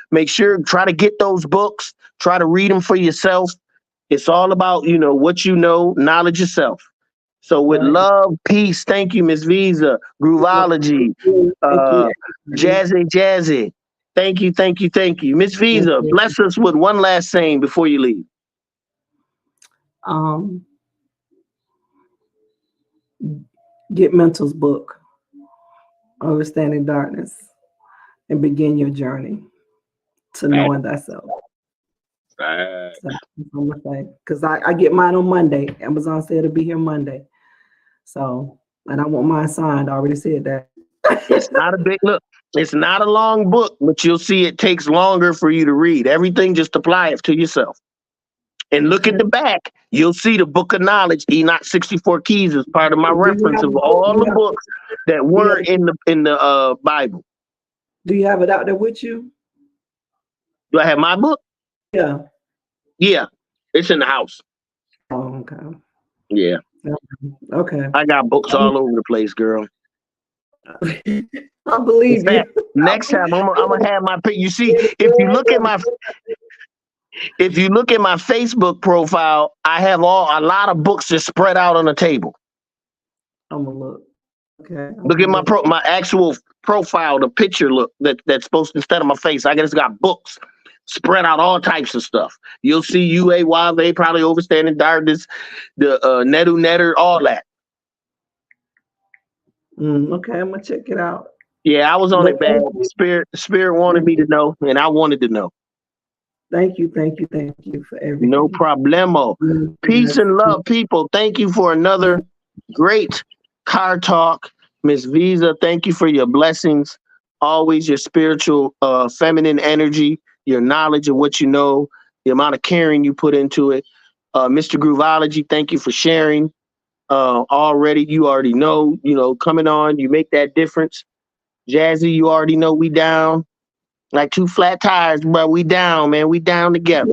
Make sure, try to get those books. Try to read them for yourself. It's all about, what you know, knowledge yourself. So with love, peace, thank you, Miss Visa, Groovology, Jazzy. Thank you. Miss Visa, bless us with one last saying before you leave. Get Mental's book, Understanding Darkness, and begin your journey to knowing thyself. Because I get mine on Monday. Amazon said it'll be here Monday. So And I want mine signed. I already said that. It's not a big look. It's not a long book, but you'll see it takes longer for you to read. Everything, just apply it to yourself. And look at the back. You'll see the book of knowledge. Enoch 64 Keys is part of my reference of all the books that weren't in the Bible. Do you have it out there with you? Do I have my book? Yeah. Yeah, it's in the house. Oh, okay. Yeah. Okay. I got books all over the place, girl. I believe In fact, you. next time I'm gonna have my pic. You see, if you look at my Facebook profile, I have a lot of books just spread out on the table. I'm gonna look. Okay. Look at my actual profile, the picture look that's supposed to, instead of my face, I just got books spread out, all types of stuff. You'll see UAYV, probably Overstanding Darkness, the Netu Netter, all that. Okay, I'm gonna check it out. Yeah, I was on it bad. Spirit wanted me to know, and I wanted to know. Thank you for everything. No problemo. Peace and love, people. Thank you for another great car talk. Miss Visa, thank you for your blessings. Always your spiritual, feminine energy, your knowledge of what you know, the amount of caring you put into it. Mr. Groovology, thank you for sharing. Already, you already know, coming on, you make that difference. Jazzy, you already know we down. Like two flat tires, bro. We down, man. We down together.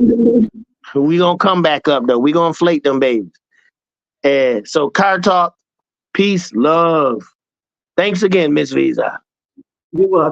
We gonna come back up, though. We gonna inflate them babies. And so, car talk, peace, love. Thanks again, Miss Visa. You're welcome.